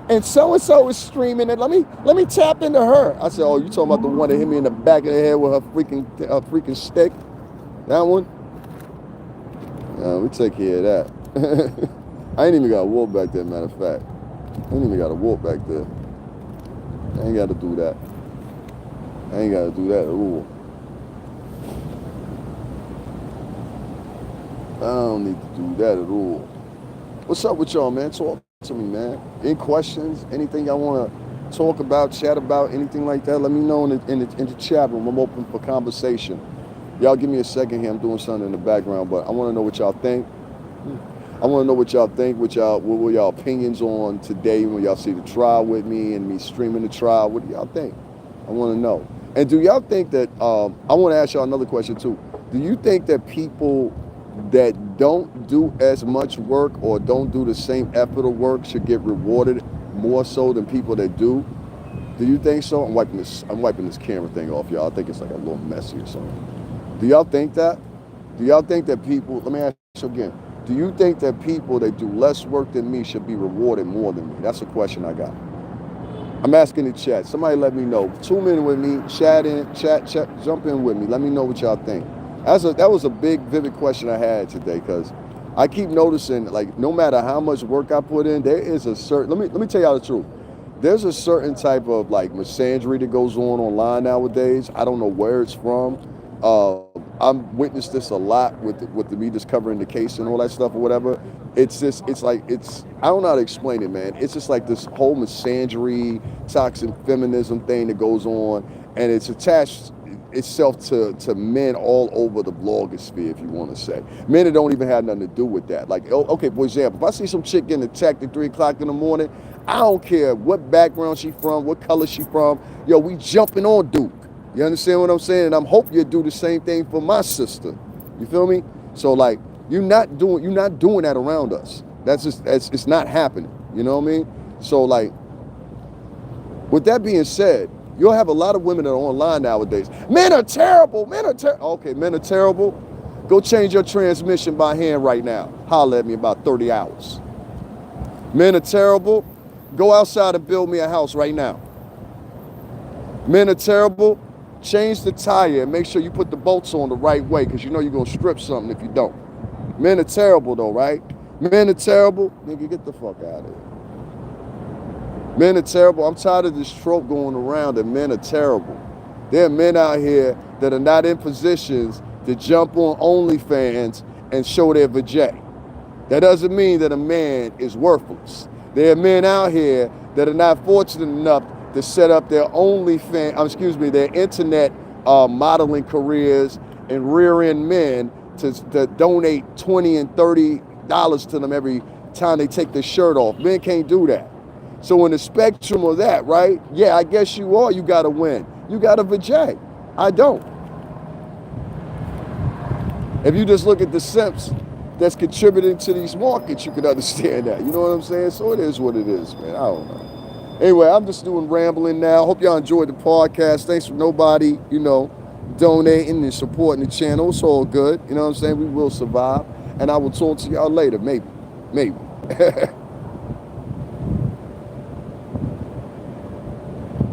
and so-and-so is streaming it. Let me tap into her. I said, oh, you talking about the one that hit me in the back of the head with her freaking stick? That one? Yeah, we take care of that. I ain't even got a wolf back there, matter of fact. I ain't even got a wolf back there. I ain't got to do that. I ain't got to do that at all. I don't need to do that at all. What's up with y'all, man? Talk to me, man. Any questions? Anything y'all want to talk about, chat about, anything like that? Let me know in the chat room. I'm open for conversation. Y'all give me a second here. I'm doing something in the background, but I want to know what y'all think. I want to know what y'all think. What were y'all opinions on today when y'all see the trial with me and me streaming the trial? What do y'all think? I want to know. And do y'all think that? I want to ask y'all another question too. Do you think that people that don't do as much work or don't do the same effort of work should get rewarded more so than people that do? Do you think so? I'm wiping this camera thing off, y'all. I think it's like a little messy or something. Do y'all think that? Do y'all think that people, let me ask you again. Do you think that people that do less work than me should be rewarded more than me? That's a question I got. I'm asking the chat. Somebody let me know. Tune in with me, chat, jump in with me. Let me know what y'all think. That was a big, vivid question I had today because I keep noticing, like, no matter how much work I put in, there is a certain, let me tell y'all the truth. There's a certain type of, like, misandry that goes on online nowadays. I don't know where it's from. I'm witnessed this a lot with the me just covering the case and all that stuff or whatever. It's just, it's like, I don't know how to explain it, man. It's just like this whole misandry, toxic feminism thing that goes on, and it's attached itself to men all over the blogosphere, if you want to say. Men that don't even have nothing to do with that. Like, okay, for example, if I see some chick getting attacked at 3 o'clock in the morning, I don't care what background she from, what color she from, yo, we jumping on Duke. You understand what I'm saying? And I'm hoping you do the same thing for my sister. You feel me? So like, you're not doing that around us. It's not happening. You know what I mean? So like, with that being said, you'll have a lot of women that are online nowadays. Men are terrible. Men are terrible. Okay, men are terrible. Go change your transmission by hand right now. Holler at me in about 30 hours. Men are terrible. Go outside and build me a house right now. Men are terrible. Change the tire and make sure you put the bolts on the right way, because you know you're going to strip something if you don't. Men are terrible though, right? Men are terrible. Nigga, get the fuck out of here. Men are terrible. I'm tired of this trope going around that men are terrible. There are men out here that are not in positions to jump on OnlyFans and show their vajay. That doesn't mean that a man is worthless. There are men out here that are not fortunate enough to set up their OnlyFans, their internet modeling careers and rear-end men to donate $20 and $30 to them every time they take their shirt off. Men can't do that. So in the spectrum of that, right? Yeah, I guess you got to win. You got a vajay. I don't. If you just look at the simps that's contributing to these markets, you can understand that. You know what I'm saying? So it is what it is, man. I don't know. Anyway, I'm just doing rambling now. Hope y'all enjoyed the podcast. Thanks for nobody, donating and supporting the channel. It's all good. You know what I'm saying? We will survive. And I will talk to y'all later, maybe.